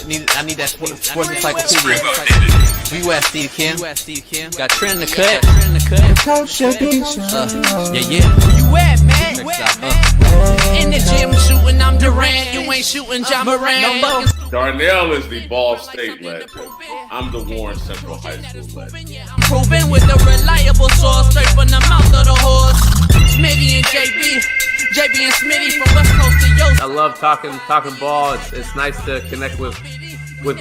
I need that sports encyclopedia. We Steve Kim. Got Trent in the cut. Yeah. Where you at, man? In the gym shooting, I'm Durant. You ain't shooting John Moran. Darnell is the Ball State legend. I'm the Warren Central High School legend. Proven with a reliable source, straight from the mouth of the horse. Smitty and JB and Smitty from West Coast to Yost. I love talking ball. It's nice to connect with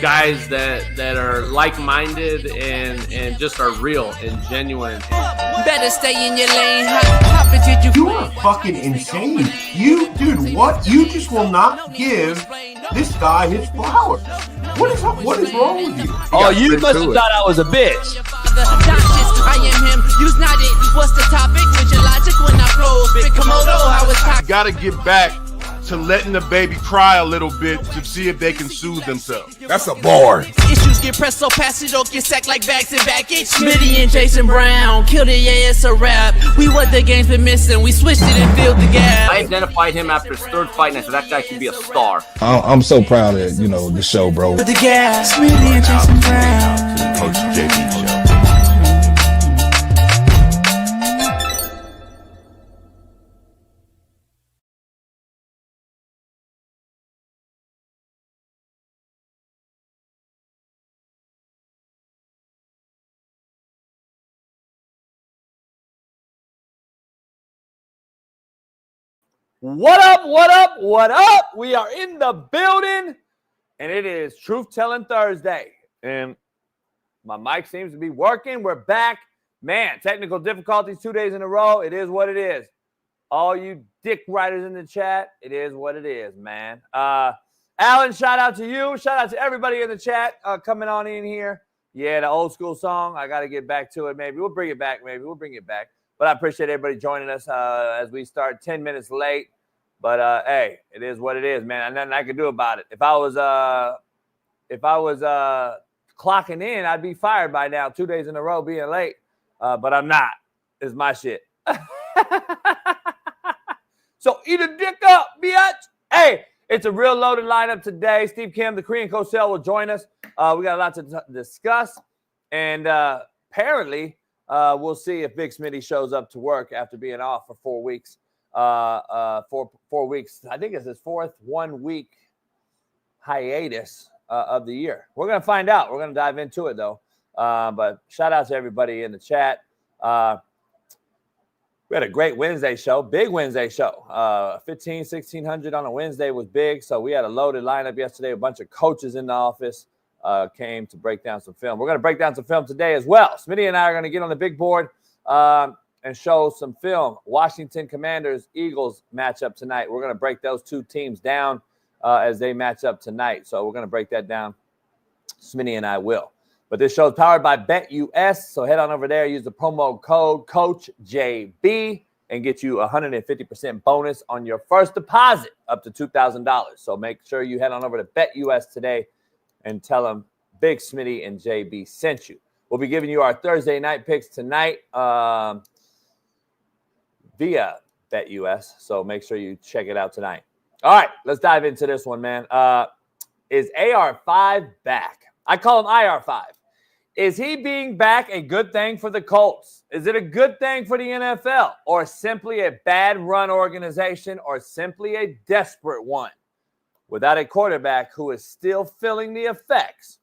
guys that are like-minded and just are real and genuine. Better stay in your lane. How did you are fucking insane. Dude, what? You just will not give this guy his flowers. What is wrong with you? Oh, you must have thought I was a bitch. I am him. Use not it. What's the topic? With your logic when I close. Big Komodo, I was talking. Gotta get back to letting the baby cry a little bit to see if they can soothe themselves. That's a bar. Issues get pressed so fast you don't get sacked like bags and baggage. Smitty and Jason Brown killed it, yeah, it's a rap. We what the game's been missing, we switched it and filled the gap. I identified him after his third fight and I said that guy should be a star. I'm so proud of the show, bro. The gas, Smitty and Jason Brown. Coach JB show. What up? We are in the building, and it is Truth Telling Thursday. And my mic seems to be working. We're back. Man, technical difficulties 2 days in a row. It is what it is. All you dick writers in the chat, it is what it is, man. Alan, shout out to you. Shout out to everybody in the chat coming on in here. Yeah, the old school song. I got to get back to it, maybe. We'll bring it back, We'll bring it back. But I appreciate everybody joining us as we start 10 minutes late. But hey, it is what it is, man. And nothing I can do about it. If I was clocking in, I'd be fired by now. 2 days in a row being late. But I'm not. It's my shit. So eat a dick up, bitch. Hey, it's a real loaded lineup today. Steve Kim, the Korean Cosell, will join us. We got a lot to discuss. And apparently, we'll see if Big Smitty shows up to work after being off for 4 weeks. For 4 weeks. I think it's his fourth 1 week hiatus of the year. We're going to find out. We're going to dive into it, though. But shout out to everybody in the chat. We had a great Wednesday show, big Wednesday show. 1,600 on a Wednesday was big. So we had a loaded lineup yesterday. A bunch of coaches in the office came to break down some film. We're going to break down some film today as well. Smitty and I are going to get on the big board and show some film. Washington Commanders, Eagles matchup tonight. We're going to break those two teams down as they match up tonight. So we're going to break that down. Smitty and I will. But this show is powered by BetUS. So head on over there, use the promo code CoachJB and get you a 150% bonus on your first deposit up to $2,000. So make sure you head on over to BetUS today and tell them Big Smitty and JB sent you. We'll be giving you our Thursday night picks tonight via BetUS. So make sure you check it out tonight. All right, let's dive into this one, man. Is AR5 back? I call him IR5. Is he being back a good thing for the Colts? Is it a good thing for the NFL? Or simply a bad run organization? Or simply a desperate one? Without a quarterback who is still feeling the effects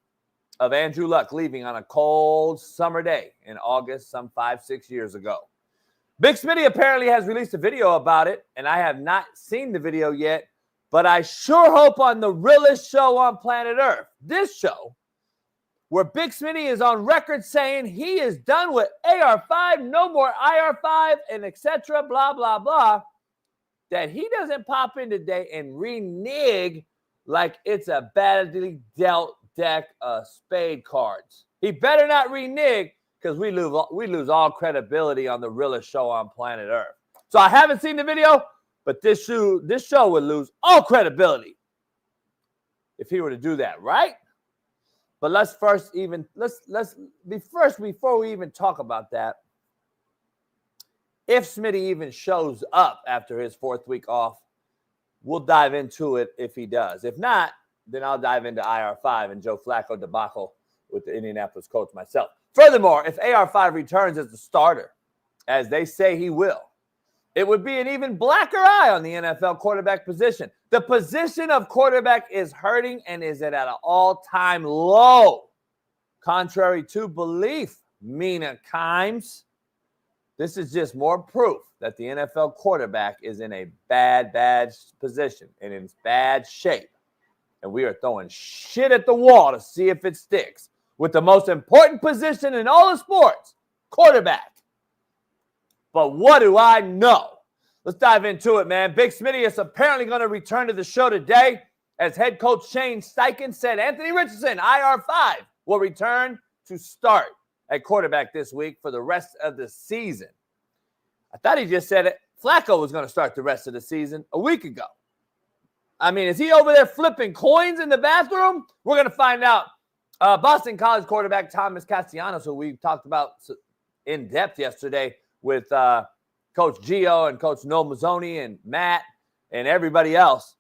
of Andrew Luck leaving on a cold summer day in August some 5-6 years ago. Big Smitty apparently has released a video about it, and I have not seen the video yet, but I sure hope on the realest show on planet Earth, this show, where Big Smitty is on record saying he is done with AR5, no more IR5, and etc., blah, blah, blah, that he doesn't pop in today and renege like it's a badly dealt deck of spade cards. He better not renege because we lose all credibility on the realest show on planet Earth. So I haven't seen the video, but this show would lose all credibility if he were to do that, right? But before we even talk about that, if Smitty even shows up after his 4th week off, we'll dive into it if he does. If not, then I'll dive into IR5 and Joe Flacco debacle with the Indianapolis Colts myself. Furthermore, if AR5 returns as the starter, as they say he will, it would be an even blacker eye on the NFL quarterback position. The position of quarterback is hurting and is at an all-time low. Contrary to belief, Mina Kimes, this is just more proof that the NFL quarterback is in a bad position and in bad shape. And we are throwing shit at the wall to see if it sticks with the most important position in all of sports, quarterback. But what do I know? Let's dive into it, man. Big Smitty is apparently going to return to the show today. As head coach Shane Steichen said, Anthony Richardson, IR5, will return to start at quarterback this week for the rest of the season. I thought he just said it. Flacco was going to start the rest of the season a week ago. I mean, is he over there flipping coins in the bathroom? We're going to find out. Boston College quarterback Thomas Castellanos, who we talked about in depth yesterday with Coach Gio and Coach Noel Mazzoni and Matt and everybody else,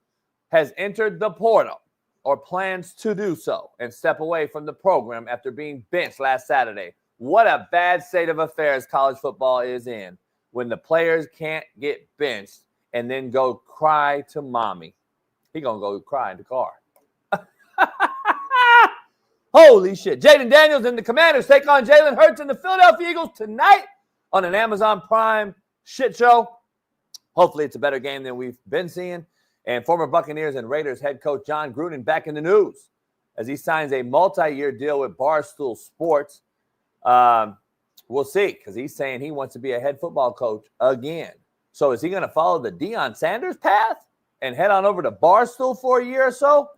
has entered the portal or plans to do so and step away from the program after being benched last Saturday. What a bad state of affairs college football is in when the players can't get benched and then go cry to mommy. He going to go cry in the car. Holy shit. Jaden Daniels and the Commanders take on Jalen Hurts and the Philadelphia Eagles tonight on an Amazon Prime shit show. Hopefully it's a better game than we've been seeing. And former Buccaneers and Raiders head coach John Gruden back in the news as he signs a multi-year deal with Barstool Sports. We'll see, because he's saying he wants to be a head football coach again. So is he going to follow the Dion Sanders path and head on over to Barstool for a year or so?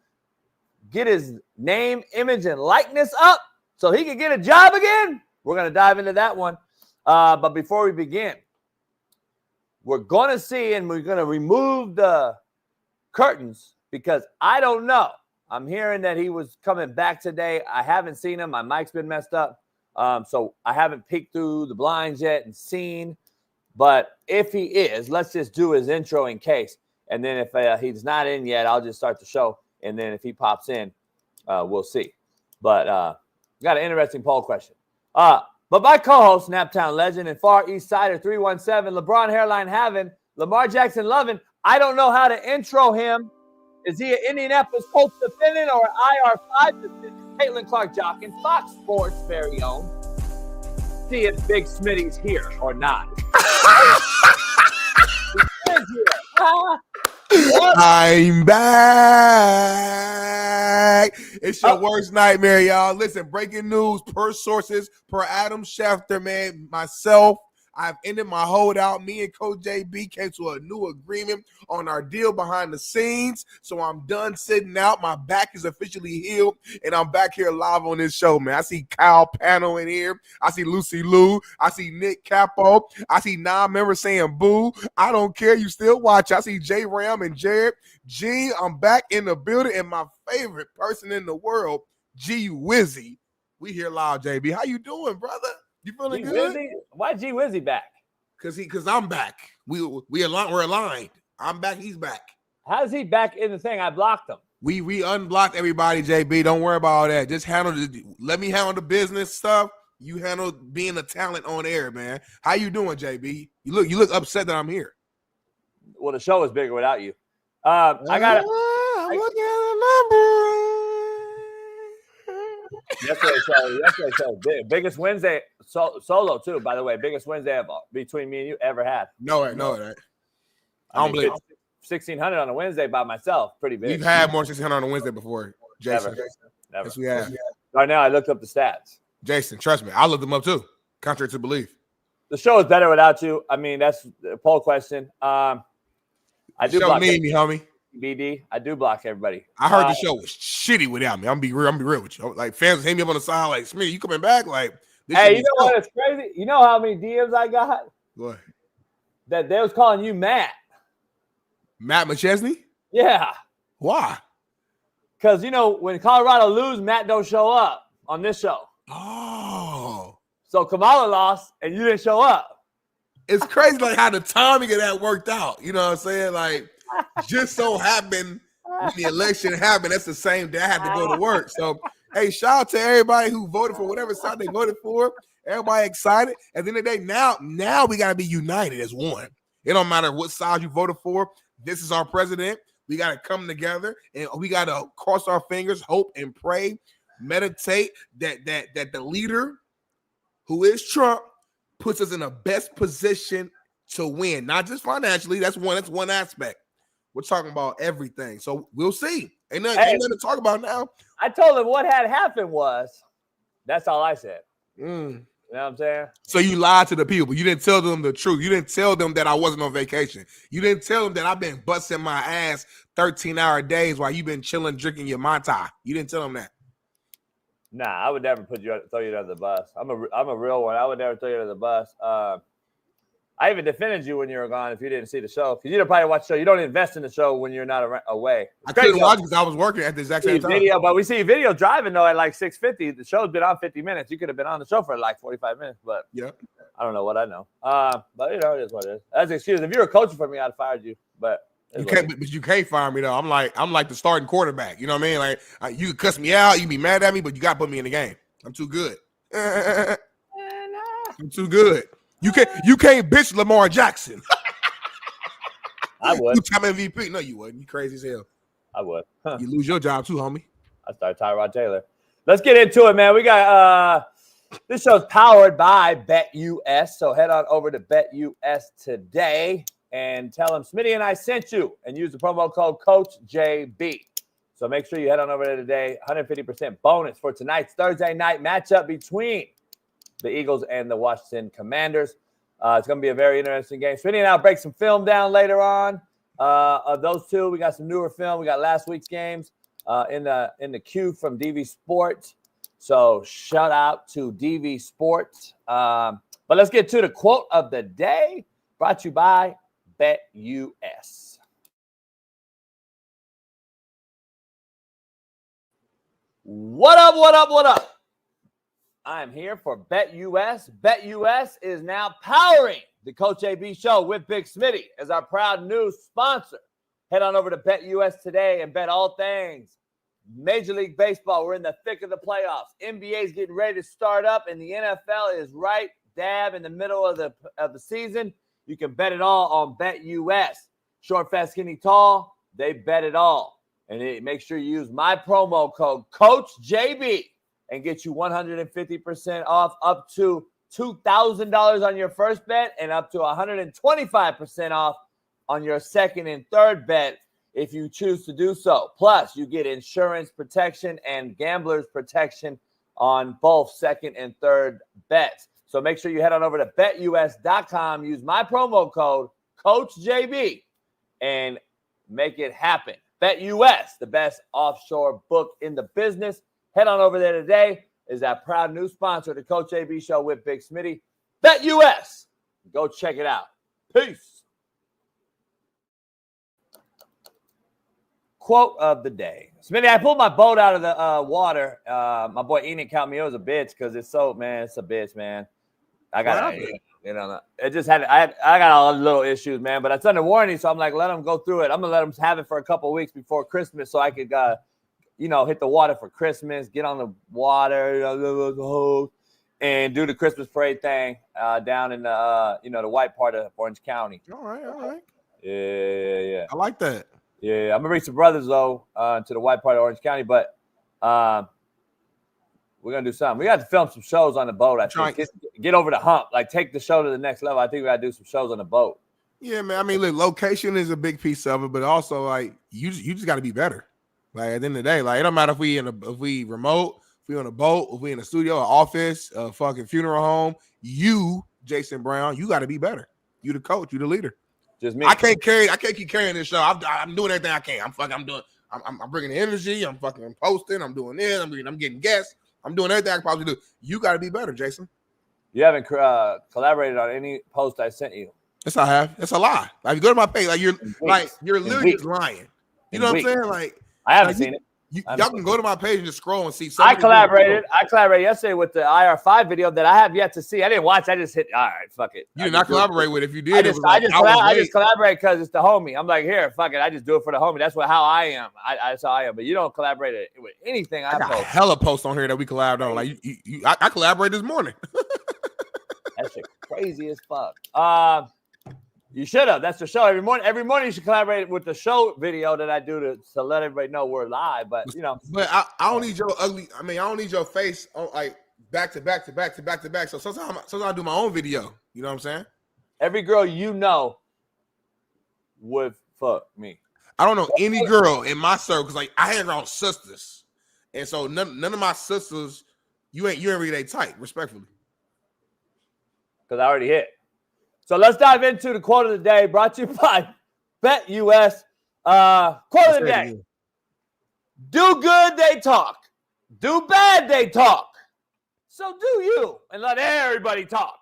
Get his name, image, and likeness up so he can get a job again? We're going to dive into that one. But before we begin, we're going to see, and we're going to remove the curtains because I don't know. I'm hearing that he was coming back today. I haven't seen him. My mic's been messed up. So I haven't peeked through the blinds yet and seen. But if he is, let's just do his intro in case. And then if he's not in yet, I'll just start the show. And then if he pops in, we'll see. But got an interesting poll question. But my co-host, Naptown legend and Far East Sider 317, LeBron hairline having, Lamar Jackson loving, I don't know how to intro him. Is he an Indianapolis Colts defendant or an IR5 defendant? Caitlin Clark Jockin, Fox Sports' very own. See if Big Smitty's here or not. He is here. I'm back. It's your worst nightmare, y'all. Listen, breaking news per sources, per Adam Schefter, man, myself. I've ended my holdout. Me and Coach JB came to a new agreement on our deal behind the scenes. So I'm done sitting out. My back is officially healed, and I'm back here live on this show, man. I see Kyle Pano in here. I see Lucy Lou. I see Nick Capo. I see non-member saying boo. I don't care. You still watch. I see J Ram and Jared. G, I'm back in the building, and my favorite person in the world, G Wizzy. We here live, JB. How you doing, brother? You feeling good? Why G Wizzy back? Because I'm back. We're aligned. I'm back. He's back. How's he back in the thing? I blocked him. We unblocked everybody, JB. Don't worry about all that. Just let me handle the business stuff. You handle being a talent on air, man. How you doing, JB? You look upset that I'm here. Well, the show is bigger without you. I'm looking at the number. Yesterday show big. Biggest Wednesday solo too, by the way. Biggest Wednesday between me and you ever had. No, it ain't. I don't believe it. 1,600 on a Wednesday by myself. Pretty big. We've had more 1,600 on a Wednesday before, Jason. Never. Yes, we have. Right now, I looked up the stats. Jason, trust me. I looked them up too. Contrary to belief. The show is better without you. I mean, that's a poll question. I do show block need me, homie. BD. I do block everybody. I heard the show was shitty without me. I'm be real with you. Like fans hit me up on the side, like Smitty, you coming back? Like, hey, you know what? It's crazy. You know how many DMs I got? What? That they was calling you Matt. Matt McChesney? Yeah. Why? Because when Colorado lose, Matt don't show up on this show. Oh. So Kamala lost and you didn't show up. It's crazy like how the timing of that worked out. You know what I'm saying? Like, just so happened when the election happened, that's the same day I had to go to work. So, hey, shout out to everybody who voted for whatever side they voted for. Everybody excited. At the end of the day, now we got to be united as one. It don't matter what side you voted for. This is our president. We got to come together, and we got to cross our fingers, hope, and pray, meditate that the leader, who is Trump, puts us in the best position to win. Not just financially. That's one aspect. We're talking about everything. So we'll see. Ain't nothing to talk about now. I told him what had happened was, that's all I said. You know what I'm saying? So you lied to the people. You didn't tell them the truth. You didn't tell them that I wasn't on vacation. You didn't tell them that I've been busting my ass 13-hour days while you've been chilling, drinking your Mai Tai. You didn't tell them that. Nah, I would never throw you under the bus. I'm a real one. I would never throw you under the bus. I even defended you when you were gone if you didn't see the show. Because you didn't probably watch the show. You don't invest in the show when you're not away. I couldn't watch because I was working at the exact same time. But we see video driving, though, at like 6:50. The show's been on 50 minutes. You could have been on the show for like 45 minutes. But yeah, I don't know what I know. But, it is what it is. That's an excuse. If you were coaching for me, I'd have fired you. But you can't fire me, though. I'm like the starting quarterback. You know what I mean? Like you can cuss me out. You can be mad at me, but you got to put me in the game. I'm too good. I'm too good. You can't bitch Lamar Jackson. I would. Two-time MVP. No, you wouldn't. You crazy as hell. I would. Huh. You lose your job too, homie. I start Tyrod Taylor. Let's get into it, man. We got this show's powered by BetUS. So head on over to BetUS today and tell them Smitty and I sent you and use the promo code CoachJB. So make sure you head on over there today. 150% bonus for tonight's Thursday night matchup between the Eagles and the Washington Commanders. It's going to be a very interesting game. Smitty and I'll break some film down later on of those two. We got some newer film. We got last week's games in the queue from DV Sports. So shout out to DV Sports. But let's get to the quote of the day, brought to you by BetUS. What up, what up, what up? I'm here for BetUS. BetUS is now powering the Coach AB Show with Big Smitty as our proud new sponsor. Head on over to BetUS today and bet all things Major League Baseball. We're in the thick of the playoffs. NBA is getting ready to start up, and the NFL is right dab in the middle of the season. You can bet it all on BetUS. Short, fast, skinny, tall, they bet it all. And make sure you use my promo code CoachJB. And get you 150% off up to $2,000 on your first bet and up to 125% off on your second and third bet if you choose to do so. Plus, you get insurance protection and gambler's protection on both second and third bets. So make sure you head on over to betus.com, use my promo code CoachJB, and make it happen. BetUS, the best offshore book in the business. Head on over there today. Is our proud new sponsor, the Coach AB Show with Big Smitty. BetUS. Go check it out. Peace. Quote of the day. Smitty, I pulled my boat out of the water. My boy Enoch called me. It was a bitch because it's a bitch, man. I got it just had I got all the little issues, man. But it's under warranty, so I'm like, let them go through it. I'm gonna let them have it for a couple of weeks before Christmas, so I could hit the water for Christmas, get on the water, and do the Christmas parade thing down in the white part of Orange County. All right. Yeah. I like that. Yeah, I'm gonna bring some brothers though to the white part of Orange County, but we're gonna do something. We got to film some shows on the boat. I think get over the hump, like take the show to the next level. I think we got to do some shows on the boat. Yeah, man. I mean, look, location is a big piece of it, but also like you just got to be better. Like at the end of the day, like it don't matter if we remote, if we on a boat, if we in a studio, an office, a fucking funeral home. You, Jason Brown, you got to be better. You the coach, you the leader. Just me. I can't keep carrying this show. I'm doing everything I can. I'm bringing the energy. I'm posting. I'm doing this. I'm getting guests. I'm doing everything I can possibly do. You got to be better, Jason. You haven't collaborated on any post I sent you. Yes, I have. That's a lie. Like you go to my page, you're literally just lying. You know what I'm saying? Like I haven't seen it. Y'all can go to my page and just scroll and see. I collaborated yesterday with the IR5 video that I have yet to see. I didn't watch. I just hit. All right, fuck it. You did not collaborate with it. If you did, I just collaborate because it's the homie. I'm like, here, fuck it. I just do it for the homie. That's how I am. That's how I am. But you don't collaborate with anything I got post. Hella posts on here that we collabed on. Like I collaborated this morning. That shit crazy as fuck. You should have. That's the show. Every morning you should collaborate with the show video that I do to let everybody know we're live. But But I don't need your ugly. I mean, I don't need your face on like back to back. So sometimes I do my own video. You know what I'm saying? Every girl you know would fuck me. I don't know any girl in my circle because like I hang around sisters, and so none of my sisters, you ain't really that tight, respectfully. Because I already hit. So let's dive into the quote of the day, brought to you by BetUS. Quote of the day. Do good, they talk. Do bad, they talk. So do you, and let everybody talk.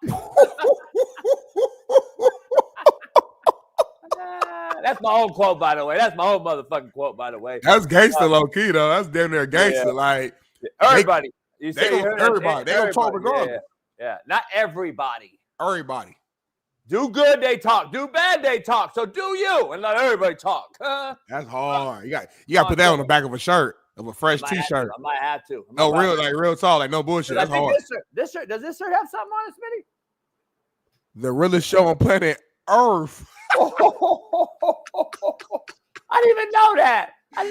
That's my own quote, by the way. That's my own motherfucking quote, by the way. That's gangster low key, though. That's damn near gangster. Yeah. Like everybody. Everybody. They gonna talk regardless. Yeah. Not everybody. Everybody. Do good, they talk. Do bad, they talk. So do you, and let everybody talk. That's hard. You got to put that on the back of a shirt, of a fresh T-shirt. I might have to. No, real talk, like no bullshit. That's hard. This shirt, does this shirt have something on it, Smitty? The realest show on planet ERF. I didn't even know that. I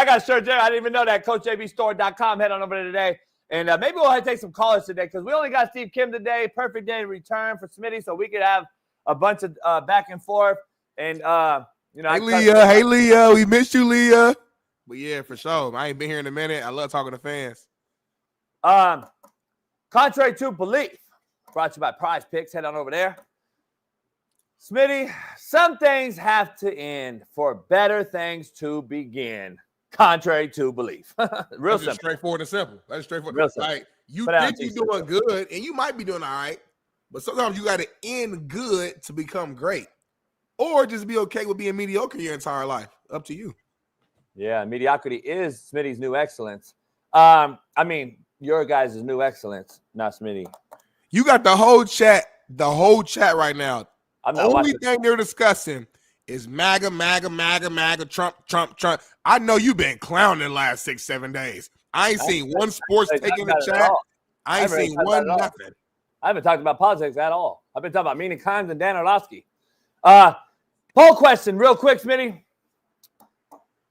got shirts there. I didn't even know that. CoachJBStore.com. Head on over there today. And maybe we'll take some callers today because we only got Steve Kim today. Perfect day to return for Smitty, so we could have a bunch of back and forth. And hey Leah, we missed you, Leah. But yeah, for sure. I ain't been here in a minute. I love talking to fans. Contrary to belief, brought to you by Prize Picks. Head on over there. Smitty, some things have to end for better things to begin. Contrary to belief. Real simple. Straightforward and simple. That's straightforward. Real simple. Like you think you're doing good, and you might be doing all right, but sometimes you got to end good to become great, or just be okay with being mediocre your entire life. Up to you. Yeah, mediocrity is Smitty's new excellence. I mean, your guys' new excellence, not Smitty. You got the whole chat right now. I'm not only thing they're discussing is MAGA, Trump. I know you've been clowning the last 6-7 days. I ain't seen one sports take in the chat. I ain't seen one nothing. I haven't talked about politics at all. I've been talking about Mina Kimes and Dan Orlovsky. Poll question real quick, Smitty.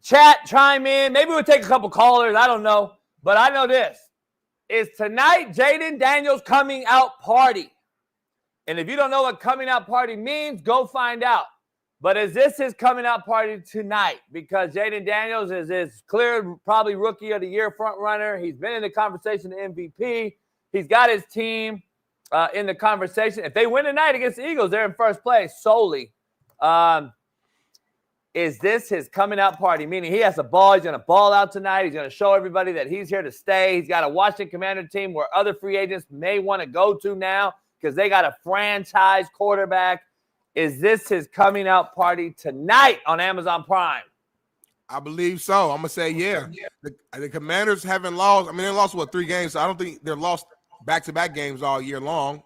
Chat, chime in. Maybe we'll take a couple callers. I don't know. But I know this. Is tonight Jaden Daniels' coming out party? And if you don't know what coming out party means, go find out. But is this his coming out party tonight? Because Jaden Daniels is his clear, probably rookie of the year front runner. He's been in the conversation to MVP. He's got his team in the conversation. If they win tonight against the Eagles, they're in first place solely. Is this his coming out party? Meaning he has a ball. He's going to ball out tonight. He's going to show everybody that he's here to stay. He's got a Washington Commander team where other free agents may want to go to now because they got a franchise quarterback. Is this his coming out party tonight on Amazon Prime? I believe so. I'm going to say, yeah. The Commanders haven't lost. I mean, they lost, 3 games? So I don't think they're lost back-to-back games all year long.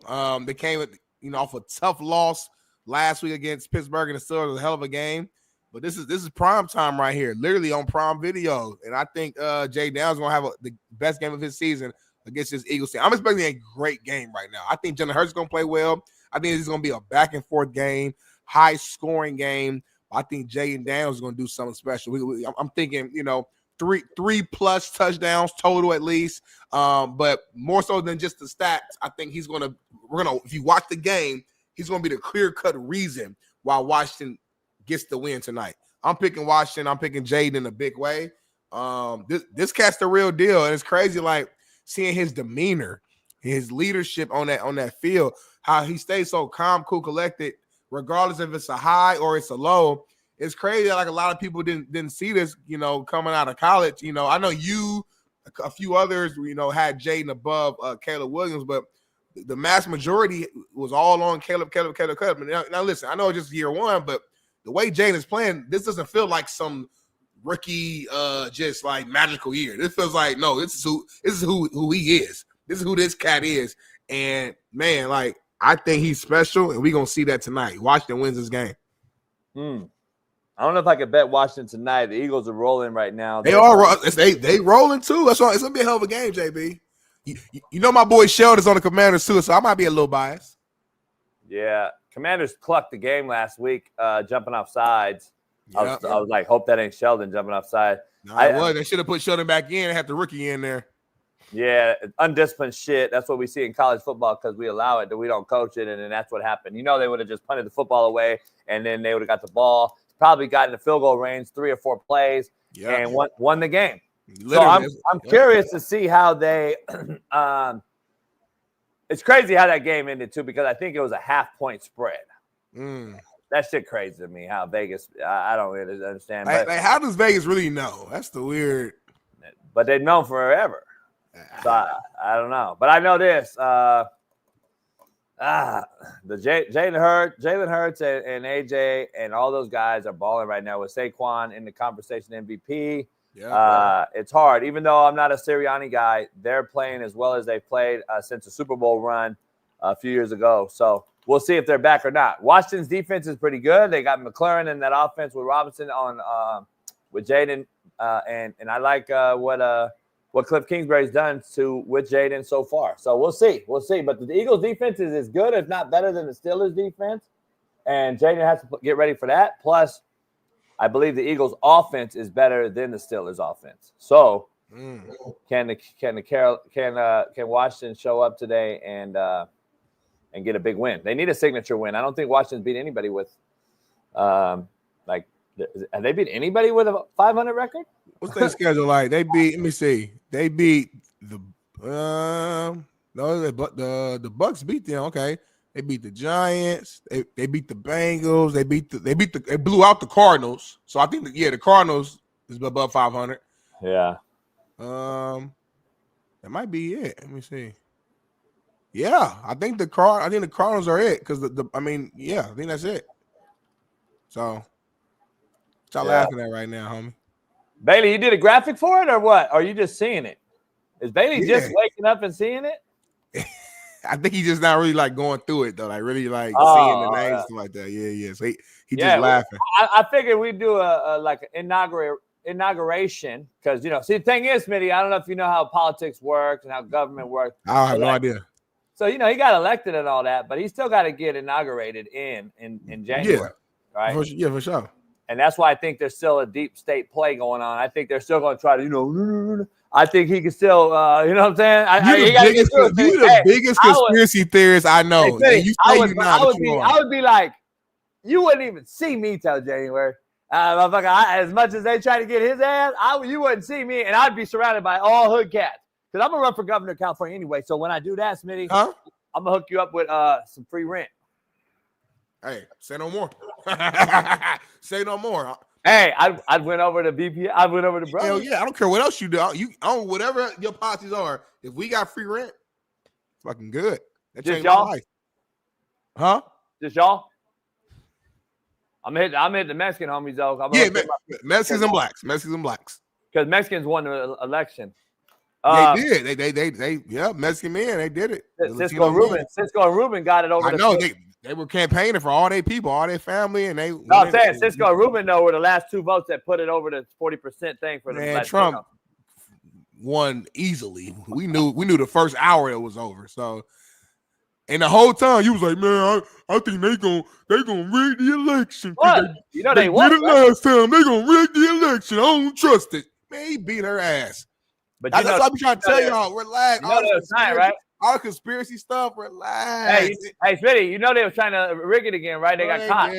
They came off a tough loss last week against Pittsburgh, and it still was a hell of a game. But this is prime time right here, literally on Prime Video. And I think Jay Downs is going to have the best game of his season against this Eagles team. I'm expecting a great game right now. I think Jalen Hurts is going to play well. I think it's going to be a back-and-forth game, high-scoring game. I think Jaden Daniels is going to do something special. I'm thinking, 3+ touchdowns total at least. But more so than just the stats, I think we're going to, if you watch the game, he's going to be the clear-cut reason why Washington gets the win tonight. I'm picking Washington. I'm picking Jaden in a big way. This cat's the real deal. And it's crazy, like, seeing his demeanor, his leadership on that field, how he stays so calm, cool, collected, regardless if it's a high or it's a low. It's crazy. Like a lot of people didn't see this, coming out of college. I know you, a few others, had Jaden above Caleb Williams, but the mass majority was all on Caleb. Now listen, I know it's just year one, but the way Jaden is playing, this doesn't feel like some rookie, just like magical year. This feels like no. This is who he is. This is who this cat is. And man, like I think he's special, and we're gonna see that tonight. Washington wins this game. I don't know if I could bet Washington tonight. The Eagles are rolling right now. They rolling too. That's why it's gonna be a hell of a game, JB. You know my boy Sheldon's on the Commanders too, so I might be a little biased. Yeah, Commanders clucked the game last week, jumping off sides. Yep. I was like, hope that ain't Sheldon jumping off side. No, they should have put Sheldon back in and had the rookie in there. Yeah, undisciplined shit. That's what we see in college football because we allow it, that we don't coach it, and then that's what happened. You know, they would have just punted the football away, and then they would have got the ball. Probably got in the field goal range 3 or 4 plays and won the game. Literally. So I'm curious to see how they it's crazy how that game ended too, because I think it was a 0.5-point spread. That shit crazy to me, how Vegas, I don't really understand. Like, how does Vegas really know? That's the weird. But they've known forever. So I don't know. But I know this. The Jalen Hurts and AJ and all those guys are balling right now with Saquon in the conversation MVP. It's hard. Even though I'm not a Sirianni guy, they're playing as well as they've played since the Super Bowl run a few years ago. So we'll see if they're back or not. Washington's defense is pretty good. They got McLaurin in that offense with Robinson on with Jaden, and I like what Cliff Kingsbury's done with Jaden so far. So we'll see. But the Eagles' defense is as good, if not better, than the Steelers' defense. And Jaden has to get ready for that. Plus, I believe the Eagles' offense is better than the Steelers' offense. So can Washington show up today and get a big win? They need a signature win. I don't think Washington's beat anybody with have they beat anybody with a 500 record? What's their schedule like? They beat. Let me see. They beat the the Bucks beat them. Okay, they beat the Giants. They beat the Bengals. They blew out the Cardinals. So I think the Cardinals is above 500. Yeah. That might be it. Let me see. Yeah, I think the Cardinals are it because I think that's it. So. What y'all laughing at right now, homie? Bailey, you did a graphic for it or what? Or are you just seeing it? Is Bailey just waking up and seeing it? I think he's just not really like going through it though, like really like seeing the names and stuff like that. Yeah. So he just laughing. I figured we'd do a like an inauguration because see the thing is, Smitty, I don't know if you know how politics works and how government works. I have no idea. So he got elected and all that, but he still got to get inaugurated in January, right? For sure. And that's why I think there's still a deep state play going on. I think they're still going to try to, I think he can still, you know what I'm saying? You're the biggest conspiracy theorist I know. I would be like, you wouldn't even see me till January. As much as they try to get his ass, you wouldn't see me, and I'd be surrounded by all hood cats. Because I'm going to run for governor of California anyway. So when I do that, Smitty, I'm going to hook you up with some free rent. Hey, say no more. Say no more. Hey, I went over to BP. I went over to bro. Hell yeah, I don't care what else you do. You own whatever your policies are. If we got free rent, fucking good. That changed my life. Huh? Just y'all? I'm hitting the Mexican homies though. Mexicans and blacks. Because Mexicans won the election. They did. They Mexican men. They did it. Cisco and Ruben got it over. I know they were campaigning for all their people, all their family, and they. No, I'm saying Cisco and Ruben though were the last 2 votes that put it over the 40% thing for the Trump won easily. We knew the first hour it was over. So, and the whole time you was like, man, I think they gonna rig the election. What? They won it last time. They gonna rig the election. I don't trust it. Man, he beat her ass. But that's what I'm trying to tell y'all. Relax. Right? All conspiracy stuff, relax. Hey, Smitty, they were trying to rig it again, right? They got caught.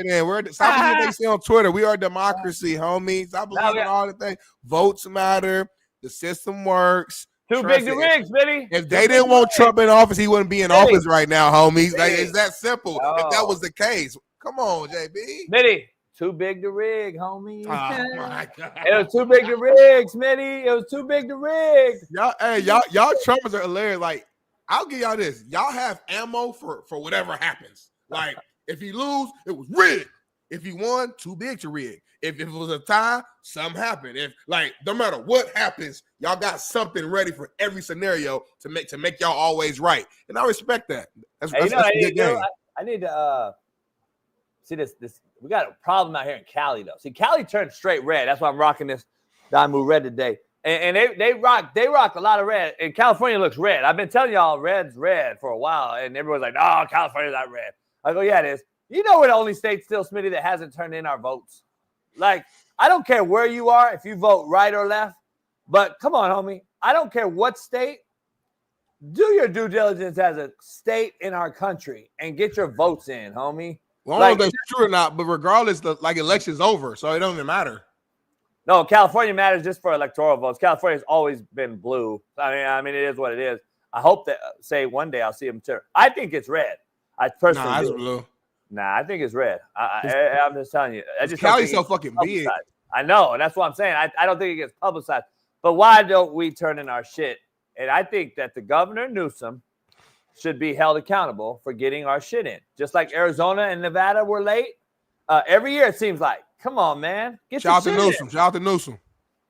Stop believing they say on Twitter. We are a democracy, homie. Stop believing all the things. Votes matter. The system works. Too big to rig, Smitty. If they didn't want Trump in office, he wouldn't be in office right now, homies. Like, it's that simple. If that was the case. Come on, JB. Smitty. Too big to rig, homie. Oh my God. It was too big to rig, Smitty. It was too big to rig. Y'all Trumpers are hilarious. Like, I'll give y'all this. Y'all have ammo for whatever happens. Like, if he lose, it was rigged. If he won, too big to rig. If it was a tie, something happened. If no matter what happens, y'all got something ready for every scenario to make y'all always right. And I respect that. That's a good game. I need to see this. We got a problem out here in Cali though. See, Cali turned straight red. That's why I'm rocking this Diamond red today. And they rock a lot of red. And California looks red. I've been telling y'all red's red for a while, and everyone's like, "No, California's not red." I go, "Yeah, it is." You know we're the only state still, Smitty, that hasn't turned in our votes. Like, I don't care where you are, if you vote right or left, but come on, homie. I don't care what state. Do your due diligence as a state in our country and get your votes in, homie. Well, I don't know if that's true or not, but regardless, election's over, so it doesn't matter. No, California matters just for electoral votes. California's always been blue. I mean, it is what it is. I hope that, one day I'll see them turn. I think it's red. I personally it's blue. Nah, I think it's red. I'm just telling you. Cali's so fucking big. I know, and that's what I'm saying. I don't think it gets publicized. But why don't we turn in our shit? And I think that the governor, Newsom, should be held accountable for getting our shit in. Just like Arizona and Nevada were late. Every year it seems like. Come on, man. Shout out to Newsom. Shout out to Newsom.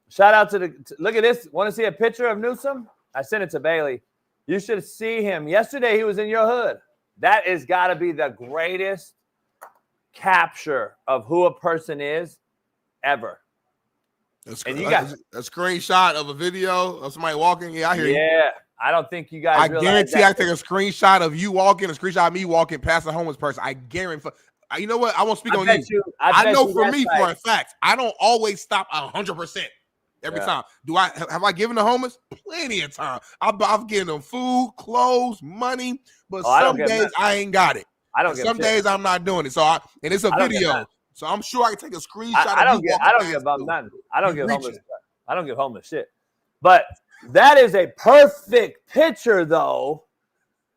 Shout out to look at this. Want to see a picture of Newsom? I sent it to Bailey. You should see him. Yesterday he was in your hood. That is got to be the greatest capture of who a person is ever. And you got a screenshot of a video of somebody walking. Yeah, I hear you. Yeah, I don't think you guys. I guarantee I take a screenshot of you walking, a screenshot of me walking past a homeless person. I guarantee. You know what? I won't speak on you. I know for me, for a fact, I don't always stop 100% every time. Have I given the homeless? Plenty of time. I've given them food, clothes, money, but some days I ain't got it. Some days I'm not doing it. So and it's a video. So I'm sure I can take a screenshot. I don't give about nothing. I don't give homeless. I don't give homeless shit. But that is a perfect picture, though,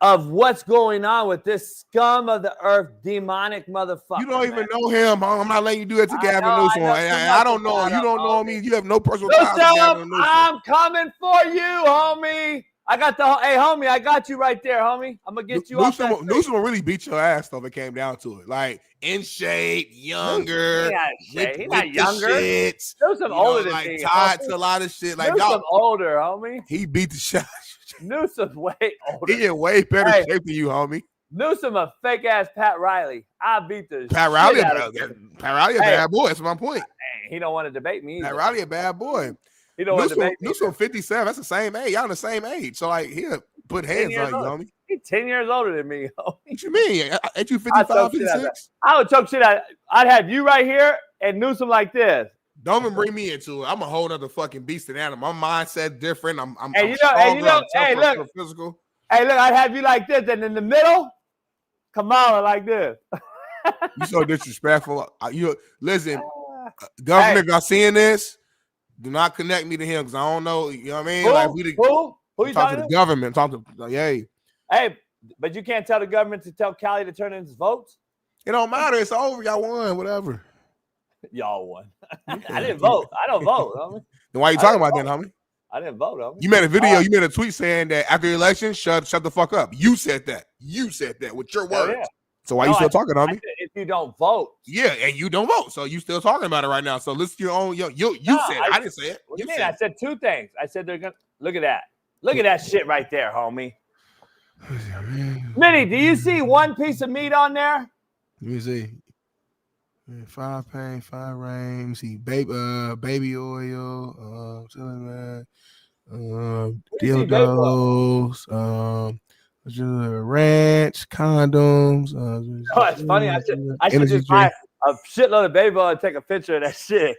of what's going on with this scum of the earth, demonic motherfucker. You don't even know him. I'm not letting you do that to Gavin Newsom. I don't know. You don't know me. You have no personal ties to Gavin Newsom. I'm coming for you, homie. I got hey, homie, I got you right there, homie. I'm going to get you Newsom will really beat your ass, though, if it came down to it. Like, in shape, younger. He's not younger. Newsom older than me. Tied to a lot of shit. Like, Newsom older, homie. He beat the shot. Newsom's way older. He in way better shape than you, homie. Newsom a fake ass Pat Riley. I beat the Pat Riley. Pat Riley a bad boy. That's my point. He don't want to debate me either. Pat Riley a bad boy. He don't want to debate me. Newsom 57. That's the same age. Y'all the same age. So like he'll put hands on you, homie. He's 10 years older than me, homie. What you mean? Ain't you 55, 56? I would choke shit out. I'd have you right here and Newsom like this. Don't even bring me into it. I'm a whole other fucking beast and animal. My mindset different. I'm hey, stronger. Hey, look. Physical. Hey, look. I'd have you like this, and in the middle, Kamala like this. You so disrespectful. You listen, Governor. If y'all seeing this, do not connect me to him because I don't know. You know what I mean? Who you talking to? The government. Talk to Hey, but you can't tell the government to tell Cali to turn in his votes. It don't matter. It's over. Y'all won. Whatever. Y'all won. I didn't vote. I don't vote, homie. Then why are you talking about that, homie? I didn't vote, homie. You made a video. You made a tweet saying that after the election, shut the fuck up. You said that. You said that with your words. Yeah. So why you still talking, homie? If you don't vote. Yeah, and you don't vote. So you still talking about it right now. So listen to your own. You said it. I didn't say it. What do you mean? I said two things. I said they're going to. Look at that. Look at that shit right there, homie. Smitty, do you see one piece of meat on there? Let me see. 5 pain, 5 rain. See, baby oil, dildos, ranch, condoms. It's funny. I should just buy a shitload of baby oil and take a picture of that shit.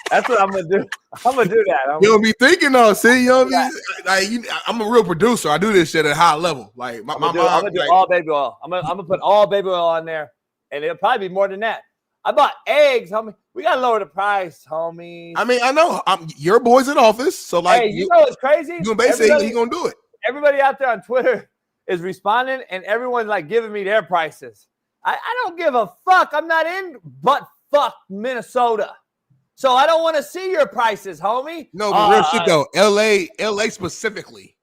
That's what I'm gonna do. I'm gonna do that. You don't be thinking though. See, you know what I mean? I'm a real producer. I do this shit at a high level. Like I'm gonna do all baby oil. I'm gonna put all baby oil on there, and it'll probably be more than that. I bought eggs, homie. We gotta lower the price, homie. I mean, I know your boy's in office, so like, hey, you know what's crazy? You basically he gonna do it. Everybody out there on Twitter is responding, and everyone's like giving me their prices. I don't give a fuck. I'm not in fuck Minnesota, so I don't want to see your prices, homie. No, but real shit though. LA specifically,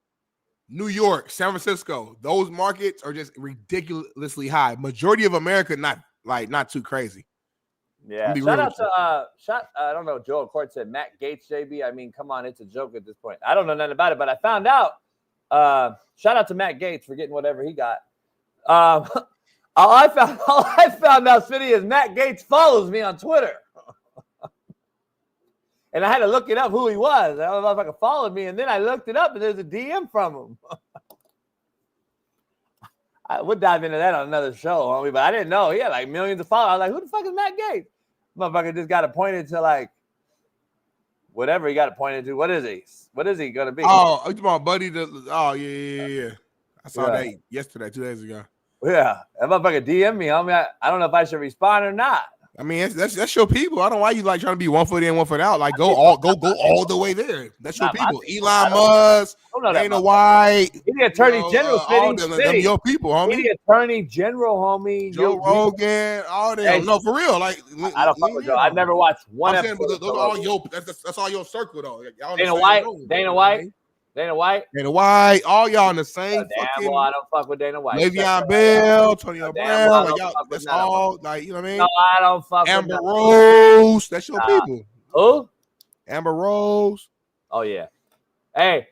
New York, San Francisco, those markets are just ridiculously high. Majority of America not too crazy. Yeah. Shout out to I don't know. Joel Court said Matt Gates, JB. I mean, come on, it's a joke at this point. I don't know nothing about it, but I found out. Shout out to Matt Gates for getting whatever he got. All I found out, City, is Matt Gates follows me on Twitter. And I had to look it up who he was. I don't know if I could follow me. And then I looked it up, and there's a DM from him. We'll dive into that on another show, homie. But I didn't know. He had like millions of followers. I was like, who the fuck is Matt Gates? Motherfucker just got appointed to like whatever he got appointed to. What is he? What is he going to be? Oh, you talking about Buddy? Yeah. I saw that yesterday, 2 days ago. Yeah. That motherfucker DM me, homie. I don't know if I should respond or not. I mean, that's your people. I don't know why you like trying to be 1 foot in, 1 foot out. Like go all the way there. That's your people. Elon Musk, Dana White. He the Attorney General, them your people, homie. He the Attorney General, homie. Joe Rogan, all them. Hey, no, for real. Like I don't fuck with Joe. I've never watched one episode. Those are all your. That's all your circle though. Dana White, all y'all in the same. Damn, well, I don't fuck with Dana White. Le'Veon Bell, Antonio Brown, like y'all, that's all. Like you know what I mean? No, I don't fuck Amber with Rose, that's your people. Who? Amber Rose. Oh yeah. Hey,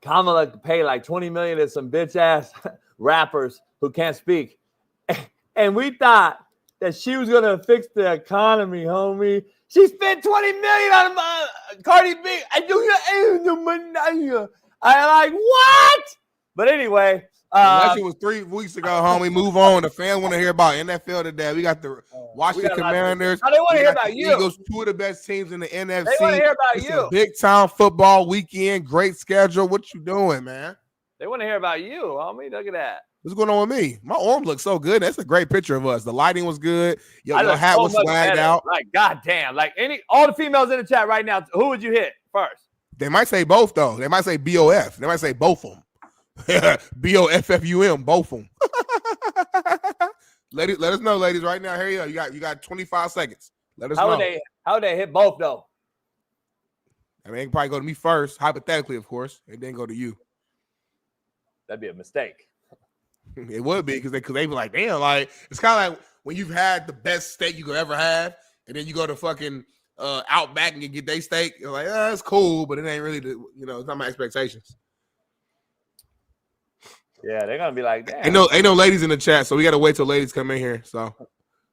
Kamala paid like $20 million to some bitch ass rappers who can't speak, and we thought that she was gonna fix the economy, homie. She spent $20 million on Cardi B. I like what? But anyway, that shit was 3 weeks ago, homie. Move on. The fans want to hear about NFL today. We got the Washington Commanders. They want to hear about you. Eagles, 2 of the best teams in the NFC. They want to hear about you. Big time football weekend. Great schedule. What you doing, man? They want to hear about you, homie. Look at that. What's going on with me? My arm looks so good. That's a great picture of us. The lighting was good. Your hat was swagged out. Like, goddamn. Like all the females in the chat right now, who would you hit first? They might say both, though. They might say BOF. They might say both of them. BOFFUM, both of them. Let us know, ladies, right now. Here you got 25 seconds. Let us know. How would they hit both, though? I mean, they can probably go to me first, hypothetically, of course, and then go to you. That'd be a mistake. It would be because they be like, damn, like it's kind of like when you've had the best steak you could ever have, and then you go to fucking Outback and get their steak. You're like, it's cool, but it ain't really it's not my expectations. Yeah, they're gonna be like, damn. Ain't no ladies in the chat, so we gotta wait till ladies come in here. So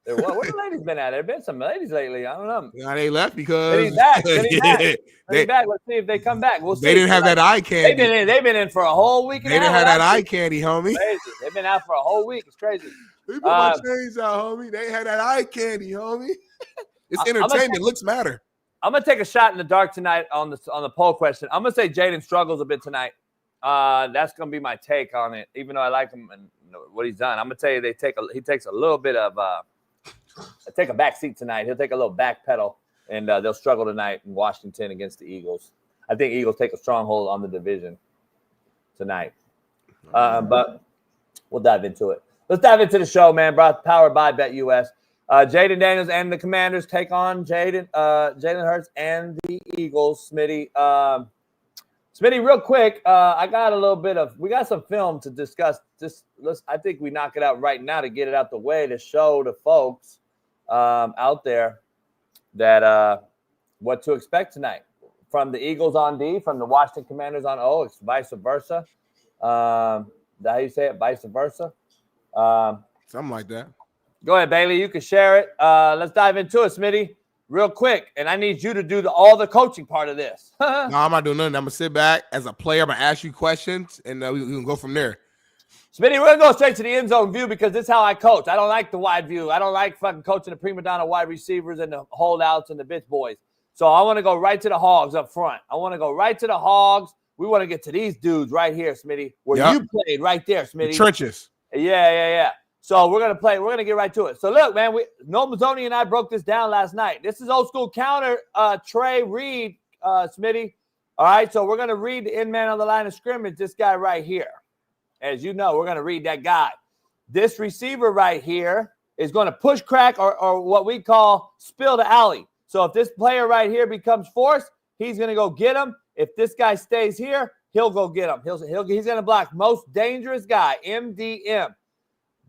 where the ladies been at? There been some ladies lately. I don't know. Yeah, they left because they back. Let's see if they come back. We'll see. They didn't have that eye candy. They've been in for a whole week. They didn't have that eye candy, homie. Crazy. They've been out for a whole week. It's crazy. They put my chains out, homie. They had that eye candy, homie. It's entertainment. Looks matter. I'm gonna take a shot in the dark tonight on the poll question. I'm gonna say Jaden struggles a bit tonight. That's gonna be my take on it. Even though I like him and what he's done, I'm gonna tell you he takes a little bit of take a back seat tonight. He'll take a little back pedal, and they'll struggle tonight in Washington against the Eagles. I think Eagles take a stronghold on the division tonight. But we'll dive into it. Let's dive into the show, man. Powered by BetUS. Jaden Daniels and the Commanders take on Jalen Hurts and the Eagles. Smitty, real quick, we got some film to discuss. I think we knock it out right now to get it out the way to show the folks out there that what to expect tonight from the Eagles on D, from the Washington Commanders on O. It's vice versa. Is that how you say it? Vice versa. Something like that. Go ahead, Bailey. You can share it. Let's dive into it, Smitty, real quick. And I need you to do all the coaching part of this. No, I'm not doing nothing. I'm going to sit back as a player. I'm going to ask you questions, and we can go from there. Smitty, we're going to go straight to the end zone view because this is how I coach. I don't like the wide view. I don't like fucking coaching the prima donna wide receivers and the holdouts and the bitch boys. So I want to go right to the hogs up front. I want to go right to the hogs. We want to get to these dudes right here, Smitty, where you played right there, Smitty. The trenches. Yeah. So we're going to get right to it. So look, man, Noel Mazzoni and I broke this down last night. This is old school counter Trey Reed, Smitty. All right, so we're going to read the in man on the line of scrimmage, this guy right here. As you know, we're going to read that guy. This receiver right here is going to push crack or what we call spill the alley. So if this player right here becomes forced, he's going to go get him. If this guy stays here, he'll go get him. He's going to block most dangerous guy, MDM.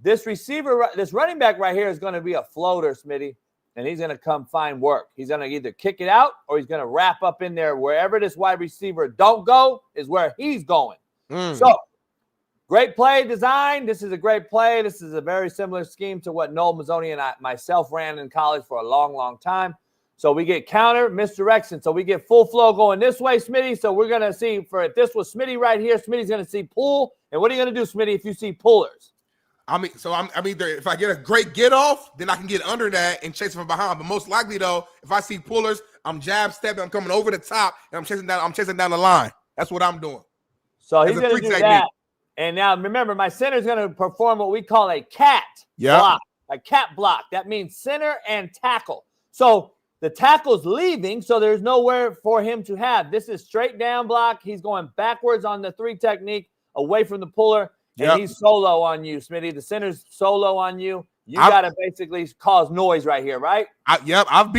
This receiver, this running back right here is going to be a floater, Smitty, and he's going to come find work. He's going to either kick it out or he's going to wrap up in there. Wherever this wide receiver don't go is where he's going. So, great play design. This is a great play. This is a very similar scheme to what Noel Mazzoni and myself ran in college for a long, long time. So we get counter, misdirection. So we get full flow going this way, Smitty. So we're going to see, if this was Smitty right here, Smitty's going to see pull. And what are you going to do, Smitty, if you see pullers? I'm either, if I get a great get off, then I can get under that and chase from behind. But most likely, though, if I see pullers, I'm jab stepping, I'm coming over the top, and I'm chasing down the line. That's what I'm doing. So he's going to do that. And now, remember, my center is going to perform what we call a cat block. A cat block. That means center and tackle. So the tackle's leaving, so there's nowhere for him to have. This is straight down block. He's going backwards on the 3 technique, away from the puller, and he's solo on you, Smitty. The center's solo on you. You got to basically cause noise right here, right? I've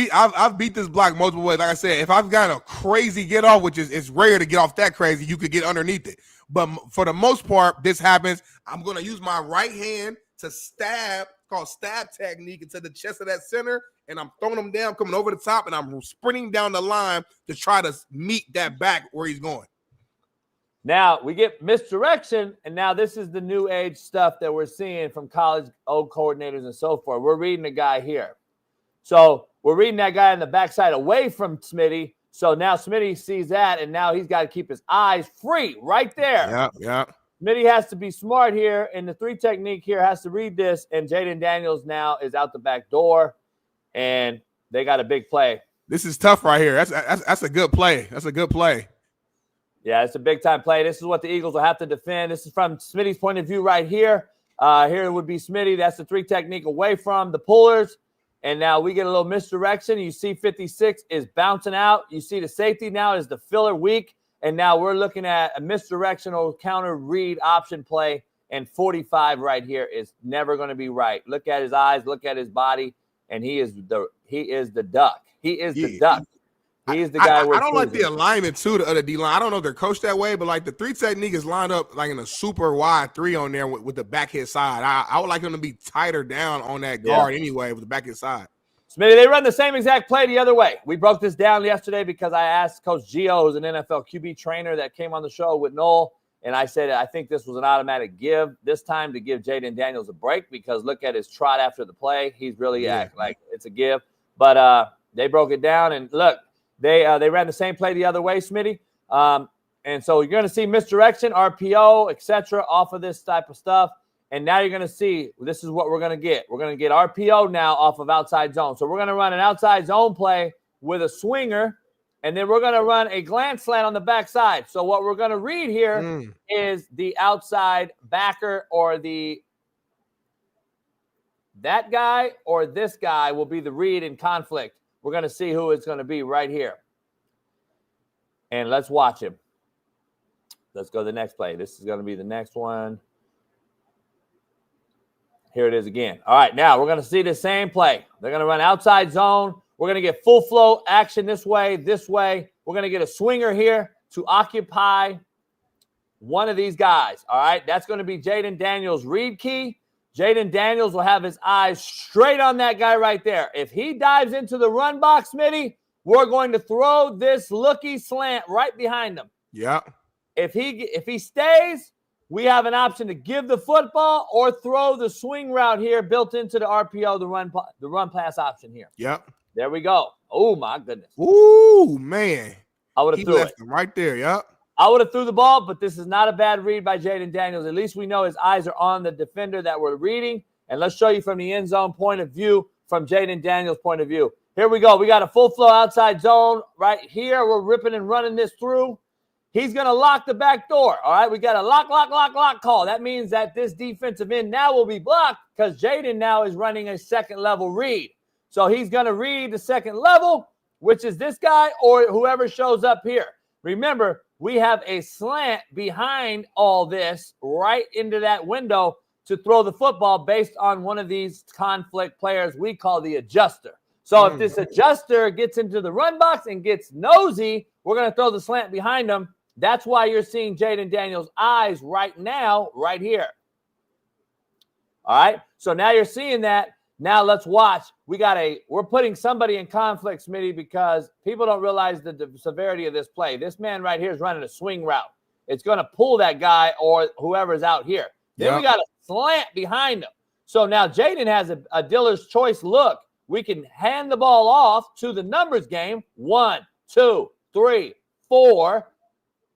beat this block multiple ways. Like I said, if I've got a crazy get off, which is it's rare to get off that crazy, you could get underneath it. But for the most part, this happens. I'm going to use my right hand to stab, called stab technique, into the chest of that center, and I'm throwing him down, coming over the top, and I'm sprinting down the line to try to meet that back where he's going. Now, we get misdirection, and now this is the new age stuff that we're seeing from college old coordinators and so forth. We're reading the guy here. So we're reading that guy on the backside away from Smitty. So now Smitty sees that, and now he's got to keep his eyes free right there. Yeah. Smitty has to be smart here, and the 3 technique here has to read this, and Jaden Daniels now is out the back door, and they got a big play. This is tough right here. That's a good play. That's a good play. Yeah, it's a big-time play. This is what the Eagles will have to defend. This is from Smitty's point of view right here. Here would be Smitty. That's the 3 technique away from the pullers. And now we get a little misdirection. You see 56 is bouncing out. You see the safety now is the filler weak. And now we're looking at a misdirectional counter read option play. And 45 right here is never going to be right. Look at his eyes. Look at his body. And he is the duck. He is the duck. He's the guy. I don't like the alignment too, the other D line. I don't know if they're coached that way, but like the 3 technique is lined up like in a super wide 3 on there with the back hit side. I would like him to be tighter down on that guard anyway with the back hit side. Smitty, they run the same exact play the other way. We broke this down yesterday because I asked Coach Gio, who's an NFL QB trainer that came on the show with Noel, and I said I think this was an automatic give this time to give Jaden Daniels a break because look at his trot after the play. He's really acting like it's a give. But they broke it down, and look, They ran the same play the other way, Smitty. And so you're going to see misdirection, RPO, etc. off of this type of stuff. And now you're going to see this is what we're going to get. We're going to get RPO now off of outside zone. So we're going to run an outside zone play with a swinger, and then we're going to run a glance slant on the backside. So what we're going to read here is the outside backer or that guy or this guy will be the read in conflict. We're going to see who it's going to be right here. And let's watch him. Let's go to the next play. This is going to be the next one. Here it is again. All right, now we're going to see the same play. They're going to run outside zone. We're going to get full flow action this way, this way. We're going to get a swinger here to occupy one of these guys. All right, that's going to be Jaden Daniels' read key. Jaden Daniels will have his eyes straight on that guy right there. If he dives into the run box, Smitty, we're going to throw this looky slant right behind him. Yeah. If he stays, we have an option to give the football or throw the swing route here built into the RPO, the run pass option here. Yep. There we go. Oh, my goodness. Ooh, man. I would have threw it. Him right there, yep. I would have threw the ball, but this is not a bad read by Jaden Daniels. At least we know his eyes are on the defender that we're reading. And let's show you from the end zone point of view, from Jaden Daniels' point of view. Here we go. We got a full flow outside zone right here. We're ripping and running this through. He's going to lock the back door. All right, we got a lock call. That means that this defensive end now will be blocked because Jaden now is running a second level read. So he's going to read the second level, which is this guy or whoever shows up here. Remember, we have a slant behind all this right into that window to throw the football based on one of these conflict players we call the adjuster. So if this adjuster gets into the run box and gets nosy, we're going to throw the slant behind him. That's why you're seeing Jaden Daniels' eyes right now, right here. All right. So now you're seeing that. Now let's watch. We're putting somebody in conflict, Smitty, because people don't realize the severity of this play. This man right here is running a swing route. It's going to pull that guy or whoever's out here. Then we got a slant behind him. So now Jaden has a dealer's choice look. We can hand the ball off to the numbers game. 1, 2, 3, 4.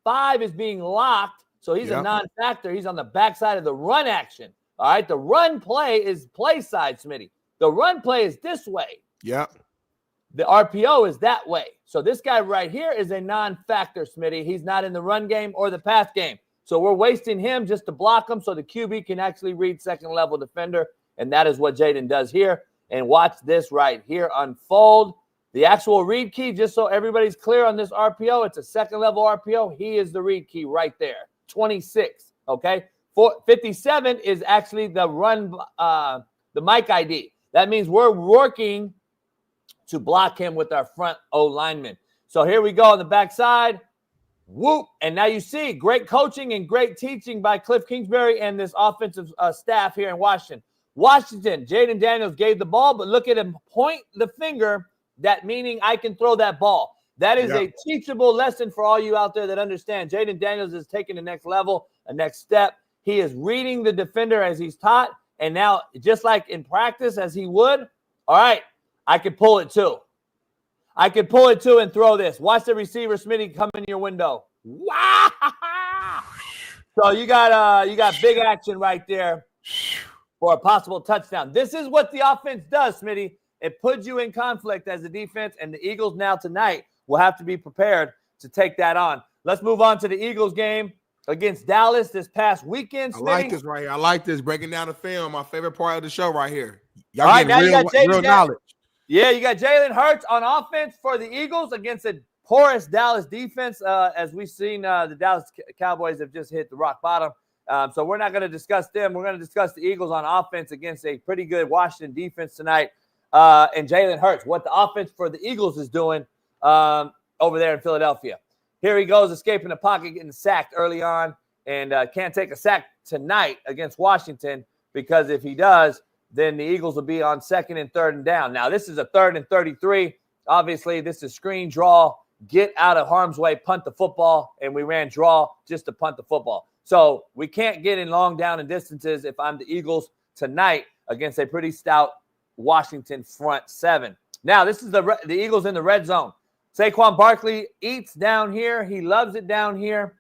5 is being locked. So he's a non-factor. He's on the backside of the run action. All right. The run play is play side, Smitty. The run play is this way. Yep. The RPO is that way. So this guy right here is a non-factor, Smitty. He's not in the run game or the pass game. So we're wasting him just to block him so the QB can actually read second-level defender, and that is what Jaden does here. And watch this right here unfold. The actual read key, just so everybody's clear on this RPO, it's a second-level RPO. He is the read key right there, 26, okay? 57 is actually the run, the mic ID. That means we're working to block him with our front O lineman. So here we go on the backside. Whoop. And now you see great coaching and great teaching by Cliff Kingsbury and this offensive staff here in Washington. Jaden Daniels gave the ball, but look at him point the finger, that meaning I can throw that ball. That is a teachable lesson for all you out there that understand. Jaden Daniels is taking the next level, a next step. He is reading the defender as he's taught. And now, just like in practice as he would, all right, I can pull it too. I can pull it too and throw this. Watch the receiver, Smitty, come in your window. Wow! So you got big action right there for a possible touchdown. This is what the offense does, Smitty. It puts you in conflict as a defense, and the Eagles now tonight will have to be prepared to take that on. Let's move on to the Eagles game against Dallas this past weekend, Smitty. I like this right here. I like this. Breaking down the film, my favorite part of the show right here. Y'all all right, getting now real knowledge. Yeah, you got Jalen Hurts on offense for the Eagles against a porous Dallas defense. As we've seen, the Dallas Cowboys have just hit the rock bottom. So we're not going to discuss them. We're going to discuss the Eagles on offense against a pretty good Washington defense tonight. And Jalen Hurts, what the offense for the Eagles is doing over there in Philadelphia. Here he goes, escaping the pocket, getting sacked early on, and can't take a sack tonight against Washington because if he does, then the Eagles will be on 2nd and 3rd and down. Now, this is a 3rd and 33. Obviously, this is screen, draw, get out of harm's way, punt the football, and we ran draw just to punt the football. So we can't get in long down and distances if I'm the Eagles tonight against a pretty stout Washington front 7. Now, this is the Eagles in the red zone. Saquon Barkley eats down here. He loves it down here.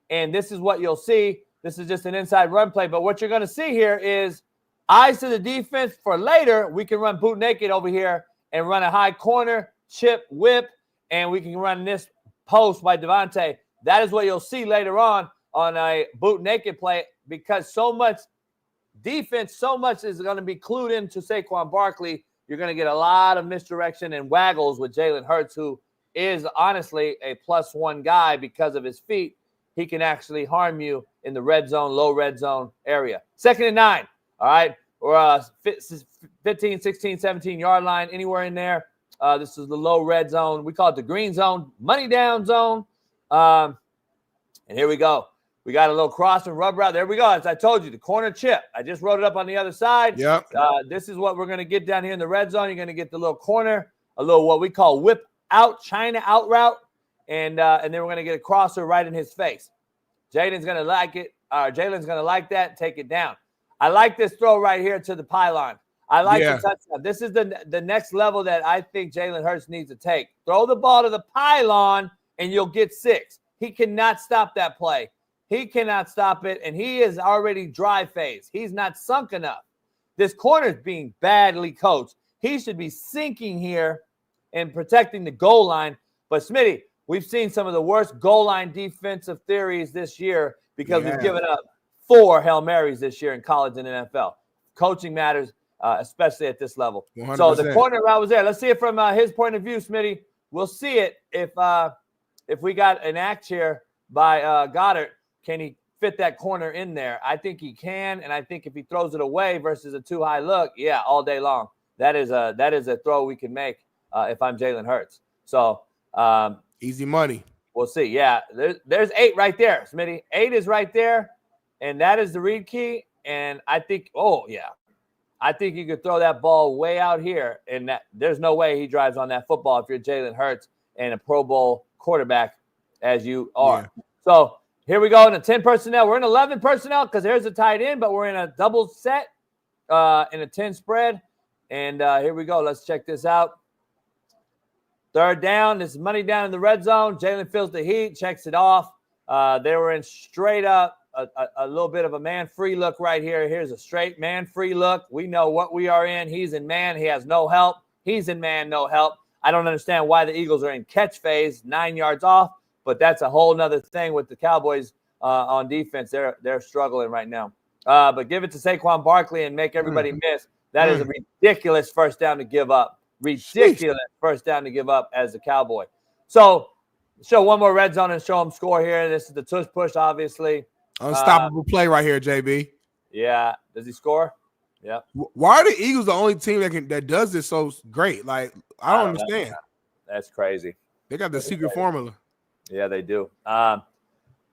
And this is what you'll see. This is just an inside run play. But what you're going to see here is eyes to the defense for later. We can run boot naked over here and run a high corner, chip, whip, and we can run this post by Devontae. That is what you'll see later on a boot naked play because so much defense, so much is going to be clued into Saquon Barkley. You're going to get a lot of misdirection and waggles with Jalen Hurts, who is honestly a +1 guy because of his feet. He can actually harm you in the red zone, low red zone area. 2nd and 9. All right. Or 15, 16, 17-yard line, anywhere in there. This is the low red zone. We call it the green zone, money down zone. And here we go. We got a little cross and rub route. There we go. As I told you, the corner chip. I just wrote it up on the other side. Yep. This is what we're going to get down here in the red zone. You're going to get the little corner, a little what we call whip out, China out route. And then we're going to get a crosser right in his face. Jalen's going to like it. Jalen's going to like that. Take it down. I like this throw right here to the pylon. I like the touchdown. This is the next level that I think Jalen Hurts needs to take. Throw the ball to the pylon, and you'll get 6. He cannot stop that play. He cannot stop it, and he is already dry phase. He's not sunk enough. This corner is being badly coached. He should be sinking here and protecting the goal line. But, Smitty, we've seen some of the worst goal line defensive theories this year because we've given up 4 Hail Marys this year in college and NFL. Coaching matters, especially at this level. 100%. So the corner route was there. Let's see it from his point of view, Smitty. We'll see it if we got an act here by Goddard. Can he fit that corner in there? I think he can, and I think if he throws it away versus a too high look, yeah, all day long. That is a throw we can make if I'm Jalen Hurts. So easy money. We'll see. Yeah, there's 8 right there, Smitty. 8 is right there, and that is the read key. and I think, I think you could throw that ball way out here, and that there's no way he drives on that football if you're Jalen Hurts and a Pro Bowl quarterback as you are. Yeah. So here we go in the 10 personnel. We're in 11 personnel because there's a tight end, but we're in a double set in a 10 spread. And here we go. Let's check this out. Third down. This is money down in the red zone. Jalen feels the heat, checks it off. They were in straight up a little bit of a man-free look right here. Here's a straight man-free look. We know what we are in. He's in man. He has no help. He's in man, no help. I don't understand why the Eagles are in catch phase, 9 yards off, but that's a whole nother thing with the Cowboys on defense. They're struggling right now. But give it to Saquon Barkley and make everybody miss. That is a ridiculous first down to give up. Ridiculous first down to give up as a Cowboy. So show one more red zone and show them score here. This is the tush push, obviously. Unstoppable play right here, JB. Yeah. Does he score? Yeah. Why are the Eagles the only team that does this so great? Like, I don't understand. That's crazy. They got the secret formula. Yeah, they do. But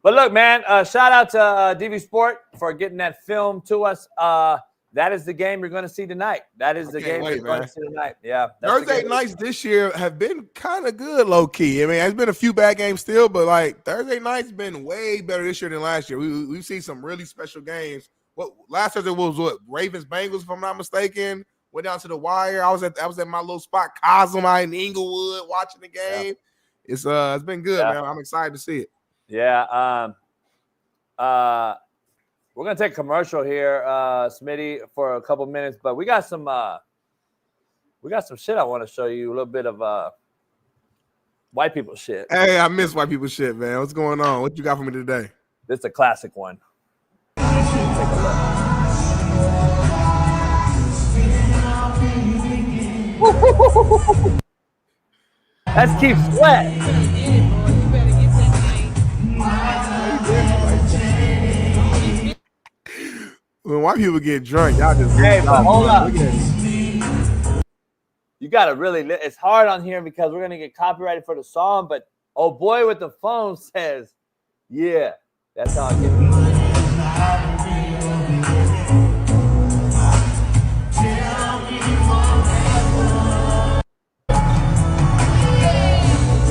look, man, shout out to DV Sport for getting that film to us. That is the game you're going to see tonight. That is the game you're going to see tonight. Yeah. Thursday nights this year have been kind of good, low key. I mean, there's been a few bad games still, but like Thursday nights been way better this year than last year. We've seen some really special games. Last Thursday was what? Ravens Bengals, if I'm not mistaken. Went down to the wire. I was at my little spot, Cosmo in Inglewood, watching the game. Yeah. It's been good, man. I'm excited to see it. Yeah. We're gonna take a commercial here, Smitty, for a couple minutes, but we got some shit I want to show you. A little bit of white people shit. Hey, I miss white people shit, man. What's going on? What you got for me today? This is a classic one. Take a look. That's Keith Sweat. When white people get drunk, y'all just but hold up. You gotta really. It's hard on here because we're gonna get copyrighted for the song. But oh boy, with the phone says, "Yeah, that's how I get it."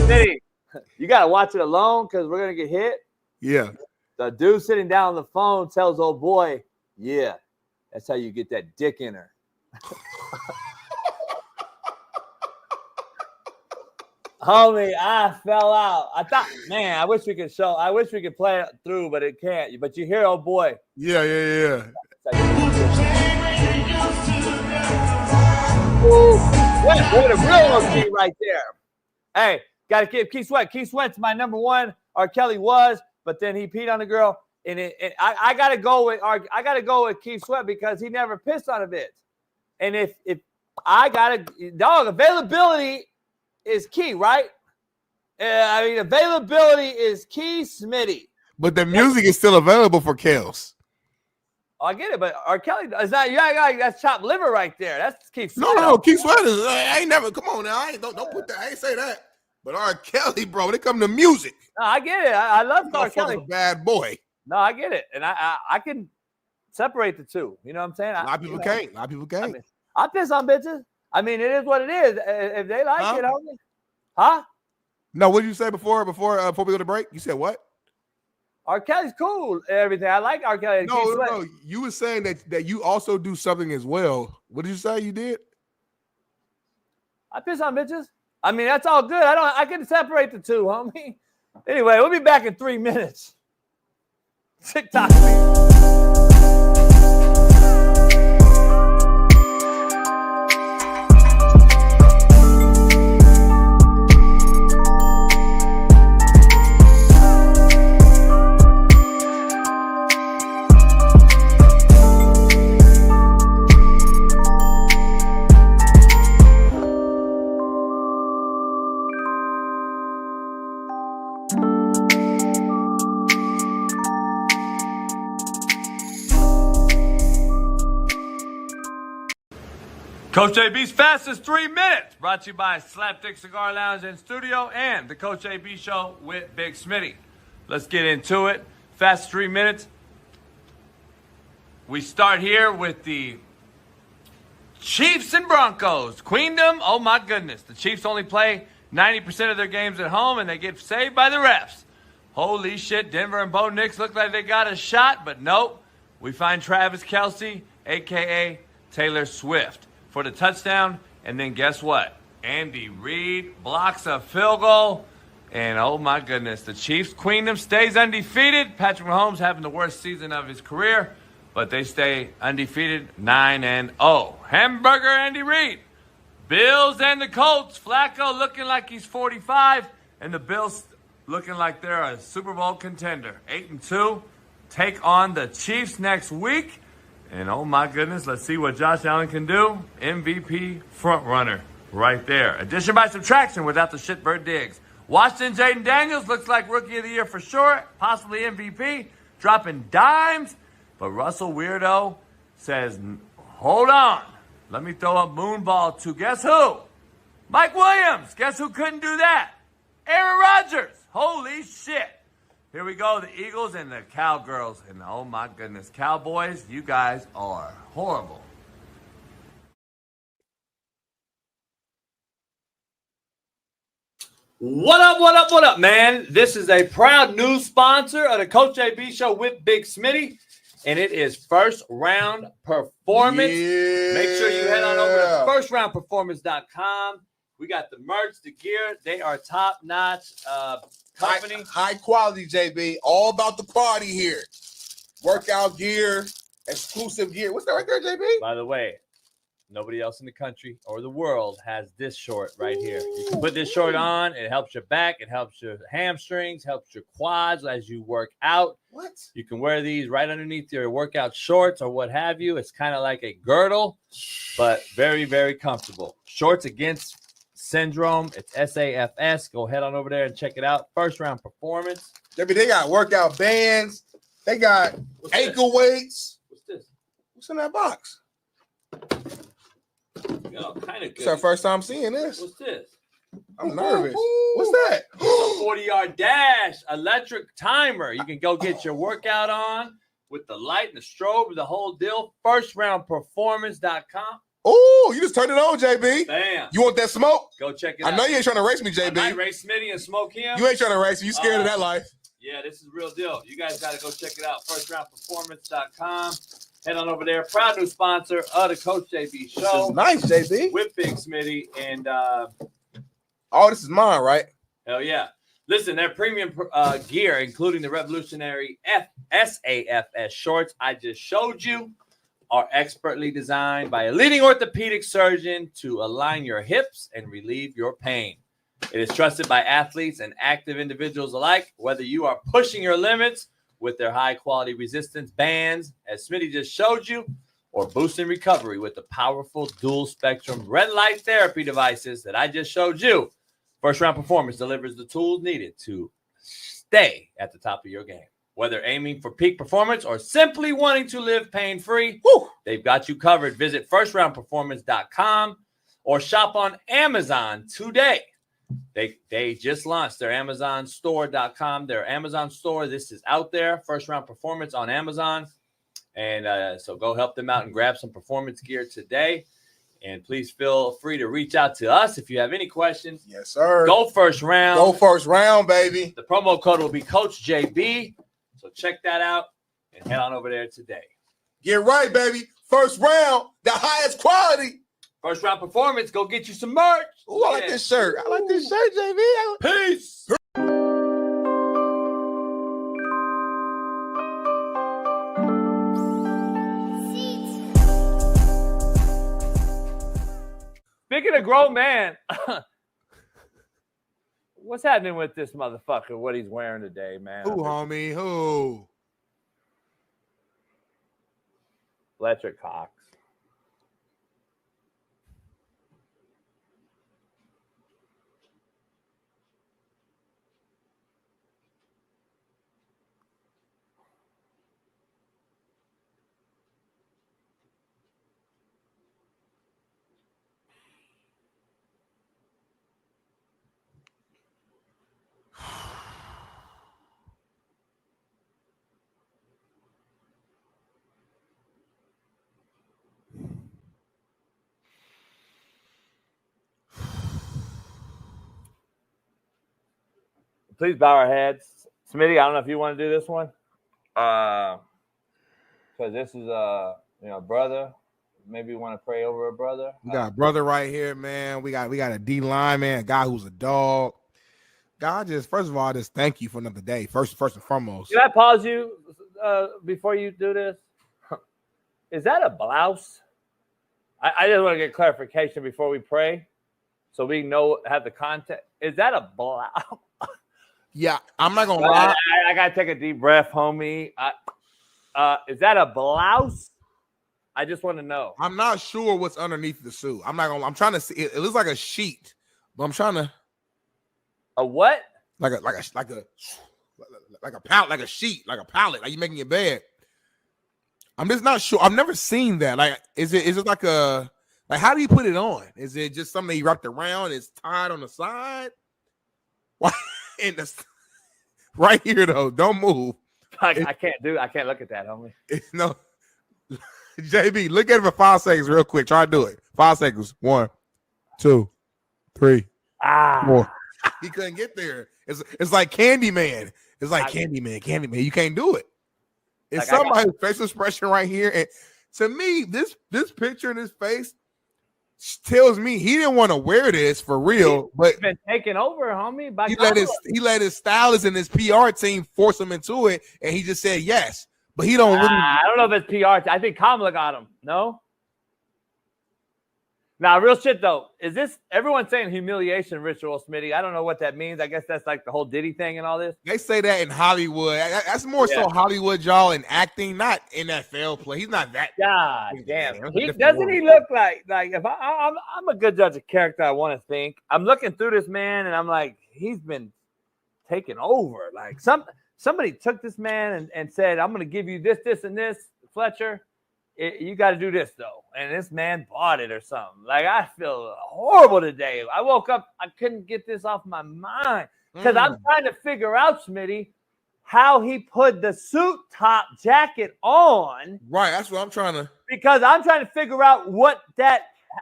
City, you gotta watch it alone because we're gonna get hit. Yeah. The dude sitting down on the phone tells old boy, "Yeah, that's how you get that dick in her." Homie, I fell out. I thought, man, I wish we could play it through, but it can't. But you hear, old boy. Yeah. What a real OG right there. Hey, gotta give Keith Sweat. Keith Sweat's my number one. R. Kelly was, but then he peed on a girl. And I gotta go with Keith Sweat because he never pissed on a bitch. And if I gotta availability is key, right? I mean, availability is key, Smitty. But the music is still available for Kels. Oh, I get it, but R. Kelly is not. Yeah, that's chopped liver right there. That's Keith Sweat. No, Keith Sweat is. I ain't never. Come on now. Don't put that. I ain't say that. But R. Kelly, bro, when it comes to music, no, I get it. I love R. Kelly. A bad boy. No, I get it, and I can separate the two. You know what I'm saying? A lot of people can't. I mean, I piss on bitches. I mean, it is what it is. If they like it, homie. Huh? No, what did you say before we go to break? You said what? R. Kelly's cool and everything. I like R. Kelly. No. You were saying that you also do something as well. What did you say you did? I piss on bitches. I mean, that's all good. I can separate the two, homie. Anyway, we'll be back in 3 minutes. TikTok. Coach JB's Fastest 3 Minutes, brought to you by Slapdick Cigar Lounge and Studio and the Coach JB Show with Big Smitty. Let's get into it. Fastest 3 minutes. We start here with the Chiefs and Broncos. Queendom, oh my goodness. The Chiefs only play 90% of their games at home, and they get saved by the refs. Holy shit, Denver and Bo Nix look like they got a shot, but nope. We find Travis Kelce, a.k.a. Taylor Swift, for the touchdown. And then guess what? Andy Reid blocks a field goal. And oh my goodness, the Chiefs' Queendom stays undefeated. Patrick Mahomes having the worst season of his career, but they stay undefeated, 9-0. Hamburger Andy Reid. Bills and the Colts. Flacco looking like he's 45, and the Bills looking like they're a Super Bowl contender. 8-2. Take on the Chiefs next week. And oh my goodness, let's see what Josh Allen can do. MVP front runner right there. Addition by subtraction without the shitbird Diggs. Washington Jaden Daniels looks like Rookie of the Year for sure, possibly MVP, dropping dimes. But Russell Weirdo says, hold on. Let me throw a moonball to guess who? Mike Williams. Guess who couldn't do that? Aaron Rodgers. Holy shit. Here we go, the Eagles and the Cowgirls. And oh my goodness, Cowboys, you guys are horrible. What up, what up, what up, man? This is a proud new sponsor of the Coach JB Show with Big Smitty, and it is First Round Performance. Yeah. Make sure you head on over to firstroundperformance.com. We got the merch, the gear. They are top-notch company. High quality, JB. All about the party here. Workout gear, exclusive gear. What's that right there, JB? By the way, nobody else in the country or the world has this short right here. You can put this short on. It helps your back. It helps your hamstrings, helps your quads as you work out. What? You can wear these right underneath your workout shorts or what have you. It's kind of like a girdle, but very, very comfortable. Shorts Against Syndrome. It's SAFS. Go head on over there and check it out. First Round Performance. JB, they got workout bands. They got ankle weights. What's this? What's in that box? Kind of good. It's our first time seeing this. What's this? I'm nervous. What's that? It's a 40-yard dash electric timer. You can go get your workout on with the light and the strobe, the whole deal. Firstroundperformance.com. Oh, you just turned it on, JB. Bam. You want that smoke? Go check it out. I know you ain't trying to race me, I might JB. race Smitty and smoke him. You ain't trying to race me. You scared of that life. Yeah, this is real deal. You guys got to go check it out. Firstroundperformance.com. Head on over there. Proud new sponsor of the Coach JB Show. Nice, JB. With Big Smitty. And oh, this is mine, right? hell yeah. Listen, their premium gear, including the revolutionary SAFS shorts I just showed you, are expertly designed by a leading orthopedic surgeon to align your hips and relieve your pain. It is trusted by athletes and active individuals alike, whether you are pushing your limits with their high-quality resistance bands, as Smitty just showed you, or boosting recovery with the powerful dual-spectrum red light therapy devices that I just showed you. First Round Performance delivers the tools needed to stay at the top of your game. Whether aiming for peak performance or simply wanting to live pain-free, they've got you covered. Visit firstroundperformance.com or shop on Amazon today. They just launched their Amazon store.com, their Amazon store. This is out there, First Round Performance on Amazon. And so go help them out and grab some performance gear today. And please feel free to reach out to us if you have any questions. Yes, sir. Go First Round. Go First Round, baby. The promo code will be Coach JB. So check that out and head on over there today. Get right, baby. First Round, the highest quality. First Round Performance, go get you some merch. Ooh, I like this shirt. I like this shirt, JB. Peace. Speaking of grown man, what's happening with this motherfucker, what he's wearing today, man? Who, homie? Who? Fletcher Cox. please bow our heads. Smitty, I don't know if you want to do this one. Because this is brother. Maybe you want to pray over a brother. We got a brother right here, man. We got a D line, man, a guy who's a dog. God, first of all, just thank you for another day. First and foremost. Can I pause you before you do this? Is that a blouse? I just want to get clarification before we pray, so we have the context. Is that a blouse? Yeah, I'm not gonna lie. I gotta take a deep breath, homie. Is that a blouse? I just want to know. I'm not sure what's underneath the suit. I'm trying to see. It looks like a sheet, but I'm trying to. A what? Like a pallet, like a sheet, like a pallet, like you making your bed. I'm just not sure. I've never seen that. Like, is it like how do you put it on? Is it just something you wrapped around? It's tied on the side. Why? Right here though. Don't move. I can't look at that, homie. No. JB, look at it for 5 seconds real quick. Try to do it. 5 seconds. 1, 2, 3, 4. He couldn't get there. It's like Candyman. It's like Candyman. You can't do it. It's like somebody's facial expression right here. And to me, this picture in his face tells me he didn't want to wear this for real. But he's been taken over, homie. He let his stylist and his PR team force him into it, and he just said yes. But he don't really. I don't know if it's PR. I think Kamala got him. No. Now, real shit though, is this everyone's saying humiliation ritual, Smitty? I don't know what that means. I guess that's like the whole Diddy thing and all this. They say that in Hollywood. That's more so Hollywood, y'all, in acting, not NFL play. He's not that. God damn. Doesn't he look like if I'm a good judge of character? I want to think. I'm looking through this man, and I'm like, he's been taken over. Like somebody took this man and said, I'm going to give you this, this, and this, Fletcher. You got to do this, though. And this man bought it or something. Like, I feel horrible today. I woke up. I couldn't get this off my mind because I'm trying to figure out, Smitty, how he put the suit top jacket on. Right. That's what I'm trying to. Because I'm trying to figure out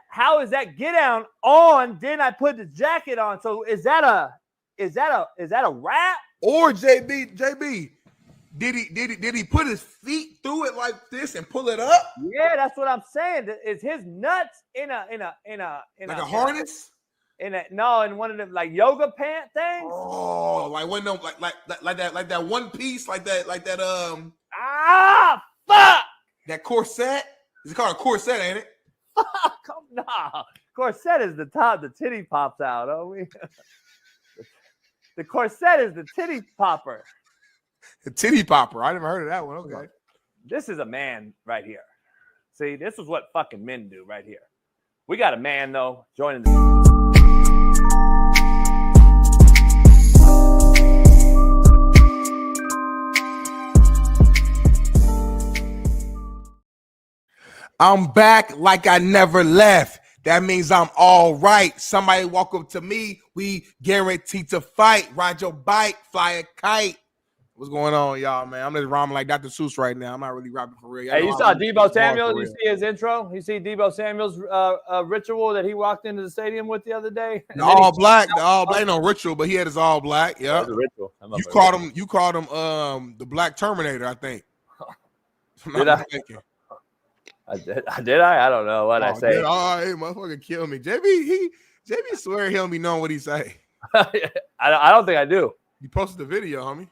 how is that get down on? Then I put the jacket on. So is that a wrap? Or JB. Did he put his feet through it like this and pull it up? Yeah, that's what I'm saying. Is his nuts in a harness? In one of them like yoga pant things? Oh, like one of them like that one piece, like that fuck! That corset? Is it called a corset, ain't it? Nah. Corset is the top, the titty pops out, The corset is the titty popper. The titty popper. I never heard of that one. Okay. This is a man right here. See, this is what fucking men do right here. We got a man, though, joining the... I'm back like I never left. That means I'm all right. Somebody walk up to me. We guaranteed to fight. Ride your bike. Fly a kite. What's going on, y'all, man? I'm just rhyming like Dr. Seuss right now. I'm not really rapping for real. Hey, you saw Debo Samuel? You see his intro? You see Debo Samuel's ritual that he walked into the stadium with the other day? The all black no ritual, but he had his all black. Yeah, ritual. You called him the Black Terminator, I think. Did I? Did I? I don't know what I say. Hey, motherfucker, kill me. JB swear he don't be knowing what he say. I don't think I do. You posted the video, homie.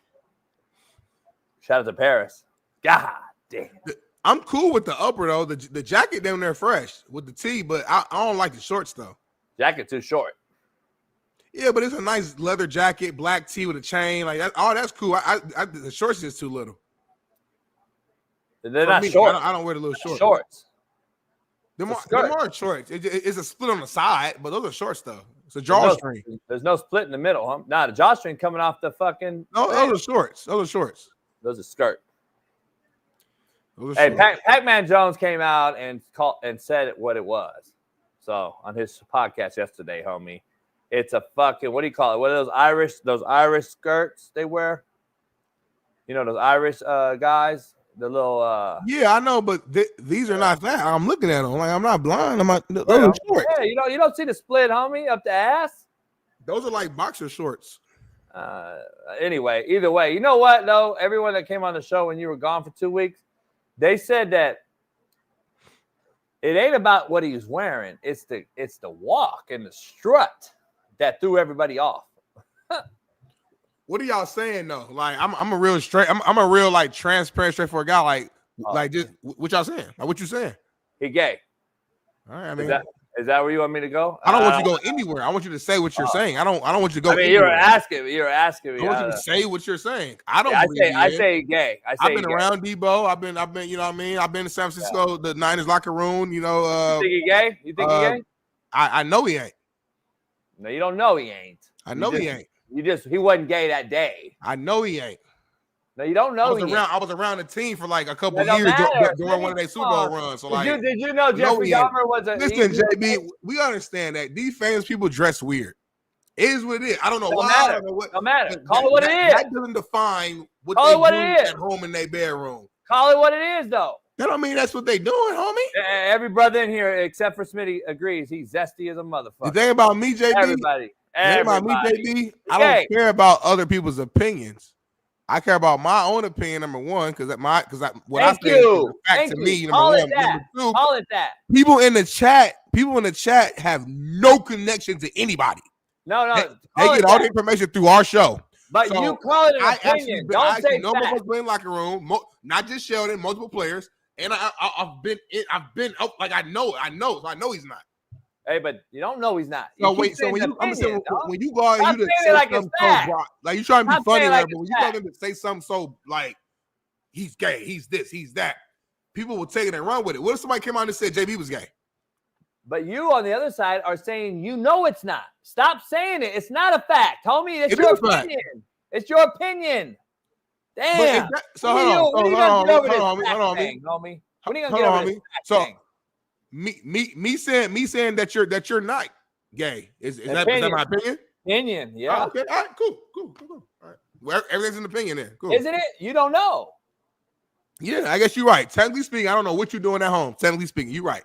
Shout out to Paris. God damn. I'm cool with the upper though. The jacket down there fresh with the tee, but I don't like the shorts though. Jacket too short. Yeah, but it's a nice leather jacket, black tee with a chain. Like that. Oh, that's cool. The shorts is too little. They're not short. I don't wear the little shorts. Shorts. Them are shorts. It's a split on the side, but those are shorts though. It's a drawstring. There's no split in the middle, huh? Nah, the drawstring coming off the fucking. No, those are shorts. Those are skirt. Hey, Pac-Man Jones came out and said what it was. So on his podcast yesterday, homie, it's a fucking, what do you call it? What are those Irish skirts they wear? You know those Irish guys, the little. Yeah, I know, but these are not that. I'm looking at them like I'm not blind. Those are shorts. Yeah, you don't see the split, homie, up the ass. Those are like boxer shorts. Anyway, either way, you know what though? Everyone that came on the show when you were gone for 2 weeks, they said that it ain't about what he's wearing. It's the walk and the strut that threw everybody off. What are y'all saying though? Like I'm a real straight. I'm a real like transparent, straightforward guy. Like just what y'all saying? Like what you saying? He gay. All right. I mean, is that where you want me to go? I don't want you to go anywhere. I want you to say what you're saying. I don't want you to go. I mean, anywhere. you're asking me. I want you to say what you're saying. I don't. I say gay. I've been around Debo. I've been. You know what I mean. I've been to San Francisco, the Niners locker room. You know. You think he gay? You think he gay? I know he ain't. No, you don't know he ain't. I know he ain't. He wasn't gay that day. I know he ain't. No, you don't know. I was around the team for like a couple years during one of their Super Bowl runs. So like, did you know Jeffrey Dahmer was a? Listen, JB, we understand that these famous people dress weird. It is what it is. I don't know why. Don't matter. Call it what it is. That doesn't define what they do at home in their bedroom. Call it what it is, though. That don't mean that's what they doing, homie. Every brother in here, except for Smitty, agrees. He's zesty as a motherfucker. The thing about me, JB. Everybody. The thing about me, JB. I don't care about other people's opinions. I care about my own opinion, number one, because what I say is a fact to me, number one. Number two, call it that. People in the chat have no connection to anybody. No. They get all the information through our show. But so you call it an opinion. Don't say no one was in locker room, not just Sheldon, multiple players, and I've been up like I know he's not. Hey, but you don't know he's not. So wait, so when you go out and you say like something so like you trying to be funny, but when you tell them to say something so like he's gay, he's this, he's that, people will take it and run with it. What if somebody came out and said JB was gay? But you on the other side are saying you know it's not. Stop saying it. It's not a fact, homie. It's your opinion. It's your opinion. Damn. So hold on, homie. When are you gonna get over this fact thing? Me saying that you're not gay. Is that my opinion? Opinion, yeah. Oh, okay. All right, cool. All right. Well, everything's an opinion then. Cool. Isn't it? You don't know. Yeah, I guess you're right. Technically speaking, I don't know what you're doing at home. Technically speaking, you're right.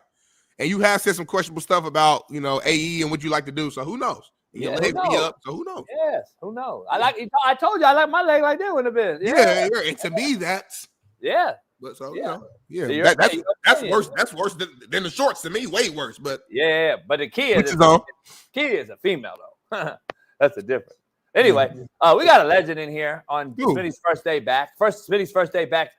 And you have said some questionable stuff about, AE and what you like to do. So who knows? You leg me up. So who knows? Yes, who knows? I told you I like my leg like that in a bit. Yeah. And to me, that's But so that's worse. That's worse than the shorts to me. Way worse. But but the key is a female though. That's the difference. Anyway, we got a legend in here on Smitty's first day back. Smitty's first day back.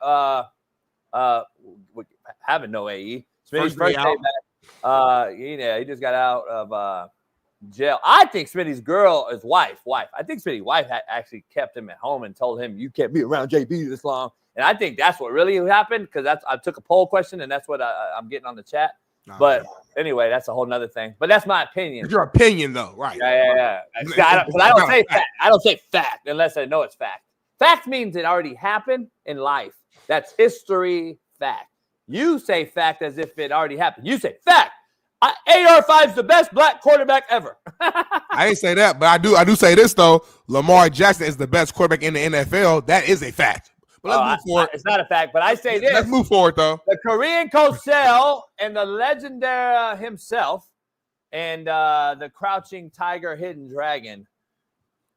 Having no AE. Smitty's first day back. He just got out of jail. I think Smitty's wife. I think Smitty's wife had actually kept him at home and told him you can't be around JB this long. And I think that's what really happened because I took a poll question and that's what I'm getting on the chat. But anyway, that's a whole nother thing. But that's my opinion. It's your opinion, though, right? Yeah. I don't say fact. I don't say fact unless I know it's fact. Fact means it already happened in life. That's history fact. You say fact as if it already happened. You say fact. AR5 is the best black quarterback ever. I ain't say that, but I do say this though. Lamar Jackson is the best quarterback in the NFL. That is a fact. But let's move forward. It's not a fact, but I say this. Let's move forward though. The Korean Cosell and the legendary himself and the crouching tiger hidden dragon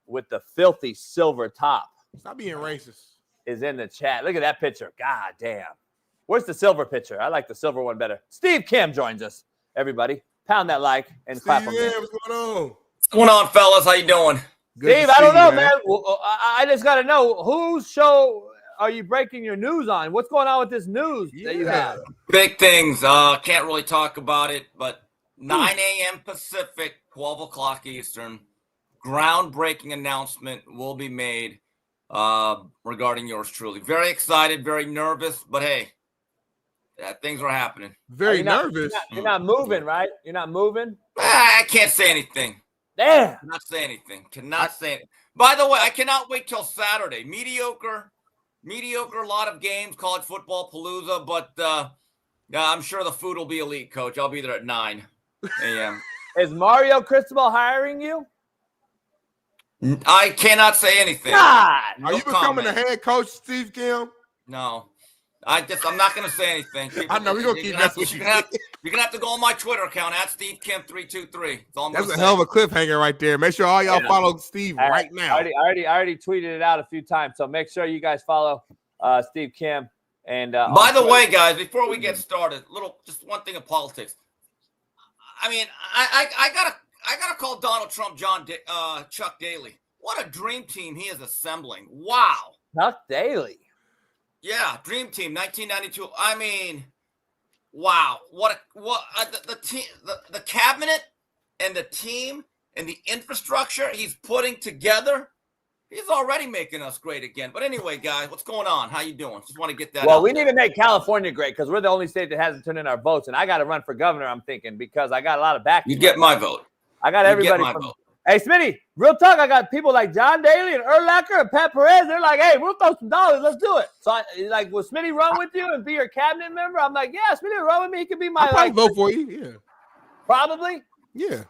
with the filthy silver top. Stop being racist. Is in the chat. Look at that picture. God damn. Where's the silver picture? I like the silver one better. Steve Kim joins us. Everybody, pound that like and clap on what's going on? What's going on, fellas? How you doing? Good Steve, I don't know, man. I just got to know, whose show are you breaking your news on? What's going on with this news that you have? Big things. Can't really talk about it, but 9 a.m. Pacific, 12 o'clock Eastern, groundbreaking announcement will be made regarding yours truly. Very excited, very nervous, but hey, things are happening. Very nervous. You're not moving, right? You're not moving? I can't say anything. Damn. Cannot say anything. Cannot say it. By the way, I cannot wait till Saturday. Mediocre, a lot of games, college football palooza, but I'm sure the food will be elite, Coach. I'll be there at 9 a.m. Is Mario Cristobal hiring you? I cannot say anything. God. Are you becoming a head coach, Steve Kim? No. I'm not going to say anything. People, I know we're gonna keep messing with you. You're gonna have to go on my Twitter account at SteveKim323. That's a hell of a cliffhanger right there. Make sure all y'all follow Steve right now. I already tweeted it out a few times, so make sure you guys follow Steve Kim. And by the way, guys, before we get started, just one thing of politics. I mean, I gotta call Donald Trump Chuck Daly. What a dream team he is assembling! Wow, Chuck Daly. Yeah, dream team, 1992. I mean, wow, the team, the cabinet and the team and the infrastructure he's putting together. He's already making us great again. But anyway, guys, what's going on? How you doing? Just want to get that. Well, we need to make California great because we're the only state that hasn't turned in our votes, and I got to run for governor. I'm thinking because I got a lot of backing. You get my vote. I got everybody. Vote. Hey, Smitty, real talk. I got people like John Daly and Urlacher and Pat Perez. They're like, hey, we'll throw some dollars. Let's do it. So, will Smitty run with you and be your cabinet member? I'm like, yeah, Smitty will run with me. He could be my. I'll probably vote for you. Yeah. Probably. Yeah.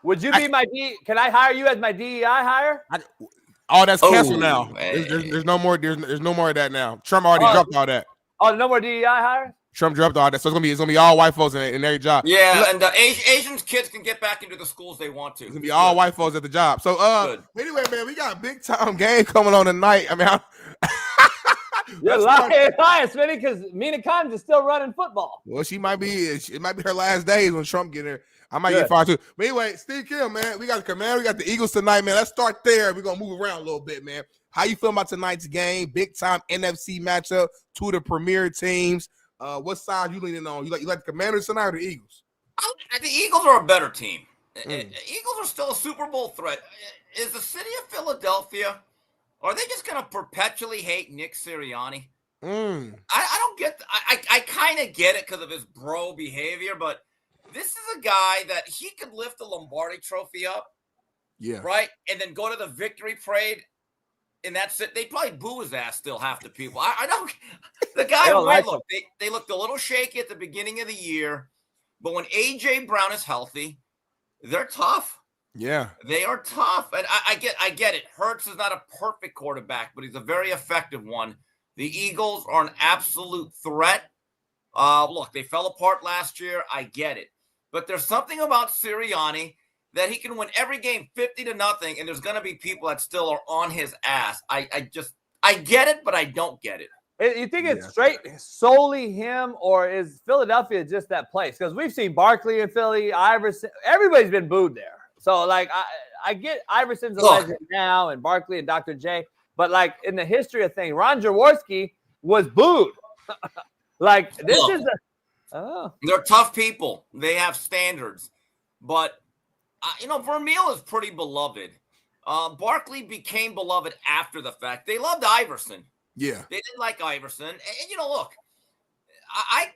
Would you be my Can I hire you as my DEI hire? That's canceled now. There's no more. There's no more of that now. Trump already dropped all that. Oh, no more DEI hire? Trump dropped all that, so it's gonna be all white folks in every job. Yeah, and the Asian kids can get back into the schools they want to. It's gonna be all white folks at the job. So anyway, man, we got a big time game coming on tonight. I mean, you're lying, Smitty, because Mina Kimes is still running football. Well, it might be her last days when Trump get here. I might get fired too. But anyway, Steve Kim, man, we got the Command, we got the Eagles tonight, man. Let's start there. We're gonna move around a little bit, man. How you feel about tonight's game? Big time NFC matchup, two of the premier teams. What side you leaning on? You like the Commanders tonight or the Eagles? The Eagles are a better team. Eagles are still a Super Bowl threat. Is the city of Philadelphia, are they just going to perpetually hate Nick Sirianni? I don't get I kind of get it because of his bro behavior, but this is a guy that he could lift the Lombardi trophy up, right? And then go to the victory parade. And that's it. They probably boo his ass still, half the people. I don't. The guy, they looked a little shaky at the beginning of the year. But when A.J. Brown is healthy, they're tough. Yeah. They are tough. And I get it. Hurts is not a perfect quarterback, but he's a very effective one. The Eagles are an absolute threat. Look, they fell apart last year. I get it. But there's something about Sirianni that he can win every game 50-0, and there's going to be people that still are on his ass. I get it, but I don't get it. You think it's straight solely him, or is Philadelphia just that place? Because we've seen Barkley in Philly, Iverson. Everybody's been booed there. So, I get Iverson's a legend now, and Barkley and Dr. J. But, in the history of things, Ron Jaworski was booed. They're tough people. They have standards. But Vermeil is pretty beloved. Barkley became beloved after the fact. They loved Iverson. Yeah. They didn't like Iverson. And look, I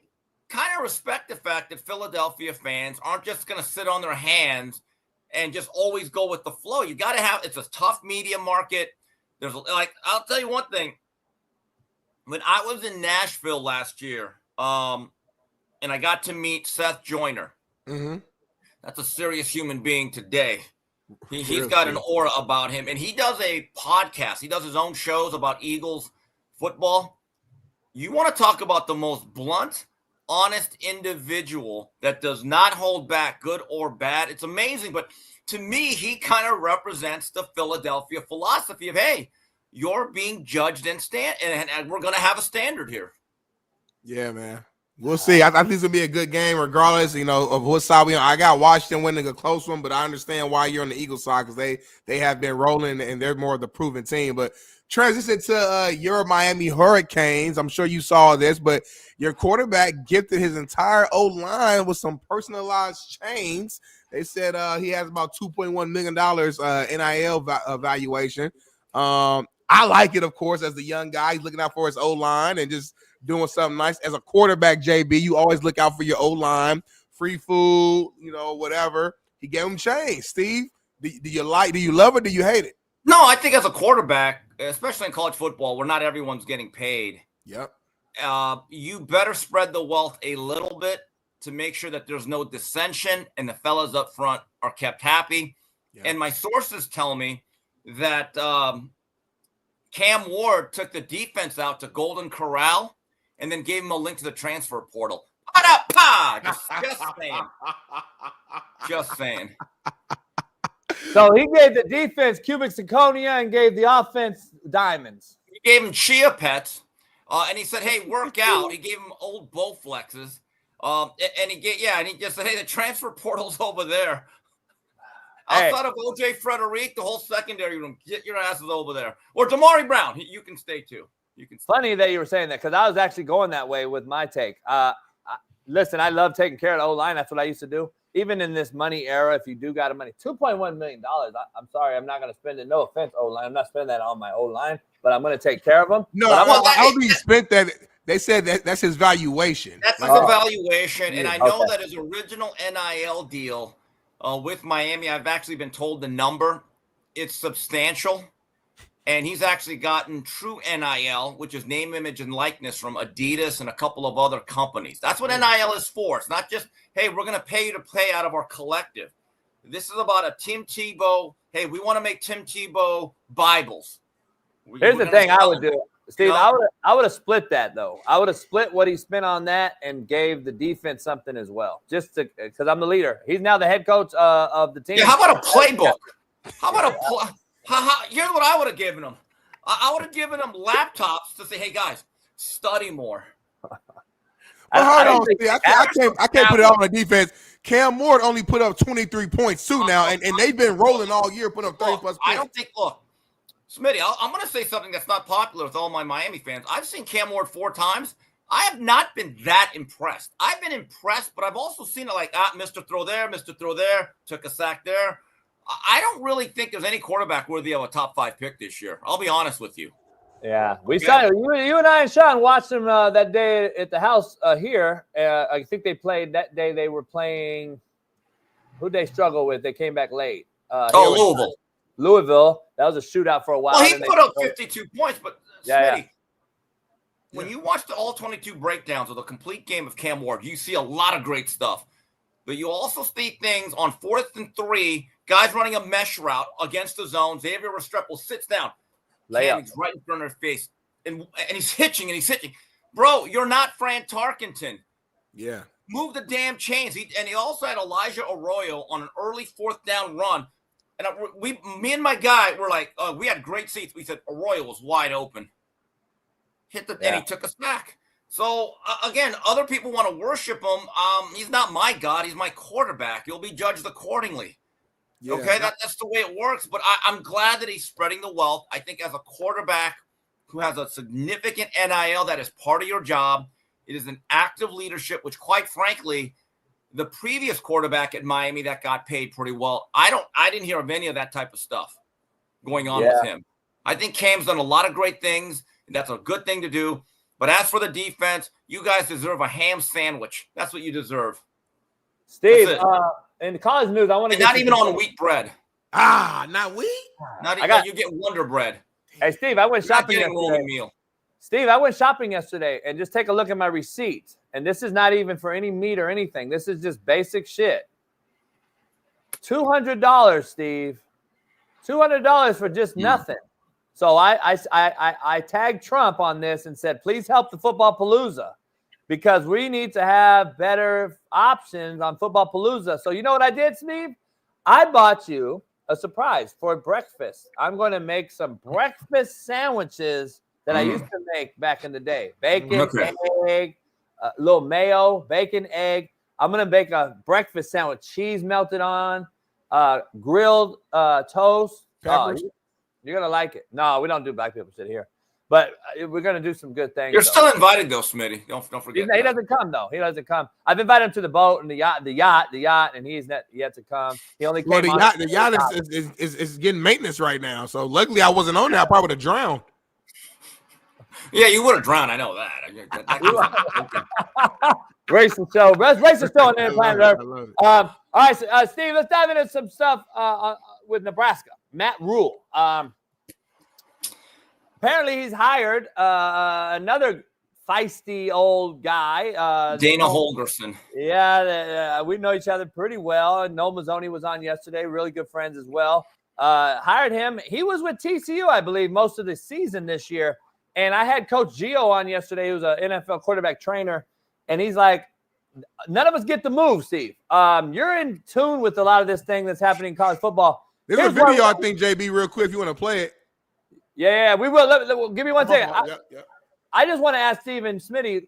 kind of respect the fact that Philadelphia fans aren't just going to sit on their hands and just always go with the flow. You got to have, it's a tough media market. There's I'll tell you one thing. When I was in Nashville last year, and I got to meet Seth Joyner. Mm-hmm. That's a serious human being today. He's got an aura about him, and he does a podcast. He does his own shows about Eagles football. You want to talk about the most blunt, honest individual that does not hold back, good or bad. It's amazing, but to me, he kind of represents the Philadelphia philosophy of, hey, you're being judged and we're going to have a standard here. Yeah, man. We'll see. I think it's going to be a good game regardless, of what side we on. I got Washington winning a close one, but I understand why you're on the Eagles side because they have been rolling and they're more of the proven team. But transition to your Miami Hurricanes. I'm sure you saw this, but your quarterback gifted his entire O-line with some personalized chains. They said he has about $2.1 million NIL valuation. I like it, of course, as the young guy. He's looking out for his O-line and just doing something nice. As a quarterback, JB, you always look out for your O-line, free food, whatever. He gave him change. Steve, do you love it? Do you hate it? No, I think as a quarterback, especially in college football, where not everyone's getting paid. Yep. You better spread the wealth a little bit to make sure that there's no dissension and the fellas up front are kept happy. Yep. And my sources tell me that Cam Ward took the defense out to Golden Corral and then gave him a link to the transfer portal. Pa-da-pa! Just saying. Just saying. So he gave the defense cubic zirconia and gave the offense diamonds. He gave him chia pets, and he said, "Hey, work out." He gave him old Bowflexes, and he just said, "Hey, the transfer portal's over there." Outside of OJ Frederick, the whole secondary room, get your asses over there. Or Damari Brown, you can stay too. You can. Funny that you were saying that because I was actually going that way with my take. Listen, I love taking care of the O-line. That's what I used to do. Even in this money era, if you do got a money, $2.1 million. I'm sorry, I'm not going to spend it. No offense, O-line. I'm not spending that on my O-line, but I'm going to take care of them. No, I don't think he spent that. They said that's his valuation. That's his evaluation, and I know that his original NIL deal with Miami, I've actually been told the number. It's substantial. And he's actually gotten true NIL, which is name, image, and likeness from Adidas and a couple of other companies. That's what NIL is for. It's not just, hey, we're going to pay you to play out of our collective. This is about a Tim Tebow. Hey, we want to make Tim Tebow Bibles. Here's the thing I would do. Steve, I would have split that, though. I would have split what he spent on that and gave the defense something as well, just because I'm the leader. He's now the head coach of the team. Yeah, how about a playbook? How about a here's what I would have given them. I would have given them laptops to say, "Hey guys, study more." I can't put it on the defense. Cam Moore only put up 23 points too now, and they've been rolling all year, put up 30 plus points. I don't think. Look, Smitty, I'm going to say something that's not popular with all my Miami fans. I've seen Cam Moore 4 times. I have not been that impressed. I've been impressed, but I've also seen it like, Mr. Throw there, took a sack there. I don't really think there's any quarterback worthy of a top 5 pick this year. I'll be honest with you. Yeah, we saw you and I and Shaun watched them that day at the house here. I think they played that day. They were playing. Who'd they struggle with? They came back late. Louisville. Louisville. That was a shootout for a while. Well, he put up 52 points, but Smitty, when you watch the all 22 breakdowns of the complete game of Cam Ward, you see a lot of great stuff. But you also see things on 4th and 3, guys running a mesh route against the zone. Xavier Restrepo sits down. He's right in front of their face. And he's hitching. Bro, you're not Fran Tarkenton. Yeah. Move the damn chains. He also had Elijah Arroyo on an early 4th down run. And me and my guy were like, we had great seats. We said Arroyo was wide open. And he took us back. So, again, other people want to worship him. He's not my God. He's my quarterback. He'll be judged accordingly. Yeah. Okay, that's the way it works. But I'm glad that he's spreading the wealth. I think as a quarterback who has a significant NIL that is part of your job, it is an active leadership, which, quite frankly, the previous quarterback at Miami that got paid pretty well, I didn't hear of any of that type of stuff going on with him. I think Cam's done a lot of great things, and that's a good thing to do. But as for the defense, you guys deserve a ham sandwich. That's what you deserve. Steve, in the college news, I want to get not even on wheat bread. Not wheat? Not even. You get Wonder Bread. Hey, Steve, I went shopping yesterday. Meal. Steve, I went shopping yesterday, and just take a look at my receipt. And this is not even for any meat or anything. This is just basic shit. $200, Steve. $200 for just nothing. So I tagged Trump on this and said, please help the Football Palooza because we need to have better options on Football Palooza. So you know what I did, Steve? I bought you a surprise for breakfast. I'm going to make some breakfast sandwiches that I used to make back in the day. Bacon, egg, a little mayo, bacon, egg. I'm going to make a breakfast sandwich, cheese melted on, grilled toast. You're going to like it. No, we don't do black people shit here. But we're going to do some good things. You're still invited, though, Smitty. Don't forget. He doesn't come, though. He doesn't come. I've invited him to the boat and the yacht, and he's not yet to come. He only came the yacht is getting maintenance right now. So luckily I wasn't on there. I probably would have drowned. Yeah, you would have drowned. I know that. Racing show. Racing show on the Planet ERF. All right, Steve, let's dive into some stuff with Nebraska. Matt Rule. Apparently, he's hired another feisty old guy. Dana Holgerson. Yeah, we know each other pretty well. Noel Mazzoni was on yesterday. Really good friends as well. Hired him. He was with TCU, I believe, most of the season this year. And I had Coach Gio on yesterday, who's an NFL quarterback trainer, and he's like, none of us get the move, Steve. You're in tune with a lot of this thing that's happening in college football. There's a video, I think, JB, real quick, if you want to play it. Yeah, we will. Give me one second. I just want to ask Steve and Smitty,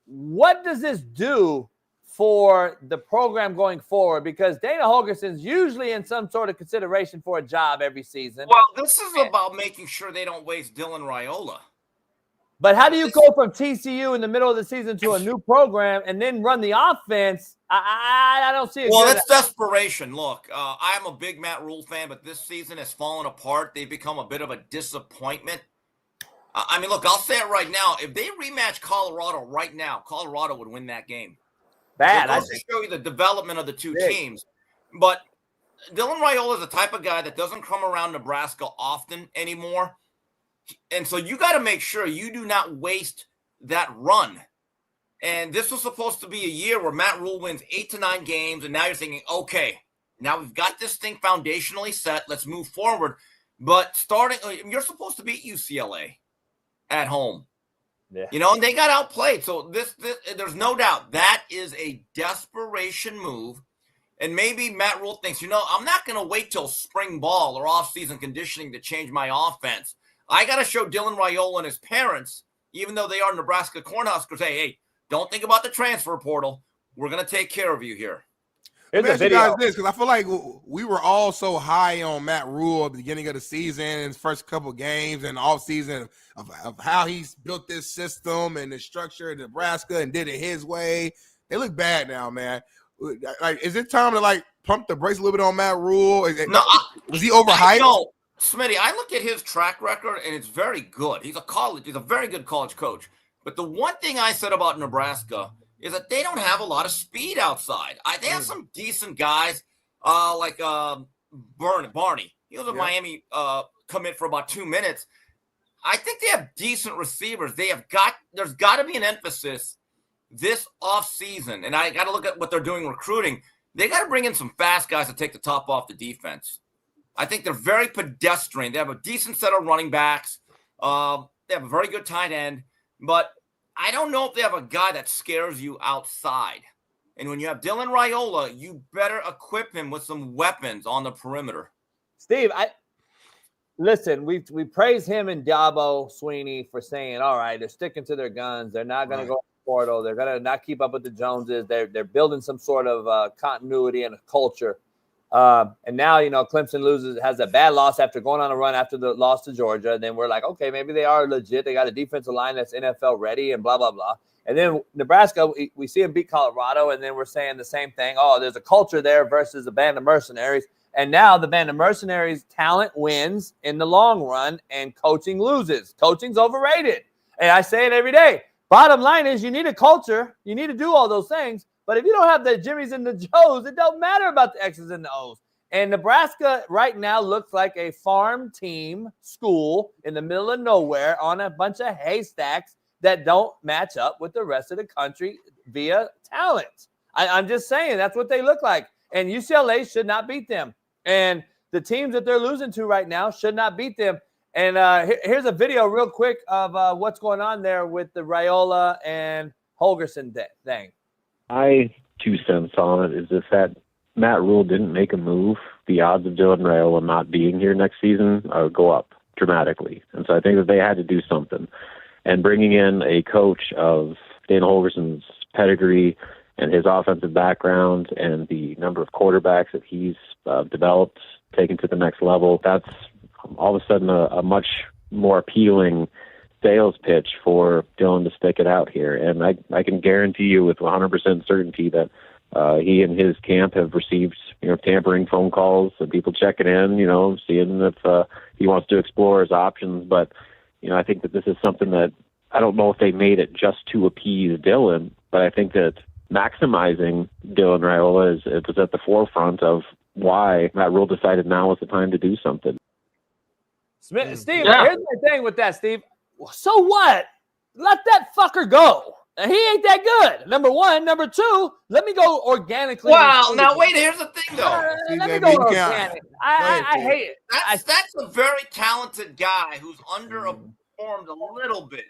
what does this do for the program going forward? Because Dana Holgerson's usually in some sort of consideration for a job every season. Well, this is about making sure they don't waste Dylan Raiola. But how do you go from TCU in the middle of the season to a new program and then run the offense? I don't see it. Well, it's desperation. Look, I'm a big Matt Rule fan, but this season has fallen apart. They've become a bit of a disappointment. I mean, look, I'll say it right now. If they rematch Colorado right now, Colorado would win that game. Bad. I just show you the development of the two teams. But Dylan Raiola is the type of guy that doesn't come around Nebraska often anymore. And so you got to make sure you do not waste that run. And this was supposed to be a year where Matt Rule wins 8 to 9 games. And now you're thinking, okay, now we've got this thing foundationally set. Let's move forward. But you're supposed to beat UCLA at home. Yeah. You know, and they got outplayed. So this there's no doubt that is a desperation move. And maybe Matt Rule thinks, you know, I'm not going to wait till spring ball or off-season conditioning to change my offense. I got to show Dylan Raiola and his parents, even though they are Nebraska Cornhuskers, hey, don't think about the transfer portal. We're going to take care of you here. Let me ask you guys this, because I feel like we were all so high on Matt Rule at the beginning of the season, his first couple games and off season of how he's built this system and the structure of Nebraska and did it his way. They look bad now, man. Like, is it time to like pump the brakes a little bit on Matt Rule? Was he overhyped? No, Smitty, I look at his track record and it's very good. He's a very good college coach. But the one thing I said about Nebraska is that they don't have a lot of speed outside. They have some decent guys like Barney. He was a Miami commit for about 2 minutes. I think they have decent receivers. There's got to be an emphasis this offseason, and I got to look at what they're doing recruiting. They got to bring in some fast guys to take the top off the defense. I think they're very pedestrian. They have a decent set of running backs. They have a very good tight end, but I don't know if they have a guy that scares you outside. And when you have Dylan Raiola, you better equip him with some weapons on the perimeter. Steve, listen, we praise him and Dabo Sweeney for saying, all right, they're sticking to their guns. They're not going to go to the portal. They're going to not keep up with the Joneses. They're building some sort of continuity and a culture. And now, you know, Clemson has a bad loss after going on a run after the loss to Georgia. And then we're like, okay, maybe they are legit. They got a defensive line that's NFL ready and blah, blah, blah. And then Nebraska, we see them beat Colorado, and then we're saying the same thing. Oh, there's a culture there versus a band of mercenaries. And now the band of mercenaries talent wins in the long run and coaching loses. Coaching's overrated. And I say it every day. Bottom line is you need a culture. You need to do all those things. But if you don't have the Jimmies and the Joes, it don't matter about the X's and the O's. And Nebraska right now looks like a farm team school in the middle of nowhere on a bunch of haystacks that don't match up with the rest of the country via talent. I'm just saying that's what they look like. And UCLA should not beat them. And the teams that they're losing to right now should not beat them. And here's a video real quick of what's going on there with the Raiola and Holgerson thing. My 2 cents on it is if that Matt Rule didn't make a move, the odds of Dylan Raiola not being here next season go up dramatically. And so I think that they had to do something. And bringing in a coach of Dana Holgerson's pedigree and his offensive background and the number of quarterbacks that he's developed, taken to the next level, that's all of a sudden a much more appealing sales pitch for Dylan to stick it out here. And I can guarantee you with 100% certainty that he and his camp have received, tampering phone calls and people checking in, seeing if he wants to explore his options. But, I think that this is something that I don't know if they made it just to appease Dylan, but I think that maximizing Dylan Raiola was at the forefront of why Matt Rule decided now was the time to do something. Steve, here's my thing with that, Steve. So what? Let that fucker go. He ain't that good. Number one. Number two, let me go organically. Wow. Now, wait, here's the thing, though. Let me go organic. I hate it. That's a very talented guy who's under a underperformed a little bit.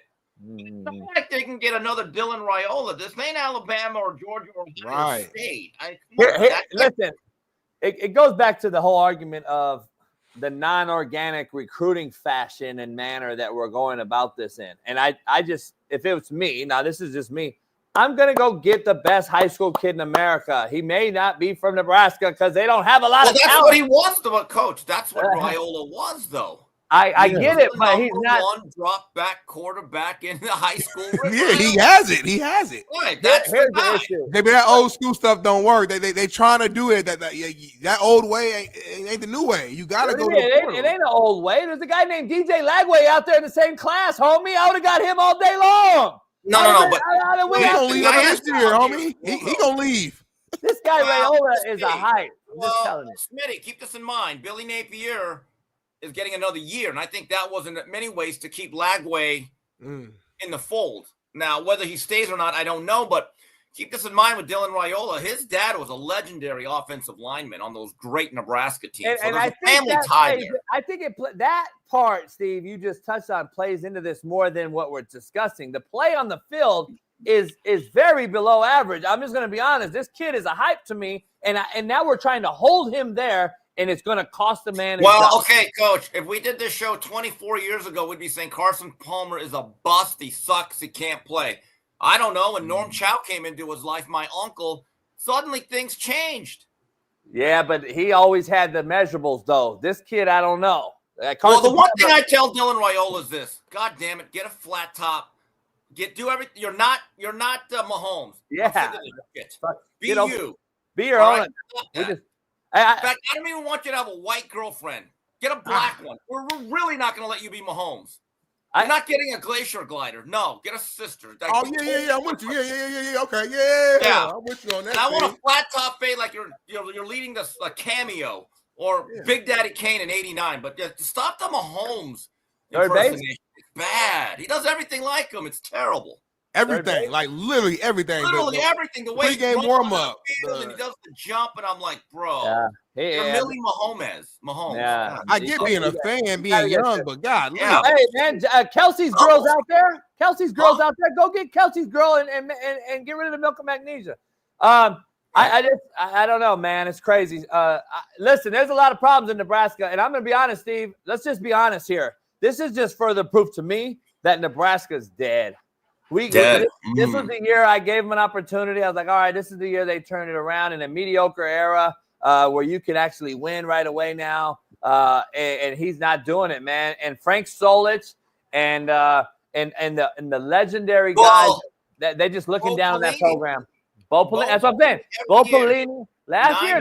It's not like they can get another Dylan Raiola. This ain't Alabama or Georgia or Ohio State. Listen, it goes back to the whole argument of the non-organic recruiting fashion and manner that we're going about this in. And I just, if it was me, now this is just me, I'm going to go get the best high school kid in America. He may not be from Nebraska because they don't have a lot of that's talent. what he was, though, Coach. That's what Raiola was, though. I get it, but he's not one drop back quarterback in the high school. Yeah, he has it. He has it. Right, that's the issue. Maybe that old school stuff don't work. They trying to do it. That old way ain't the new way. You got to go to the portal. It ain't an old way. There's a guy named DJ Lagway out there in the same class, homie. I would have got him all day long. No, but he gonna leave this year, homie. He gonna leave. This guy Raiola is a hype. I'm just telling you. Smitty, keep this in mind. Billy Napier is getting another year, and I think that was in many ways to keep Lagway in the fold. Now, whether he stays or not, I don't know, but keep this in mind with Dylan Raiola. His dad was a legendary offensive lineman on those great Nebraska teams. So there's a family tie there. I think that part, Steve, you just touched on plays into this more than what we're discussing. The play on the field is very below average. I'm just going to be honest. This kid is a hype to me, and now we're trying to hold him there, and it's going to cost the man. Well, okay, Coach, if we did this show 24 years ago, we'd be saying Carson Palmer is a bust. He sucks. He can't play. I don't know. When Norm Chow came into his life, my uncle, suddenly things changed. Yeah, but he always had the measurables, though. This kid, I don't know. Well, the one thing I tell Dylan Raiola is this: God damn it, get a flat top, do everything. You're not Mahomes. Yeah, be you. Be your own. In fact, I don't even want you to have a white girlfriend. Get a black one. We're really not going to let you be Mahomes. I'm not getting a glacier glider. No, get a sister. Oh, yeah. I'm with you. Yeah. Okay, yeah. I'm with you on that. And I want a flat top fade like you're leading a cameo or Big Daddy Kane in '89. But stop the Mahomes impersonation. It's bad. He does everything like him. It's terrible. Everything, like literally everything. Literally everything. The way pre-game warm-up. And he does the jump, and I'm like, bro, you're Millie Mahomes. Yeah. I get being a fan, being young, but God, hey man, Kelsey's girls out there. Go get Kelsey's girl and get rid of the milk and magnesia. I don't know, man. It's crazy. Listen, there's a lot of problems in Nebraska, and I'm going to be honest, Steve. Let's just be honest here. This is just further proof to me that Nebraska's dead. This was the year I gave him an opportunity. I was like, all right, this is the year they turned it around in a mediocre era where you can actually win right away now. And he's not doing it, man. And Frank Solich and the legendary guys that they're just looking down on that program. Bo Pelini, that's what I'm saying. Bo Pelini last year,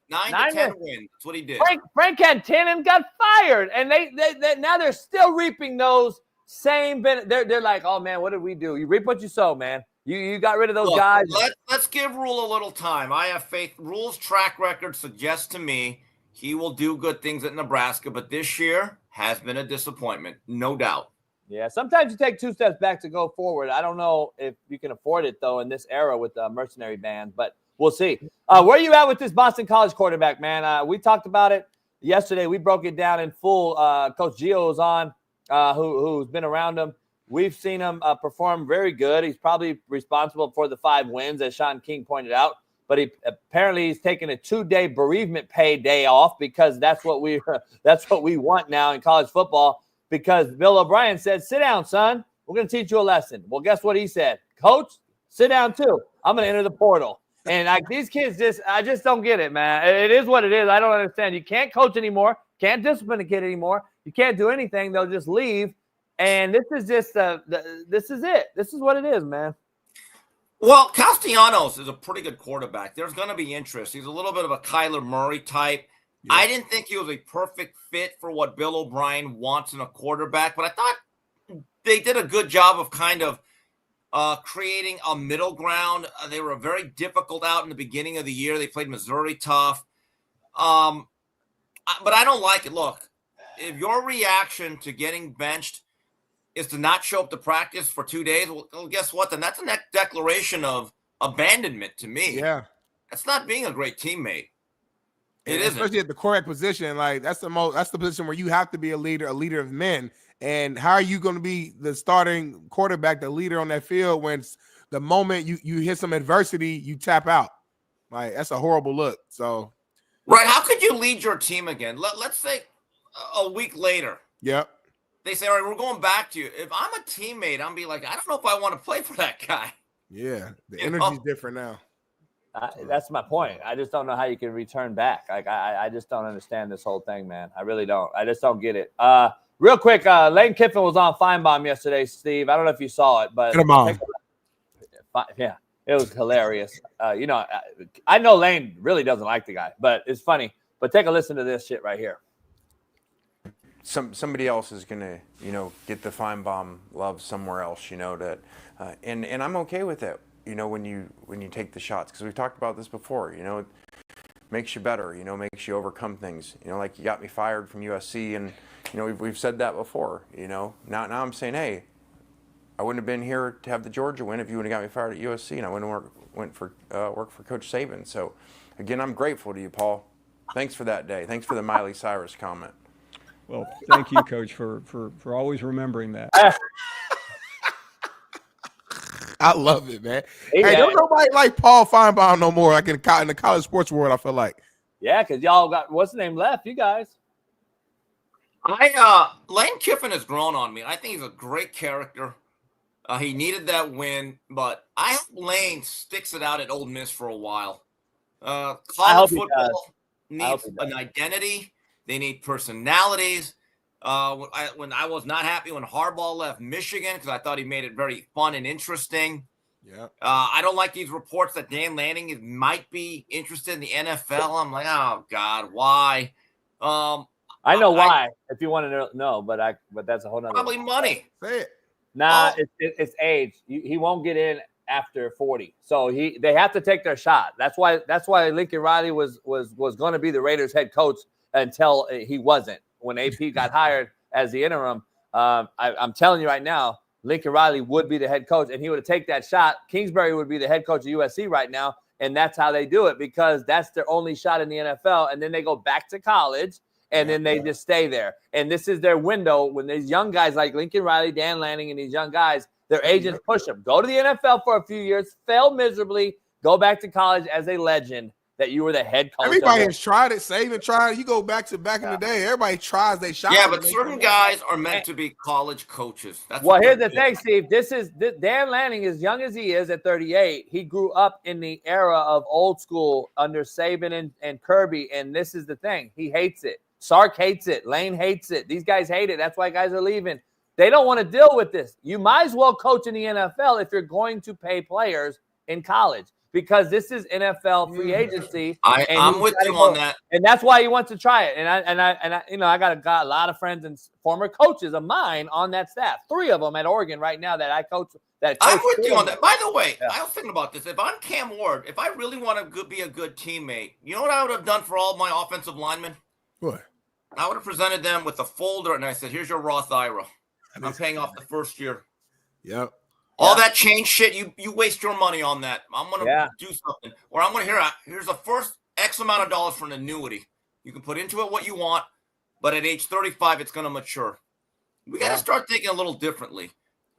9 to 10 wins. That's what he did. Frank had 10 and got fired, and they now they're still reaping those. They're like, oh man, what did we do? You reap what you sow, man. You got rid of those guys. Let's give Rule a little time. I have faith. Rule's track record suggests to me he will do good things at Nebraska, but this year has been a disappointment, no doubt. Yeah, sometimes you take 2 steps back to go forward. I don't know if you can afford it though in this era with the mercenary band, but we'll see. Where are you at with this Boston College quarterback, man? We talked about it yesterday. We broke it down in full. Coach Gio is on. Who's been around him. We've seen him perform very good. He's probably responsible for the 5 wins, as Shaun King pointed out. But he's taking a 2-day bereavement pay day off because that's what we want now in college football. Because Bill O'Brien said, "Sit down, son. We're going to teach you a lesson." Well, guess what he said? "Coach, sit down too. I'm going to enter the portal." And these kids I just don't get it, man. It is what it is. I don't understand. You can't coach anymore. Can't discipline a kid anymore. You can't do anything. They'll just leave. And this is just this is it. This is what it is, man. Well, Castellanos is a pretty good quarterback. There's going to be interest. He's a little bit of a Kyler Murray type. Yeah. I didn't think he was a perfect fit for what Bill O'Brien wants in a quarterback, but I thought they did a good job of kind of creating a middle ground. They were very difficult out in the beginning of the year. They played Missouri tough. But I don't like it. Look, if your reaction to getting benched is to not show up to practice for 2 days, well, guess what? Then that's a declaration of abandonment to me. Yeah. That's not being a great teammate. It isn't. Especially at the quarterback position. Like that's the position where you have to be a leader of men. And how are you going to be the starting quarterback, the leader on that field when the moment you hit some adversity, you tap out? Like, that's a horrible look. So, right. How could you lead your team again? Let's say a week later. Yep. They say, all right, we're going back to you. If I'm a teammate, I'm be like, I don't know if I want to play for that guy. Yeah. The energy's different now. That's my point. I just don't know how you can return back. Like, I just don't understand this whole thing, man. I really don't. I just don't get it. Real quick, Lane Kiffin was on Feinbaum yesterday, Steve. I don't know if you saw it, but yeah, it was hilarious. I know Lane really doesn't like the guy, but it's funny. But take a listen to this shit right here. Somebody else is gonna, get the Feinbaum love somewhere else, that, and I'm okay with it. When you take the shots, because we've talked about this before. It makes you better. Makes you overcome things. Like you got me fired from USC, and we've said that before. Now I'm saying, hey, I wouldn't have been here to have the Georgia win if you would have got me fired at USC, and I wouldn't work for Coach Saban. So again, I'm grateful to you, Paul. Thanks for that day. Thanks for the Miley Cyrus comment. Well, thank you, Coach, for always remembering that. I love it, man. Hey, don't nobody like Paul Feinbaum no more, like in the college sports world, I feel like. Yeah, because y'all got, what's the name left? You guys. Lane Kiffin has grown on me. I think he's a great character. He needed that win, but I hope Lane sticks it out at Ole Miss for a while. College football needs an identity. They need personalities. When I was not happy when Harbaugh left Michigan because I thought he made it very fun and interesting. Yeah. I don't like these reports that Dan Lanning might be interested in the NFL. I'm like, oh God, why? I know why. If you want to know, but that's a whole nother. Probably money. Say it. Nah, it's age. He won't get in after 40. So they have to take their shot. That's why Lincoln Riley was going to be the Raiders head coach until he wasn't. When AP got hired as the interim, I'm telling you right now, Lincoln Riley would be the head coach, and he would take that shot. Kingsbury would be the head coach of USC right now, and that's how they do it because that's their only shot in the NFL. And then they go back to college, and then they just stay there. And this is their window when these young guys like Lincoln Riley, Dan Lanning, and these young guys, their agents push them. Go to the NFL for a few years, fail miserably, go back to college as a legend. That you were the head coach. Everybody has tried it. Saban tried it. You go back in the day. Everybody tries they shot. Yeah, but certain guys are meant to be college coaches. Well, here's the thing, Steve. Dan Lanning, as young as he is at 38, he grew up in the era of old school under Saban and Kirby, and this is the thing. He hates it. Sark hates it. Lane hates it. These guys hate it. That's why guys are leaving. They don't want to deal with this. You might as well coach in the NFL if you're going to pay players in college. Because this is NFL free agency. I'm with you on that, and that's why he wants to try it. And I got a lot of friends and former coaches of mine on that staff. 3 of them at Oregon right now that I coach. I'm with you on that. By the way, I was thinking about this. If I'm Cam Ward, if I really want to be a good teammate, you know what I would have done for all my offensive linemen? What? I would have presented them with a folder, and I said, "Here's your Roth IRA. I'm paying off the first year." Yep. All that change shit, you waste your money on that. I'm going to do something. Or I'm going to here's the first X amount of dollars for an annuity. You can put into it what you want, but at age 35, it's going to mature. We got to start thinking a little differently.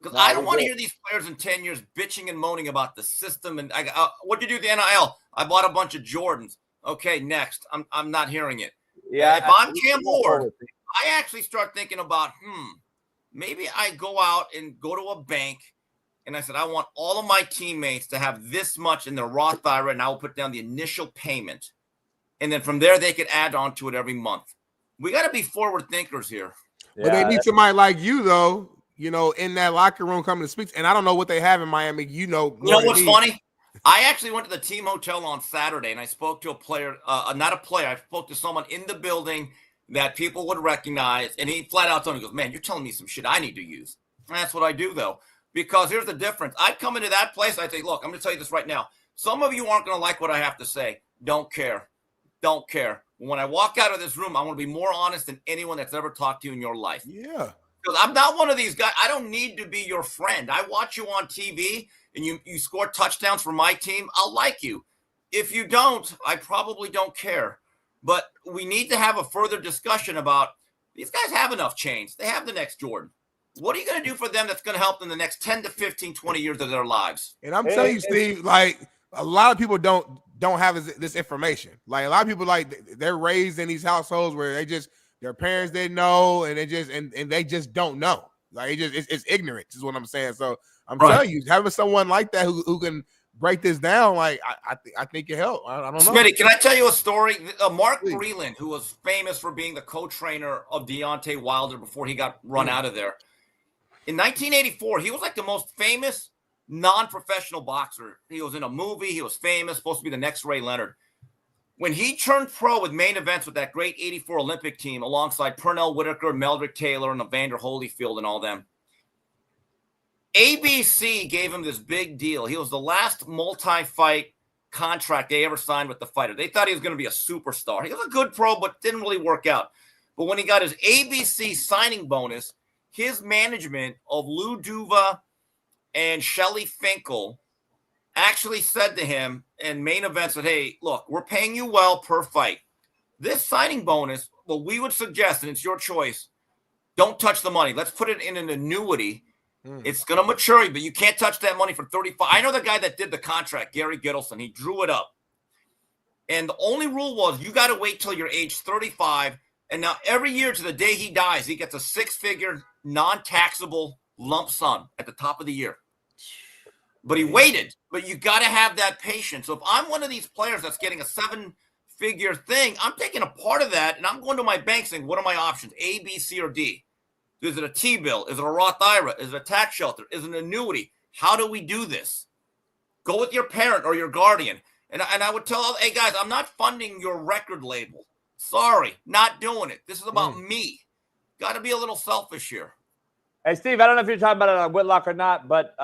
Because I don't want to hear these players in 10 years bitching and moaning about the system. And what did you do with the NIL? I bought a bunch of Jordans. Okay, next. I'm not hearing it. Yeah. If I'm Cam Ward, I actually start thinking about, maybe I go out and go to a bank. And I said, I want all of my teammates to have this much in their Roth IRA, and I will put down the initial payment. And then from there, they could add on to it every month. We got to be forward thinkers here. But they need somebody like you, though, in that locker room coming to speak. And I don't know what they have in Miami. You know what's funny? I actually went to the team hotel on Saturday, and I spoke to a player, not a player. I spoke to someone in the building that people would recognize. And he flat out told me, he goes, man, you're telling me some shit I need to use. And that's what I do, though. Because here's the difference. I'd come into that place. I think, look, I'm going to tell you this right now. Some of you aren't going to like what I have to say. Don't care. Don't care. When I walk out of this room, I want to be more honest than anyone that's ever talked to you in your life. Yeah. Because I'm not one of these guys. I don't need to be your friend. I watch you on TV and you score touchdowns for my team. I'll like you. If you don't, I probably don't care. But we need to have a further discussion about These guys have enough chains. They have the next Jordan. What are you going to do for them that's going to help them the next 10 to 15, 20 years of their lives? And I'm telling you, Steve, like a lot of people don't have this information. Like a lot of people, like they're raised in these households where their parents didn't know, and they just don't know. Like it's ignorance is what I'm saying. So I'm telling you, having someone like that who can break this down, like I think it helped. I don't know. Smitty, can I tell you a story? Mark Breland, who was famous for being the co-trainer of Deontay Wilder before he got run out of there. In 1984, he was like the most famous non-professional boxer. He was in a movie. He was famous, supposed to be the next Ray Leonard. When he turned pro with main events with that great 84 Olympic team alongside Pernell Whitaker, Meldrick Taylor, and Evander Holyfield and all them, ABC gave him this big deal. He was the last multi-fight contract they ever signed with the fighter. They thought he was going to be a superstar. He was a good pro, but didn't really work out. But when he got his ABC signing bonus, his management of Lou Duva and Shelley Finkel actually said to him in main events that, hey, look, we're paying you well per fight. This signing bonus, what we would suggest, and it's your choice, don't touch the money. Let's put it in an annuity. It's going to mature, but you can't touch that money for 35. I know the guy that did the contract, Gary Gittleson. He drew it up. And the only rule was you got to wait till you're age 35. And now every year to the day he dies, he gets a six-figure non-taxable lump sum at the top of the year. But he waited. But you got to have that patience. So if I'm one of these players that's getting a seven-figure thing, I'm taking a part of that, and I'm going to my bank saying, what are my options, A, B, C, or D? Is it a T-bill? Is it a Roth IRA? Is it a tax shelter? Is it an annuity? How do we do this? Go with your parent or your guardian. And I would tell, hey, guys, I'm not funding your record label. Sorry, not doing it. This is about me. Got to be a little selfish here. Hey, Steve, I don't know if you're talking about it on Whitlock or not, but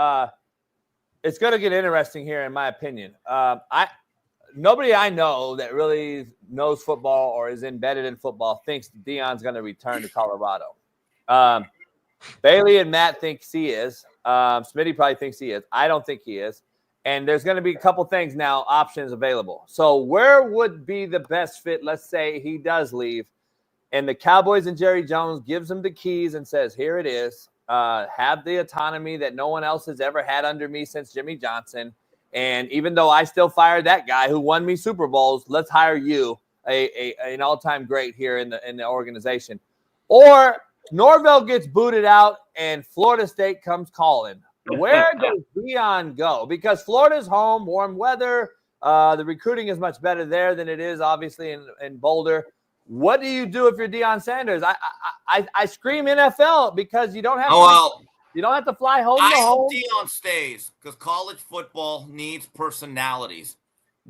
it's going to get interesting here, in my opinion. Nobody I know that really knows football or is embedded in football thinks Dion's going to return to Colorado. Bailey and Matt think he is. Smitty probably thinks he is. I don't think he is. And there's going to be a couple things now, options available. So where would be the best fit? Let's say he does leave, and the Cowboys and Jerry Jones gives him the keys and says, here it is. Have the autonomy that no one else has ever had under me since Jimmy Johnson. And even though I still fired that guy who won me Super Bowls, let's hire you, an all-time great here in the organization. Or Norvell gets booted out and Florida State comes calling. Where does Dion go? Because Florida's home, warm weather. The recruiting is much better there than it is, obviously, in Boulder. What do you do if you're Dion Sanders? I scream NFL because you don't have you don't have to fly home to home. I hope Dion stays because college football needs personalities.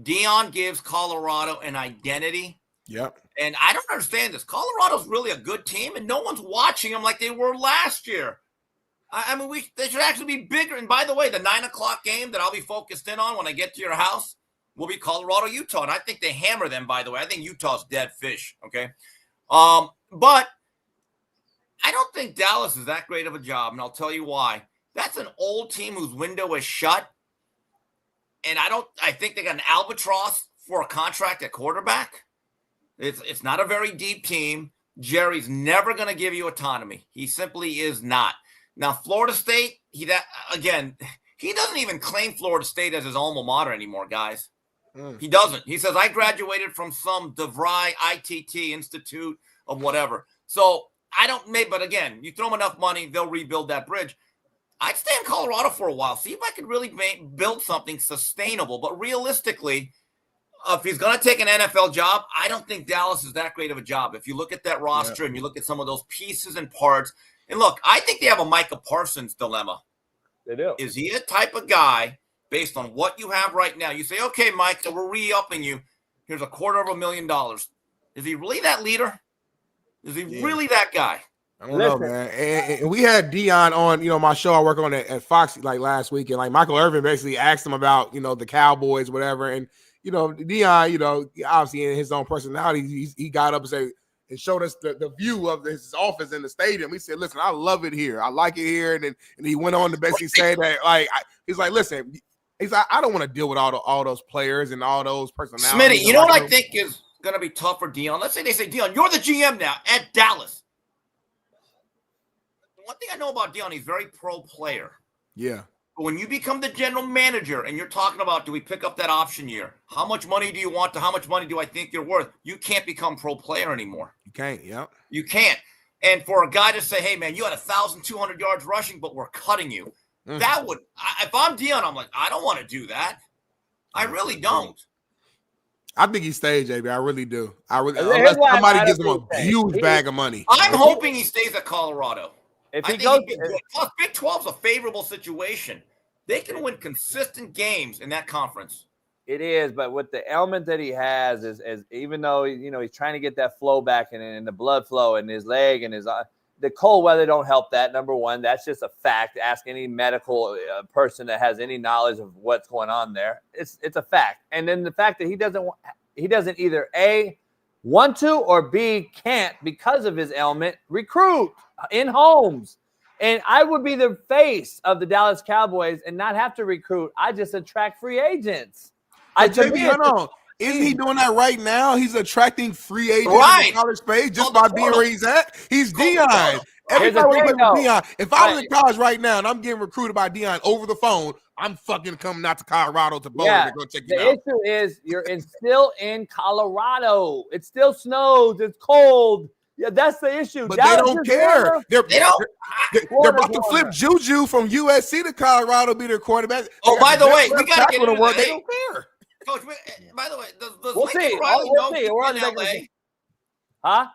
Dion gives Colorado an identity. Yep. And I don't understand this. Colorado's really a good team, and no one's watching them like they were last year. I mean, they should actually be bigger. And by the way, the 9 o'clock game that I'll be focused in on when I get to your house will be Colorado, Utah. And I think they hammer them, by the way. I think Utah's dead fish, okay? But I don't think Dallas is that great of a job, and I'll tell you why. That's an old team whose window is shut. And I think they got an albatross for a contract at quarterback. It's not a very deep team. Jerry's never going to give you autonomy. He simply is not. Now, Florida State, he doesn't even claim Florida State as his alma mater anymore, guys. He doesn't. He says, I graduated from some DeVry ITT Institute of whatever. So but again, you throw them enough money, they'll rebuild that bridge. I'd stay in Colorado for a while, see if I could really build something sustainable. But realistically, if he's going to take an NFL job, I don't think Dallas is that great of a job. If you look at that roster and you look at some of those pieces and parts, and look, I think they have a Micah Parsons dilemma. They do. Is he a type of guy, based on what you have right now? You say, okay, Mike, so we're re-upping you. Here's $250,000. Is he really that leader? Is he really that guy? I don't know, man. And we had Dion on, my show I work on at Fox like last week, and like Michael Irvin basically asked him about, the Cowboys, whatever. And, Dion, obviously in his own personality, he got up and said, and showed us the view of his office in the stadium. He said, listen, I love it here. I like it here. And he went on to basically say that, he's like, listen, he's like, I don't want to deal with all those players and all those personalities. Smitty, you know what I think is going to be tough for Dion? Let's say they say, Dion, you're the GM now at Dallas. one thing I know about Dion, he's very pro player. Yeah. But when you become the general manager and you're talking about, do we pick up that option year? How much money do you want to how much money do I think you're worth? You can't become pro player anymore. You can't, yeah. You can't. And for a guy to say, hey, man, you had 1,200 yards rushing, but we're cutting you. That would, if I'm Dion, I'm like, I don't want to do that. I really don't. I think he stays, JB. I really do. Unless somebody gives him a huge bag of money. I'm hoping he stays at Colorado. If I he think goes, he'd be good. Plus, Big 12's a favorable situation. They can win consistent games in that conference. it is, but with the element that he has is even though he's trying to get that flow back and the blood flow in his leg and his the cold weather don't help that. Number one, that's just a fact. Ask any medical person that has any knowledge of what's going on there. It's a fact. And then the fact that he doesn't either A, want to, or B, can't because of his ailment recruit in homes. And I would be the face of the Dallas Cowboys and not have to recruit. I just attract free agents. Isn't he doing that right now? He's attracting free agents in college space just by being where he's at. He's Dion. Everybody with Dion. If I was in college right now and I'm getting recruited by Dion over the phone, I'm fucking coming out to Colorado to Boulder to go check you out. The issue is you're still in Colorado. It still snows. It's cold. Yeah, that's the issue. But Dallas, they don't care. They're about to flip Juju from USC to Colorado, be their quarterback. Oh, by the way, we got to get into that. They don't care. Coach, by the way, does we'll Lincoln see. Riley know he's We're in LA? Huh?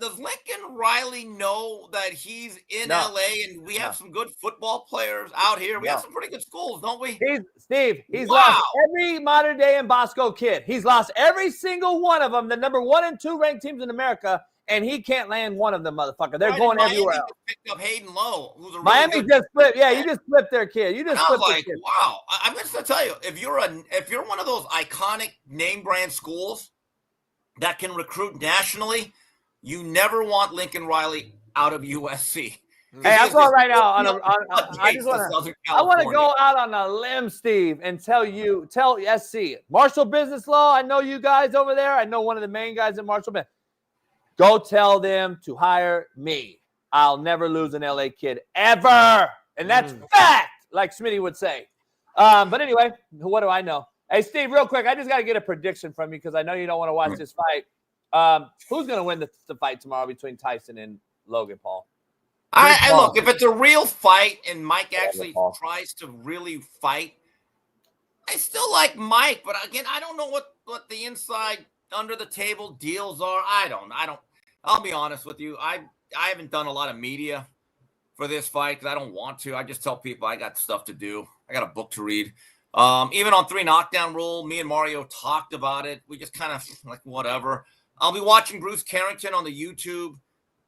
Does Lincoln Riley know that he's in LA and we have some good football players out here? We have some pretty good schools, don't we? He's lost every modern day and Bosco kid. He's lost every single one of them, the number 1 and 2 ranked teams in America, and he can't land one of them, motherfucker. They're going everywhere else. Picked up Hayden Lowe, who's a really Miami good just flipped. Yeah, you just flipped their kid. You just flipped their kid. Wow. I'm just gonna tell you, if you're one of those iconic name brand schools that can recruit nationally, you never want Lincoln Riley out of USC. Hey, I'm going right now I want to go out on a limb, Steve, and tell SC Marshall Business Law. I know you guys over there. I know one of the main guys in Marshall. Go tell them to hire me. I'll never lose an LA kid ever, and that's fact, like Smitty would say. But anyway, what do I know? Hey, Steve, real quick, I just got to get a prediction from you because I know you don't want to watch this fight. Who's going to win the fight tomorrow between Tyson and Logan Paul? I look, if it's a real fight and Mike actually tries to really fight, I still like Mike, but again, I don't know what the inside under the table deals are. I don't. I'll be honest with you. I haven't done a lot of media for this fight because I don't want to. I just tell people I got stuff to do. I got a book to read. Even on 3 knockdown rule, me and Mario talked about it. We just kind of like whatever. I'll be watching Bruce Carrington on the YouTube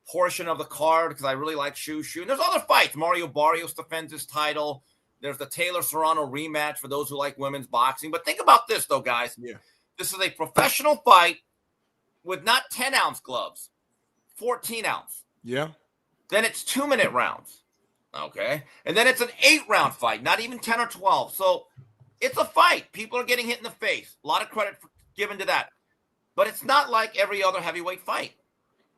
portion of the card because I really like Shoo. And there's other fights. Mario Barrios defends his title. There's the Taylor Serrano rematch for those who like women's boxing. But think about this, though, guys. Yeah. This is a professional fight with not 10-ounce gloves, 14-ounce. Yeah. Then it's 2-minute rounds. Okay. And then it's an 8-round fight, not even 10 or 12. So it's a fight. People are getting hit in the face. A lot of credit given to that. But it's not like every other heavyweight fight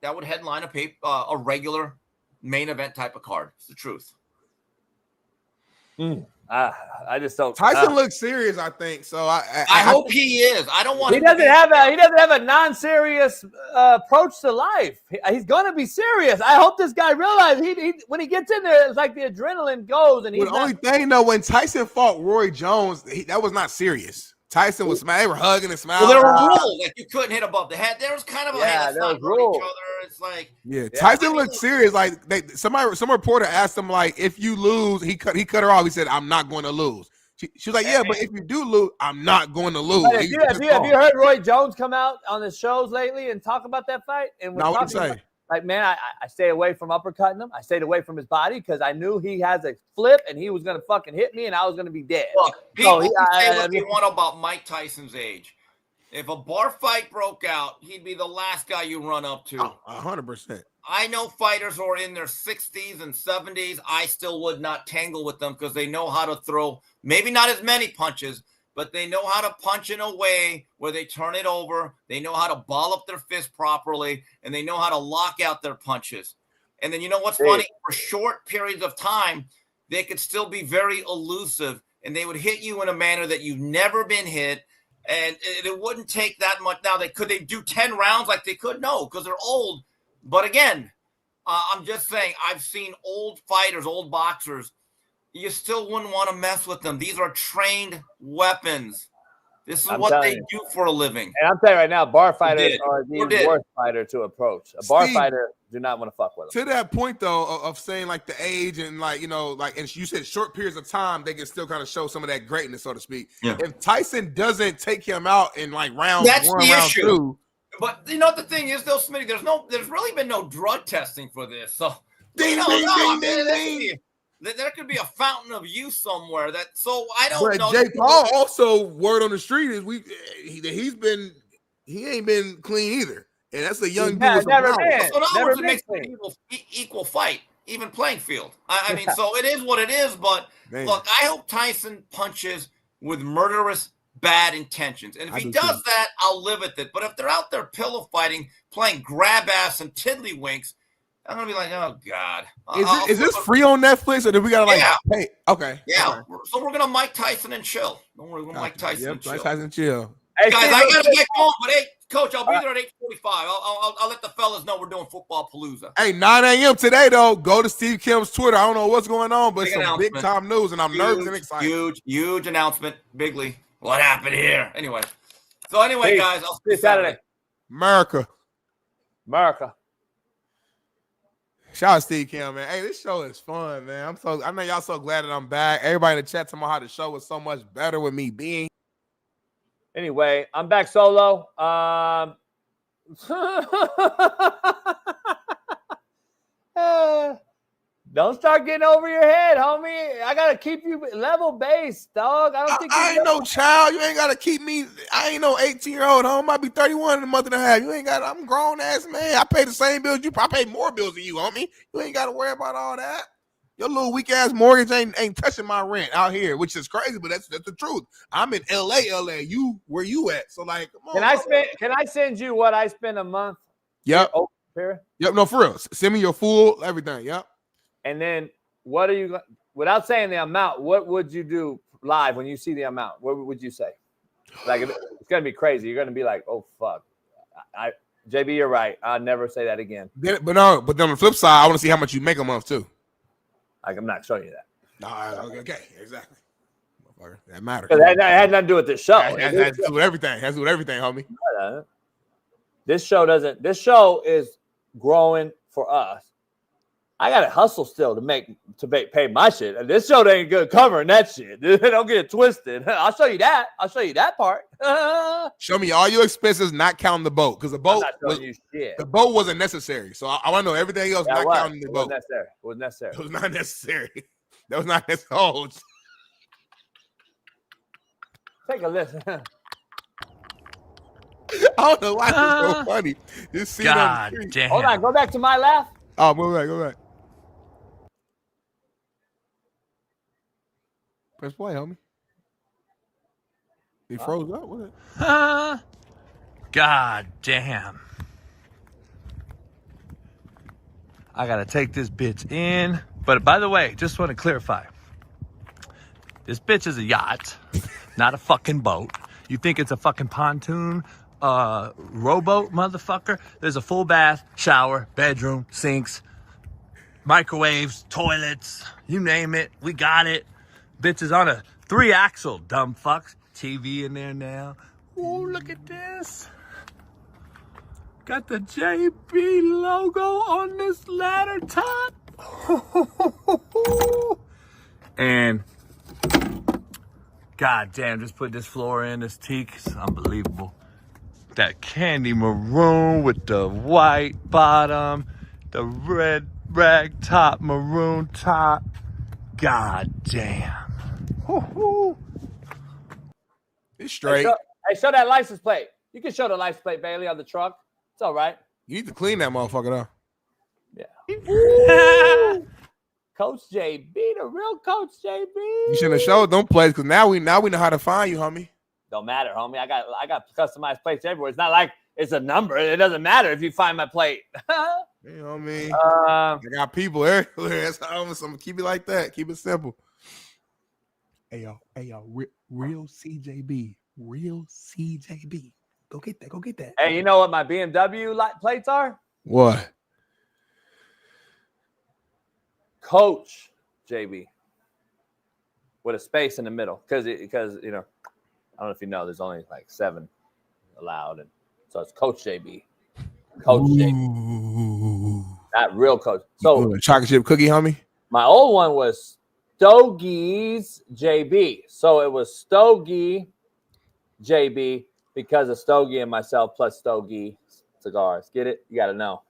that would headline a regular main event type of card. It's the truth. I just don't. Tyson looks serious, I think. So I hope he is. I don't want. He doesn't have a non-serious approach to life. He's going to be serious. I hope this guy realizes he when he gets in there, it's like the adrenaline goes. And he's the only thing though, when Tyson fought Roy Jones, that was not serious. Tyson was smiling, they were hugging and smiling. Well, there were rules like you couldn't hit above the head. There was kind of a there was rules. Each other. It's like Tyson looked serious. Like some reporter asked him like, if you lose, he cut her off. He said, "I'm not going to lose." She was like, "Yeah, but if you do lose, I'm not going to lose." Have you heard Roy Jones come out on the shows lately and talk about that fight? And now what you say? Like, man, I stayed away from uppercutting him. I stayed away from his body because I knew he has a flip and he was going to fucking hit me and I was going to be dead. Look, people can say what they want about Mike Tyson's age. If a bar fight broke out, he'd be the last guy you run up to. 100%. I know fighters who are in their 60s and 70s. I still would not tangle with them because they know how to throw, maybe not as many punches, but they know how to punch in a way where they turn it over. They know how to ball up their fist properly, and they know how to lock out their punches. And then you know what's funny? For short periods of time, they could still be very elusive, and they would hit you in a manner that you've never been hit. And it wouldn't take that much. Now, could they do 10 rounds like they could? No, because they're old. But again, I'm just saying, I've seen old fighters, old boxers. You still wouldn't want to mess with them. These are trained weapons. This is what they do for a living. And I'm telling you right now, bar fighters are the worst fighter to approach. A bar fighter do not want to fuck with them. To that point, though, of saying like the age and like, you know, like, and you said short periods of time, they can still kind of show some of that greatness, so to speak. Yeah. If Tyson doesn't take him out in like round That's one, the round issue. two. But you know what the thing is, though, Smitty, there's really been no drug testing for this. So Ding, there could be a fountain of youth somewhere. So I don't know. Jay Paul also, word on the street is he ain't been clean either, and that's a young dude. So now it makes people equal fight, even playing field. I mean, so it is what it is. But look, I hope Tyson punches with murderous bad intentions, and if he does that, I'll live with it. But if they're out there pillow fighting, playing grab ass and tiddlywinks, I'm gonna be like, oh God. Is this free on Netflix, or do we gotta pay? Okay. Yeah. So we're gonna Mike Tyson and chill. Don't worry, we're Mike Tyson and chill. Mike Tyson chill. Hey, guys, I gotta get going, but hey, Coach, I'll be there at 8:45. I'll let the fellas know we're doing football palooza. Hey, 9 a.m. today though. Go to Steve Kim's Twitter. I don't know what's going on, but it's some big time news, and I'm nervous and excited. Huge announcement. Bigly. What happened here? Anyway. Guys, I'll see you Saturday. America. Shout out to Steve Kim, man. Hey, this show is fun, man. I know y'all so glad that I'm back. Everybody in the chat talking about how the show was so much better with me being. Anyway, I'm back solo. Don't start getting over your head, homie. I gotta keep you level based, dog. I ain't no child. You ain't gotta keep me. I ain't no 18-year-old. Homie, I might be 31 in a month and a half. You ain't got. I'm grown ass man. I pay the same bills. I pay more bills than you, homie. You ain't gotta worry about all that. Your little weak ass mortgage ain't touching my rent out here, which is crazy, but that's the truth. I'm in LA. You where you at? So like, come on. Can I send you what I spend a month? Yep. Yep. No, for real. Send me your full everything. Yep. And then what are you, without saying the amount, what would you do live when you see the amount? What would you say? Like, it's going to be crazy. You're going to be like, oh, fuck. JB, you're right. I'll never say that again. But then on the flip side, I want to see how much you make a month too. Like, I'm not showing you that. No, okay, exactly. That matters. That had nothing to do with this show. That has to do with everything. It has to do with everything, homie. This show is growing for us. I gotta hustle still to pay my shit. And this show ain't good covering that shit. Don't get it twisted. I'll show you that. I'll show you that part. Show me all your expenses, not counting the boat, because the boat wasn't necessary. So I want to know everything else, not counting the boat. It was necessary. It was not necessary. That was not necessary. Take a listen. I don't know why it's so funny. Just see God damn. Hold on, go back to my laugh. Oh, go back. Press play, homie. He froze up. What? God damn. I gotta take this bitch in. But by the way, just want to clarify. This bitch is a yacht, not a fucking boat. You think it's a fucking pontoon rowboat, motherfucker? There's a full bath, shower, bedroom, sinks, microwaves, toilets, you name it. We got it. Bitch is on a 3-axle, dumb fucks. TV in there now. Ooh, look at this. Got the JB logo on this ladder top. And God damn, just put this floor in, this teak. It's unbelievable. That candy maroon with the white bottom, the red rag top, maroon top. God damn. It's straight. Hey, show that license plate. You can show the license plate, Bailey, on the truck. It's all right. You need to clean that motherfucker though. Yeah. Coach JB, the real Coach JB. You shouldn't have showed them plays because now we know how to find you, homie. Don't matter, homie. I got customized plates everywhere. It's not like it's a number. It doesn't matter if you find my plate. You know what I mean? I got people everywhere. That's how I'm gonna keep it like that. Keep it simple. Hey yo, real CJB. Go get that. Hey, you know what my BMW plates are? What? Coach JB with a space in the middle because I don't know if you know, there's only like 7 allowed, and so it's Coach JB. Coach JB, not real Coach. So chocolate chip cookie, homie. My old one was Stogie's JB, so it was Stogie JB because of Stogie and myself plus Stogie cigars. Get it? You got to know.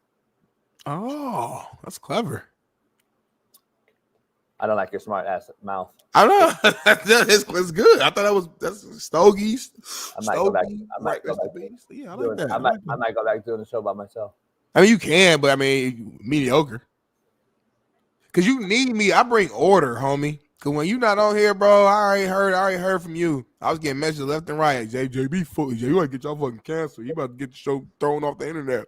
Oh, that's clever. I don't like your smart ass mouth. I know. It's good. I thought that's Stogie's. I might go back. Yeah, I like that. I might go back doing the show by myself. I mean, you can, but I mean, mediocre. Because you need me. I bring order, homie. Because when you not on here, bro, I already heard from you. I was getting messages left and right. JB, you want to get y'all fucking canceled. You about to get the show thrown off the internet.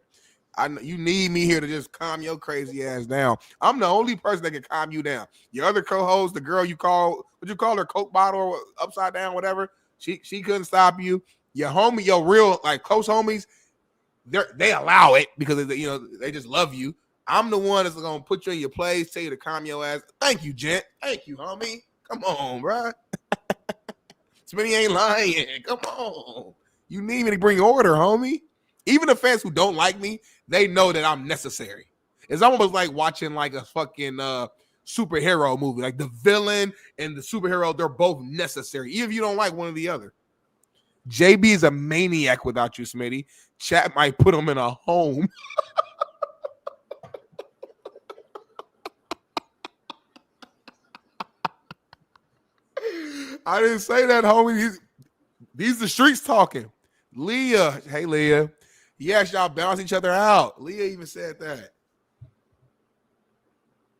You need me here to just calm your crazy ass down. I'm the only person that can calm you down. Your other co-host, the girl you call, what you call her, Coke bottle or upside down, whatever, she couldn't stop you. Your homie, your real like close homies, they allow it because they just love you. I'm the one that's gonna put you in your place, tell you to calm your ass. Thank you, gent. Thank you, homie. Come on, bro. Smitty ain't lying. Come on. You need me to bring order, homie. Even the fans who don't like me, they know that I'm necessary. It's almost like watching like a fucking superhero movie. Like the villain and the superhero, they're both necessary, even if you don't like one or the other. JB is a maniac without you, Smitty. Chat might put him in a home. I didn't say that, homie. These the streets talking. Leah, hey Leah. Yes, y'all balance each other out. Leah even said that.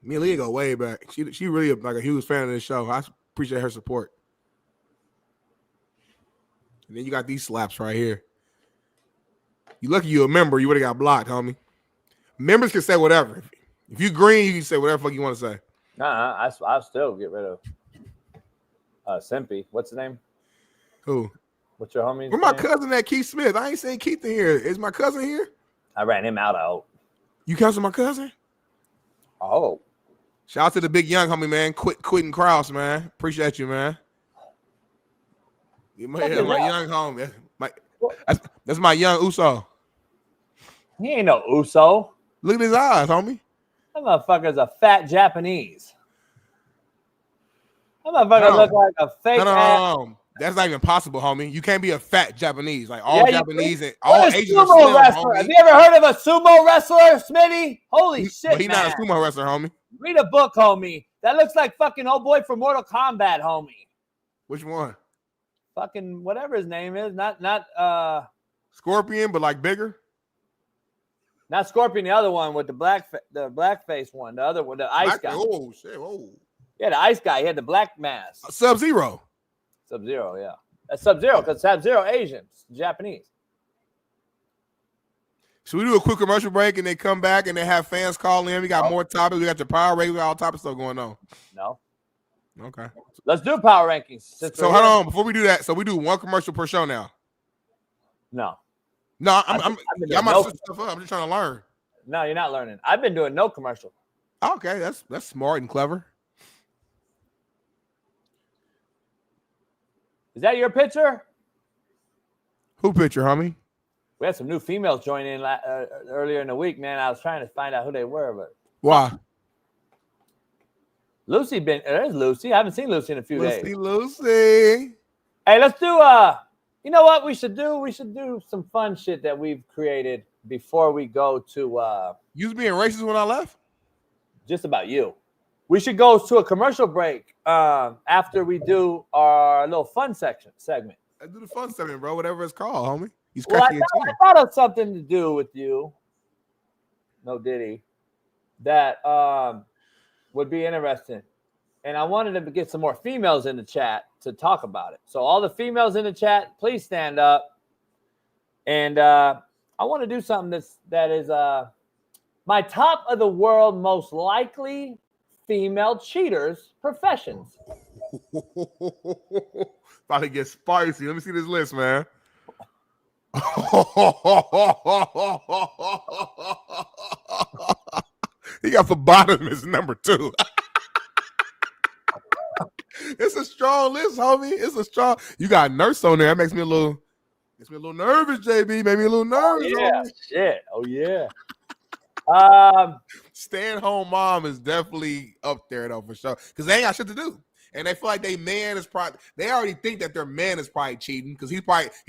Me and Leah go way back. She really like a huge fan of this show. I appreciate her support. And then you got these slaps right here. You lucky you a member. You would have got blocked, homie. Members can say whatever. If you green, you can say whatever fuck you want to say. I'll still get rid of Simpy. What's his name? Who? What's your homie? Where my cousin at, Keith Smith? I ain't saying Keith in here. Is my cousin here? I ran him out. I hope. You cancel my cousin? Oh. Shout out to the big young homie, man. Quentin Krause, man. Appreciate you, man. My young homie. That's my young Uso. He ain't no Uso. Look at his eyes, homie. That motherfucker's a fat Japanese. That motherfucker look like a fake ass. That's not even possible, homie. You can't be a fat Japanese. Like all Japanese and all Asians are sumo slim, wrestler. homie. Have you ever heard of a sumo wrestler, Smitty? Holy shit, He's not a sumo wrestler, homie. Read a book, homie. That looks like fucking old boy from Mortal Kombat, homie. Which one? Fucking whatever his name is. Not Scorpion, but like bigger. Not Scorpion. The other one with the black face one. The other one, the ice guy. Oh shit! Oh. Yeah, the ice guy. He had the black mask. Sub-Zero. Sub-Zero, yeah. That's Sub-Zero because Sub-Zero Asian, Japanese. Should we do a quick commercial break and they come back and they have fans call in? We got more topics. We got your power rankings. We got all types of stuff going on. No. Okay. Let's do power rankings. So hold on. Before we do that, so we do one commercial per show now. No. No, I'm stuff up. I'm just trying to learn. No, you're not learning. I've been doing no commercial. Okay, that's smart and clever. Is that your picture? Who picture, homie? We had some new females join in earlier in the week, man. I was trying to find out who they were, but why? There's Lucy. I haven't seen Lucy in a few days. Lucy. Hey, let's do you know what we should do? We should do some fun shit that we've created before we go to You was being racist when I left? Just about you. We should go to a commercial break after we do our little fun segment. I do the fun segment, bro. Whatever it's called, homie. I thought of something to do with you. No Diddy. That would be interesting. and I wanted to get some more females in the chat to talk about it. So all the females in the chat, please stand up. And I want to do something that is my top of the world most likely female cheaters professions. About to get spicy. Let me see this list, man. He got phlebotomist number 2. It's a strong list, homie. It's a strong. You got a nurse on there. That makes me a little nervous, JB. Made me a little nervous. Oh, yeah, homie. shit. Oh yeah. Stay-at-home mom is definitely up there though for sure. Because they ain't got shit to do. And they feel like they already think that their man is probably cheating because he's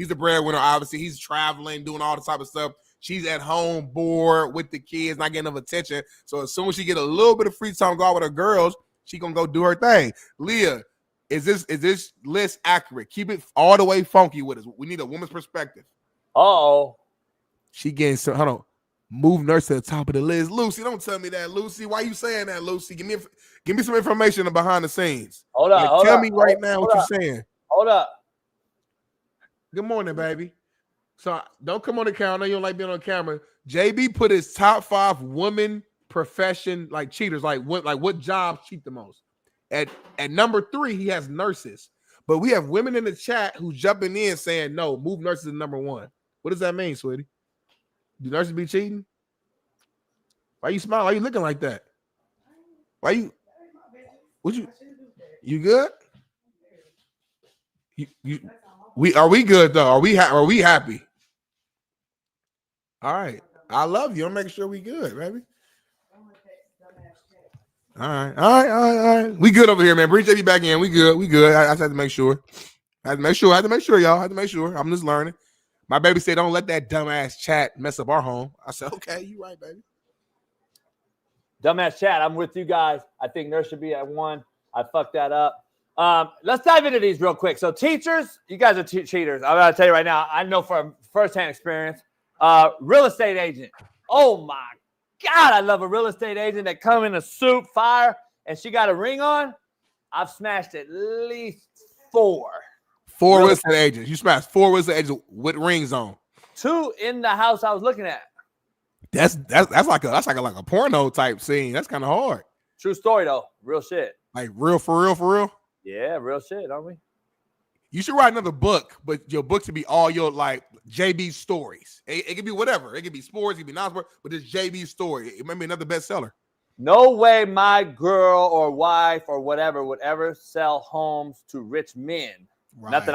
the breadwinner, obviously. He's traveling, doing all the type of stuff. She's at home, bored with the kids, not getting enough attention. So as soon as she get a little bit of free time, go out with her girls, she gonna go do her thing. Leah, is this list accurate? Keep it all the way funky with us. We need a woman's perspective. Uh-oh. She getting some. Hold on. Move nurse to the top of the list. Lucy, don't tell me that, Lucy. Why you saying that, Lucy? Give me some information behind the scenes. Hold up. Tell me right now what you're saying. Hold up. Good morning, baby. So don't come on the camera. I know you don't like being on camera. JB put his top 5 women profession like cheaters, like what jobs cheat the most. At number 3, he has nurses. But we have women in the chat who's jumping in saying no, move nurses to number 1. What does that mean, sweetie? Do nurses be cheating? Why you smiling? Why you looking like that? Why you? You good? Are we good though? Are we happy? All right. I love you. I'm making sure we good, baby. All right. We good over here, man. Bring JB back in. We good. I just had to make sure. I had to make sure, y'all. I had to make sure. I'm just learning. My baby said, don't let that dumbass chat mess up our home. I said, okay, you right, baby. Dumbass chat, I'm with you guys. I think nurse should be at 1. I fucked that up. Let's dive into these real quick. So teachers, you guys are cheaters. I'm going to tell you right now, I know from firsthand experience. Real estate agent. Oh, my God, I love a real estate agent that come in a suit, fire, and she got a ring on. I've smashed at least 4. 4 real estate agents. You smashed 4 real estate agents with rings on. 2 in the house I was looking at. That's like a porno type scene. That's kind of hard. True story though. Real shit. Like real for real. Yeah, real shit, don't we? You should write another book, but your book should be all your like JB stories. It could be whatever. It could be sports, it could be non-sports, but it's JB story. It might be another bestseller. No way my girl or wife or whatever would ever sell homes to rich men. Right. Not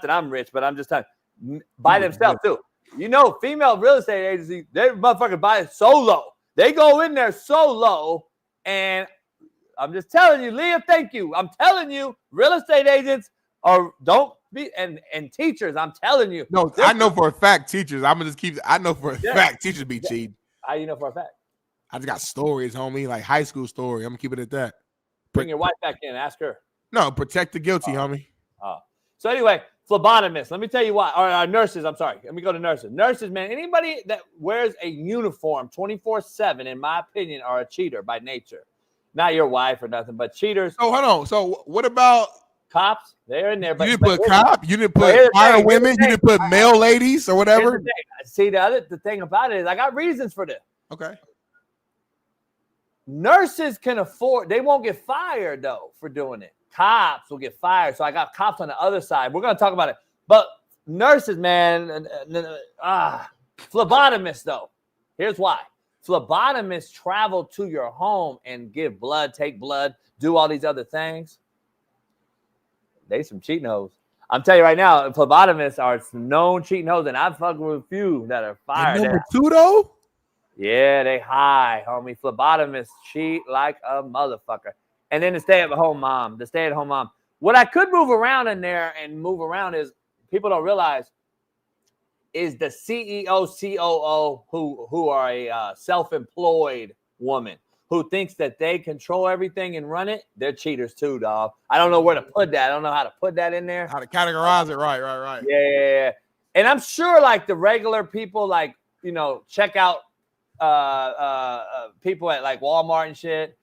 that I'm rich, but I'm just telling you, by themselves too. You know, female real estate agencies, they motherfuckers buy it so low. They go in there so low, and I'm just telling you, Leah, thank you. I'm telling you, real estate agents don't be and teachers. I'm telling you. No, I know for a fact teachers. I'm gonna just keep. I know for a fact teachers be cheating. How you know for a fact? I just got stories, homie, like high school story. I'm gonna keep it at that. Bring your wife back in. Ask her. No, protect the guilty, homie. So anyway, phlebotomists. Let me tell you why. Or nurses. I'm sorry. Let me go to nurses. Nurses, man. Anybody that wears a uniform 24/7, in my opinion, are a cheater by nature. Not your wife or nothing, but cheaters. Oh, hold on. So what about cops? They're in there. But, you didn't put cop. You didn't put fire women. You didn't put male ladies or whatever. See, the thing about it is I got reasons for this. Okay. Nurses can afford. They won't get fired though for doing it. Cops will get fired. So I got cops on the other side. We're going to talk about it. But nurses, man, phlebotomists, though. Here's why. Phlebotomists travel to your home and give blood, take blood, do all these other things. They some cheating hoes. I'm telling you right now, phlebotomists are known cheating hoes, and I've fucked with a few that are fired. And number 2, though? Yeah, they high, homie. Phlebotomists cheat like a motherfucker. And then the stay-at-home mom. What I could move around in there and move around is people don't realize is the CEO, COO who are a self-employed woman who thinks that they control everything and run it. They're cheaters too, dog. I don't know where to put that. I don't know how to put that in there. How to categorize it. Right. Yeah. And I'm sure like the regular people, like, you know, check out people at like Walmart and shit.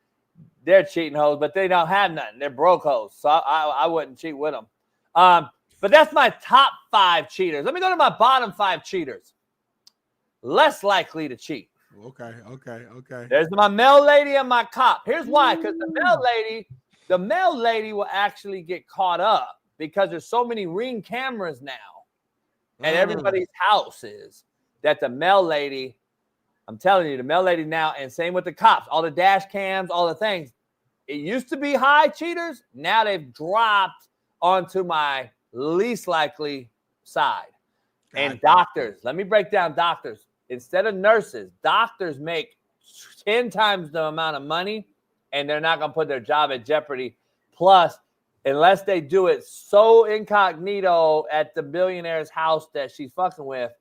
they're cheating hoes, but they don't have nothing. They're broke hoes, so I wouldn't cheat with them. But that's my top 5 cheaters. Let me go to my bottom 5 cheaters. Less likely to cheat. Okay. There's my male lady and my cop. Here's why, because the male lady will actually get caught up because there's so many Ring cameras now at everybody's houses that the male lady, I'm telling you, the male lady now, and same with the cops, all the dash cams, all the things. It used to be high cheaters. Now they've dropped onto my least likely side. And doctors, let me break down doctors. Instead of nurses, doctors make 10 times the amount of money, and they're not going to put their job at jeopardy. Plus, unless they do it so incognito at the billionaire's house that she's fucking with,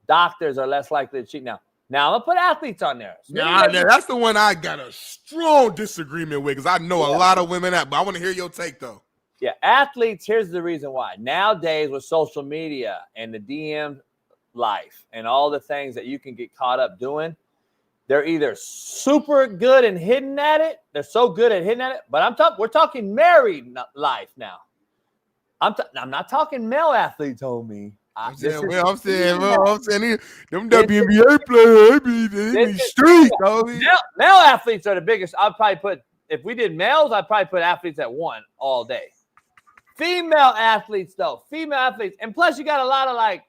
doctors are less likely to cheat now. Now, I'm going to put athletes on there. Now, that's the one I got a strong disagreement with because I know a lot of women but I want to hear your take, though. Yeah, athletes, here's the reason why. Nowadays, with social media and the DM life and all the things that you can get caught up doing, they're either super good and hidden at it. They're so good at hitting at it. But we're talking married life now. I'm not talking male athletes, homie. I'm saying them WNBA players, they be street, homie. Male athletes are the biggest. I'd probably put, if we did males, I'd probably put athletes at 1 all day. Female athletes, though. Female athletes. And plus, you got a lot of like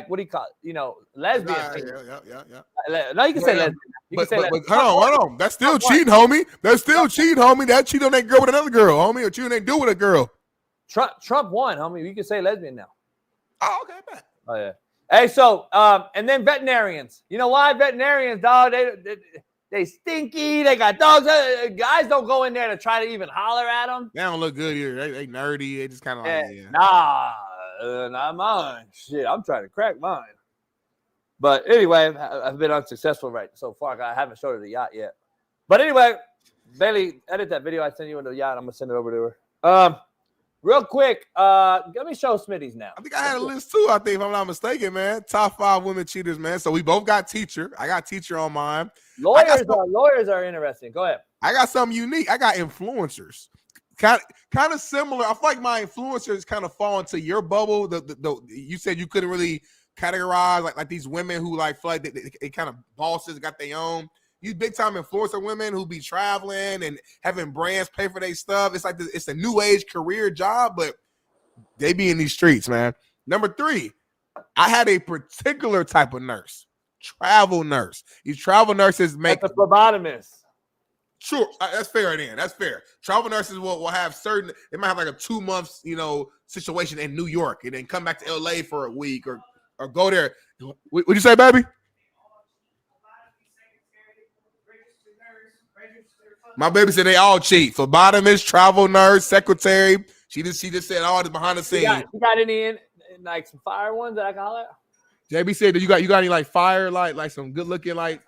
what do you call it? You know, lesbian. Yeah. No, you can say lesbian. But hold on. That's still cheating, homie. That's still cheating, homie. That cheat on that girl with another girl, homie, or cheating they do with a girl. Trump won, homie. You can say lesbian now. Oh, okay, bet. Oh, yeah. Hey, so, and then veterinarians. You know why? Veterinarians, dog, they stinky. They got dogs. Guys don't go in there to try to even holler at them. They don't look good here. They nerdy. They just kind of like, yeah. Nah, not mine. Shit, I'm trying to crack mine. But anyway, I've been unsuccessful right so far. I haven't showed her the yacht yet. But anyway, Bailey, edit that video I sent you in the yacht. I'm going to send it over to her. Real quick, let me show Smitty's now. I think I had a list too, I think, if I'm not mistaken, man. Top 5 women cheaters, man. So we both got teacher. I got teacher on mine. Lawyers are interesting. Go ahead. I got something unique. I got influencers. Kind of similar. I feel like my influencers kind of fall into your bubble. You said you couldn't really categorize like these women who like feel like they kind of bosses, got their own. These big time influencer women who be traveling and having brands pay for their stuff. It's like it's a new age career job, but they be in these streets, man. Number 3, I had a particular type of nurse, travel nurse. These travel nurses make a phlebotomist. Sure, that's fair. Then that's fair. Travel nurses will have certain. They might have like a 2 months, situation in New York, and then come back to LA for a week or go there. What'd you say, baby? My baby said they all cheat. Phlebotomist, travel nurse, secretary. She just said all this behind the scenes. You got any like some fire ones that I can holler at? JB said that you got any like fire, like some good looking like.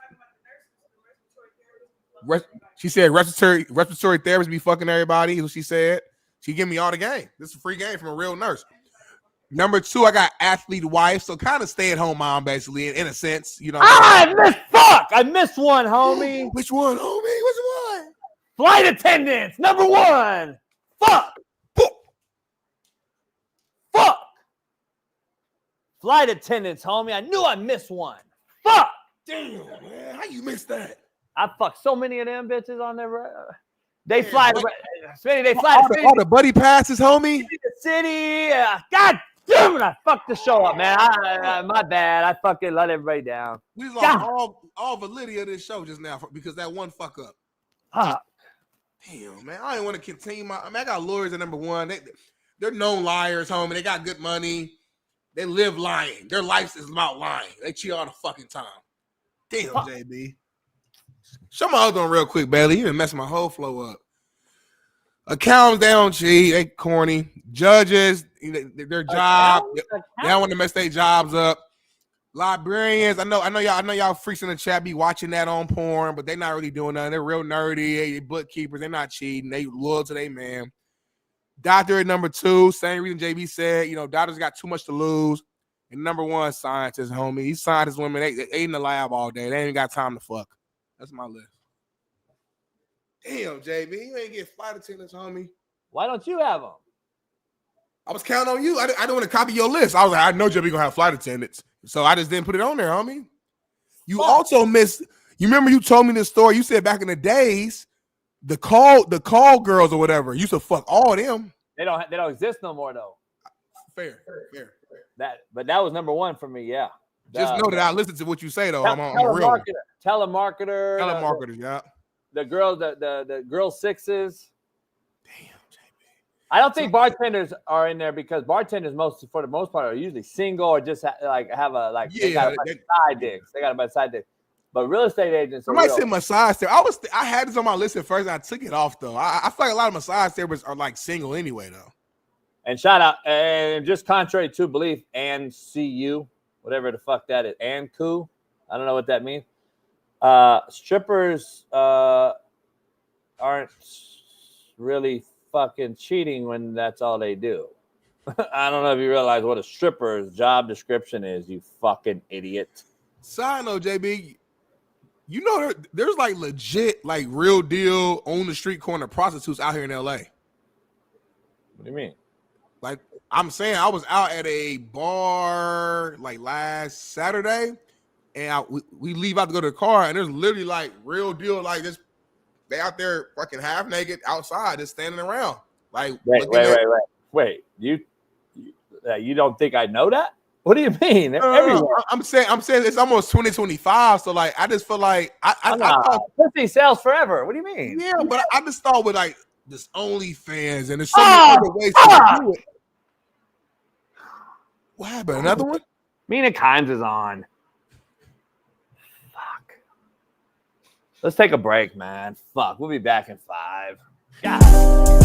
She said respiratory therapists be fucking everybody. Who she said she give me all the game. This is a free game from a real nurse. Number 2, I got athlete wife, so kind of stay at home mom basically in a sense. I missed one, homie. Which one, homie? Which one? Flight attendants, number 1. Fuck. Flight attendants, homie. I knew I missed one. Fuck. Damn, man. How you missed that? I fucked so many of them bitches on there. They fly. Smitty, they fly. All the buddy passes, homie. The city. God damn it. I fucked the show up, man. My bad. I fucking let everybody down. We lost all validity of this show just now because that one fuck up. Damn, man. I didn't want to continue I got lawyers at number 1. They're known liars, homie. They got good money. They live lying. Their life is about lying. They cheat all the fucking time. Damn, JB. Show my other one real quick, Bailey. You done messed my whole flow up. Accountants, they don't cheat. They corny. Judges, their job. They don't want to mess their jobs up. Librarians, I know y'all freaks in the chat be watching that on porn, but they're not really doing nothing. They're real nerdy. They bookkeepers. They're not cheating. They loyal to their man. Doctor at number 2, same reason JB said, doctors got too much to lose. And number 1, scientists, homie. These scientists women, they in the lab all day. They ain't got time to fuck. That's my list. Damn, JB, you ain't get flight attendants, homie. Why don't you have them? I was counting on you. I didn't want to copy your list. I was like, I know JB gonna have flight attendants, so I just didn't put it on there, homie. You also missed. You remember you told me this story. You said back in the days, the call girls or whatever used to fuck all them. They don't exist no more though. Fair. But that was number one for me. Yeah. Just know that I listen to what you say though. I'm a real one. Telemarketer. Telemarketers, yeah. The girls, the girl sixes. Damn, JB. I don't think bartenders are in there because bartenders for the most part are usually single or just have a they got a bunch of side dicks. They got a bunch of side dicks. But real estate agents. I might say massage therapist. I had this on my list at first. And I took it off though. I feel like a lot of massage therapists are like single anyway though. And shout out, and just contrary to belief, and CU, whatever the fuck that is, and coup. I don't know what that means. Strippers aren't really fucking cheating when that's all they do. I don't know if you realize what a stripper's job description is, you fucking idiot. Side note, JB, you know there's like legit, like real deal on the street corner prostitutes out here in LA. What do you mean? Like I'm saying, I was out at a bar like last Saturday, and we leave out to go to the car, and there's literally like real deal, like this. They out there fucking half naked outside, just standing around. Like wait. You don't think I know that? What do you mean? I'm saying it's almost 2025, so like I just feel like I thought pussy sells forever. What do you mean? Yeah, but I just thought with like this OnlyFans and there's so many other ways to do it. What happened? Another one? Mina Kimes is on. Fuck. Let's take a break, man. Fuck. We'll be back in 5. God.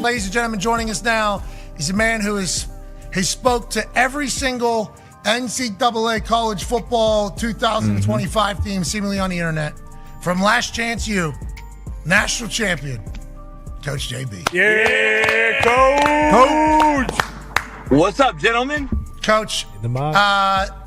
Ladies and gentlemen, joining us now is a man who he spoke to every single NCAA college football 2025 team seemingly on the internet. From Last Chance U, national champion, Coach JB. Yeah, Coach! What's up, gentlemen? Coach,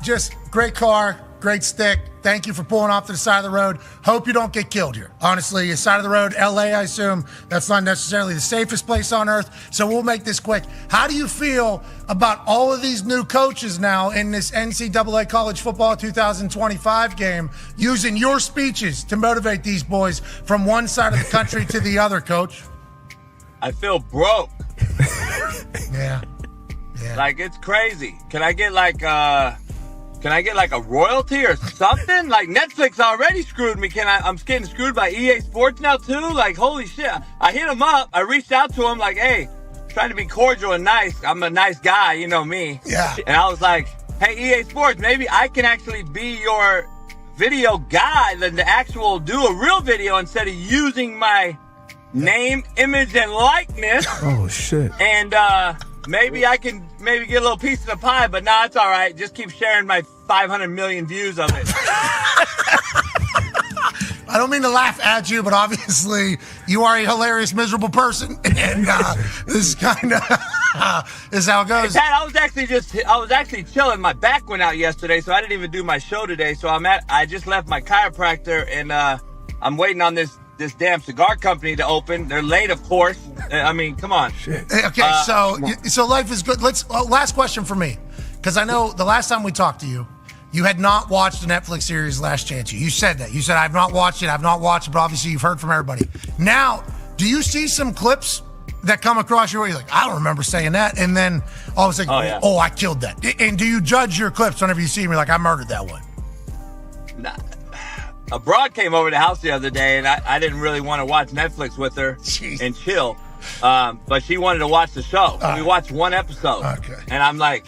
just great car, great stick. Thank you for pulling off to the side of the road. Hope you don't get killed here. Honestly, side of the road, LA, I assume that's not necessarily the safest place on earth. So we'll make this quick. How do you feel about all of these new coaches now in this NCAA college football 2025 game using your speeches to motivate these boys from one side of the country to the other, Coach? I feel broke. Yeah. Like, it's crazy. Can I get like a royalty or something? Like, Netflix already screwed me. I'm getting screwed by EA Sports now too? Like, holy shit. I hit him up. I reached out to him like, hey, trying to be cordial and nice. I'm a nice guy, you know me. Yeah. And I was like, hey, EA Sports, maybe I can actually be your video guy, the actual do a real video instead of using my name, image, and likeness. Oh, shit. And maybe I can get a little piece of the pie, but nah, it's all right. Just keep sharing my 500 million views of it. I don't mean to laugh at you, but obviously you are a hilarious, miserable person, and this kind of is how it goes. Hey, Pat, I was actually chilling. My back went out yesterday, so I didn't even do my show today. So I just left my chiropractor, and I'm waiting on this damn cigar company to open. They're late, of course. I mean, come on. Shit. Okay, so life is good. Last question for me, because I know the last time we talked to you, you had not watched the Netflix series Last Chance U. You said that. You said, I've not watched it, but obviously you've heard from everybody. Now, do you see some clips that come across your way? You're like, I don't remember saying that. And then all of a sudden, I killed that. And do you judge your clips whenever you see them? You're like, I murdered that one. Nah. A broad came over to the house the other day, and I didn't really want to watch Netflix with her and chill. But she wanted to watch the show. We watched one episode. Okay. And I'm like,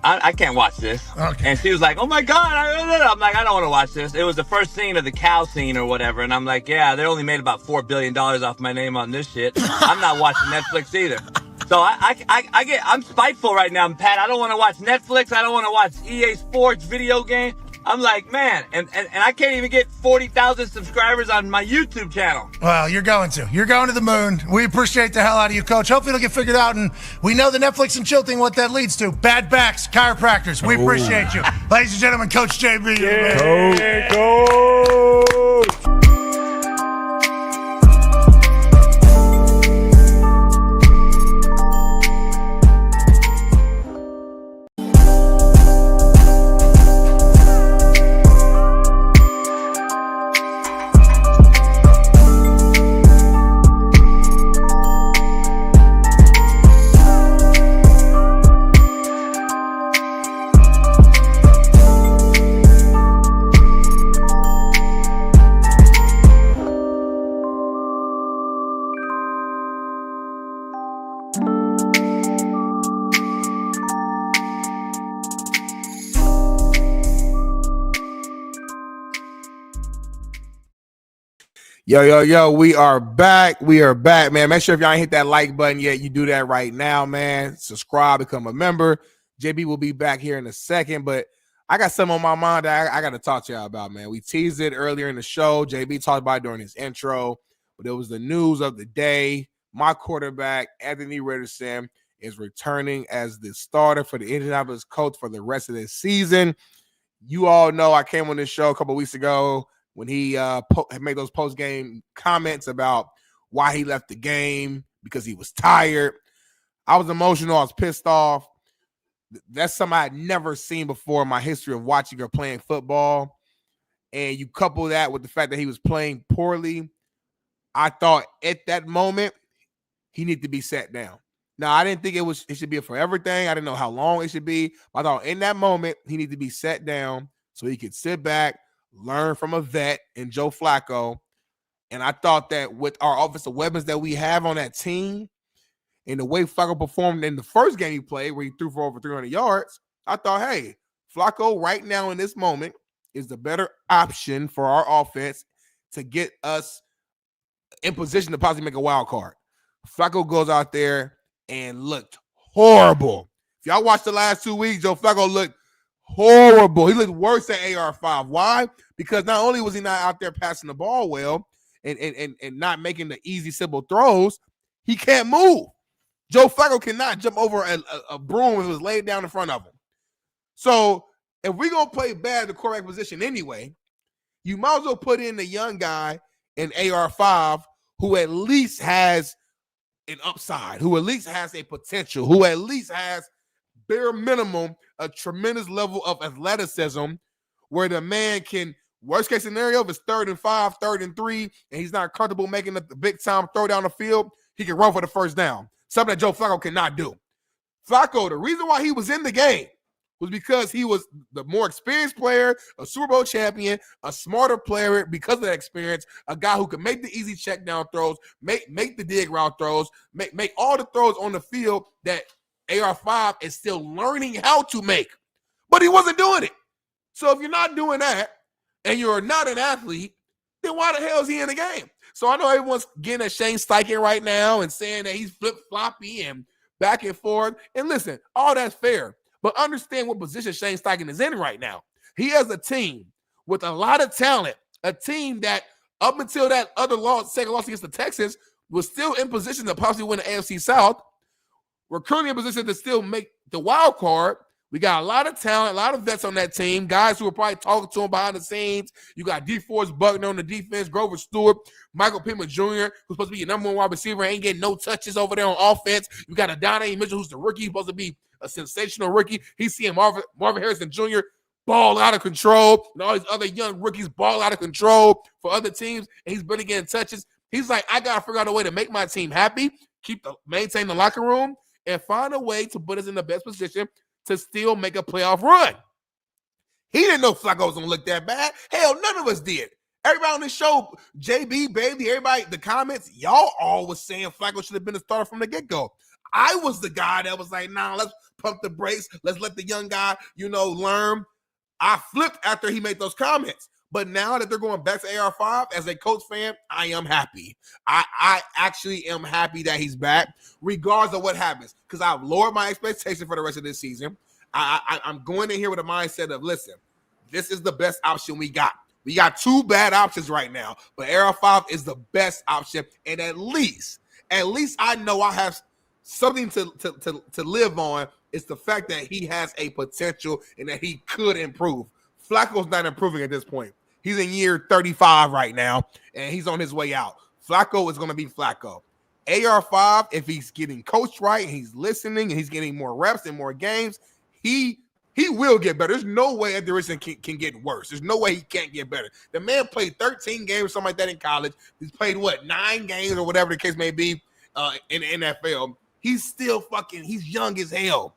I can't watch this. Okay. And she was like, oh my God. I'm like, I don't want to watch this. It was the first scene of the cow scene or whatever. And I'm like, yeah, they only made about $4 billion off my name on this shit. I'm not watching Netflix either. So I'm spiteful right now, Pat. I don't want to watch Netflix. I don't want to watch EA Sports video game. I'm like, man, and I can't even get 40,000 subscribers on my YouTube channel. Well, you're going to the moon. We appreciate the hell out of you, Coach. Hopefully it'll get figured out, and we know the Netflix and chill thing, what that leads to. Bad backs, chiropractors. We appreciate you. Ladies and gentlemen, Coach JB. Yeah, Coach. Yo, we are back. Man. Make sure if y'all ain't hit that like button yet, you do that right now, man. Subscribe, become a member. JB will be back here in a second, but I got something on my mind that I got to talk to y'all about, man. We teased it earlier in the show. JB talked about it during his intro, but it was the news of the day. My quarterback, Anthony Richardson, is returning as the starter for the Indianapolis Colts for the rest of this season. You all know I came on this show a couple of weeks ago when he made those post-game comments about why he left the game because he was tired. I was emotional. I was pissed off. That's something I had never seen before in my history of watching or playing football. And you couple that with the fact that he was playing poorly, I thought at that moment he needed to be sat down. Now, I didn't think it should be a forever thing. I didn't know how long it should be. But I thought in that moment he needed to be sat down so he could sit back, learn from a vet in Joe Flacco. And I thought that with our offensive weapons that we have on that team and the way Flacco performed in the first game he played where he threw for over 300 yards, I thought, hey, Flacco right now in this moment is the better option for our offense to get us in position to possibly make a wild card. Flacco goes out there and looked horrible. If y'all watched the last 2 weeks, Joe Flacco looked horrible. He looked worse than AR5. Why? Because not only was he not out there passing the ball well and not making the easy, simple throws, he can't move. Joe Flacco cannot jump over a broom if it was laid down in front of him. So if we're going to play bad at the quarterback position anyway, you might as well put in the young guy in AR5 who at least has an upside, who at least has a potential, who at least has bare minimum a tremendous level of athleticism where the man can, worst case scenario, if it's 3rd and 5, 3rd and 3, and he's not comfortable making the big time throw down the field, he can run for the first down. Something that Joe Flacco cannot do. Flacco, the reason why he was in the game was because he was the more experienced player, a Super Bowl champion, a smarter player because of that experience, a guy who could make the easy check down throws, make the dig route throws, make all the throws on the field that AR5 is still learning how to make. But he wasn't doing it. So if you're not doing that and you're not an athlete, then why the hell is he in the game? So I know everyone's getting at Shane Steichen right now and saying that he's flip-floppy and back and forth. And listen, all that's fair. But understand what position Shane Steichen is in right now. He has a team with a lot of talent, a team that up until that other second loss against the Texans was still in position to possibly win the AFC South. We're currently in position to still make the wild card. We got a lot of talent, a lot of vets on that team, guys who are probably talking to him behind the scenes. You got DeForest Buckner on the defense, Grover Stewart, Michael Pittman Jr., who's supposed to be your number one wide receiver, ain't getting no touches over there on offense. You got a Donnie Mitchell, who's the rookie, he's supposed to be a sensational rookie. He's seeing Marvin Harrison Jr. ball out of control, and all these other young rookies ball out of control for other teams, and he's barely getting touches. He's like, I got to figure out a way to make my team happy, maintain the locker room, and find a way to put us in the best position to still make a playoff run. He didn't know Flacco was going to look that bad. Hell, none of us did. Everybody on this show, JB, baby, everybody, the comments, y'all all was saying Flacco should have been a starter from the get-go. I was the guy that was like, nah, let's pump the brakes. Let's let the young guy, learn. I flipped after he made those comments. But now that they're going back to AR5, as a Colts fan, I am happy. I actually am happy that he's back, regardless of what happens, because I've lowered my expectation for the rest of this season. I'm going in here with a mindset of, listen, this is the best option we got. We got 2 bad options right now, but AR5 is the best option, and at least I know I have something to live on. It's the fact that he has a potential and that he could improve. Flacco's not improving at this point. He's in year 35 right now, and he's on his way out. Flacco is going to be Flacco. AR5, if he's getting coached right and he's listening and he's getting more reps and more games, he will get better. There's no way Richardson can get worse. There's no way he can't get better. The man played 13 games or something like that in college. He's played, 9 games or whatever the case may be in the NFL. He's still he's young as hell.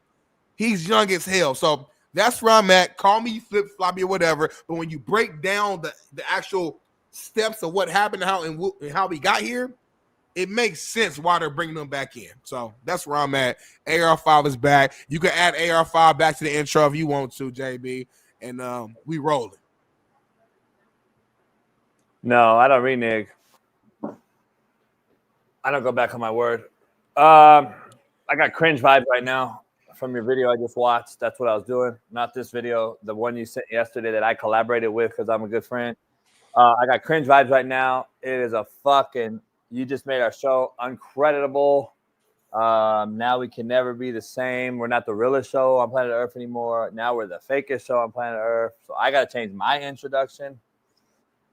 He's young as hell. So that's where I'm at. Call me flip-floppy or whatever. But when you break down the actual steps of what happened and how we got here, it makes sense why they're bringing them back in. So that's where I'm at. AR5 is back. You can add AR5 back to the intro if you want to, JB. And we rolling. No, I don't renege. I don't go back on my word. I got cringe vibes right now from your video I just watched. That's what I was doing. Not this video, the one you sent yesterday that I collaborated with because I'm a good friend. I got cringe vibes right now. It is a fucking, you just made our show uncreditable. Now we can never be the same. We're not the realest show on Planet Earth anymore. Now we're the fakest show on Planet Earth. So I got to change my introduction.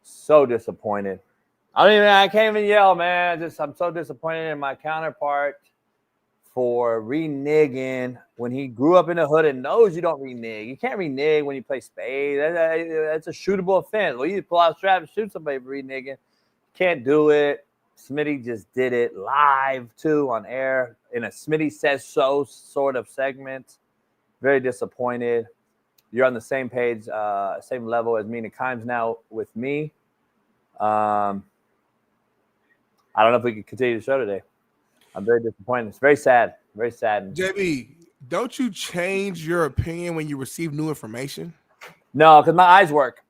So disappointed. I can't even yell, man. I'm so disappointed in my counterpart for reneging when he grew up in the hood and knows you don't renege. You can't renege when you play spades. That's a shootable offense. Well, you pull out a strap and shoot somebody for reneging. Can't do it. Smitty just did it live, too, on air in a Smitty Says So sort of segment. Very disappointed. You're on the same page, same level as Mina Kimes now with me. I don't know if we can continue the show today. I'm very disappointed. It's very sad. Very sad. JB, don't you change your opinion when you receive new information? No, because my eyes work.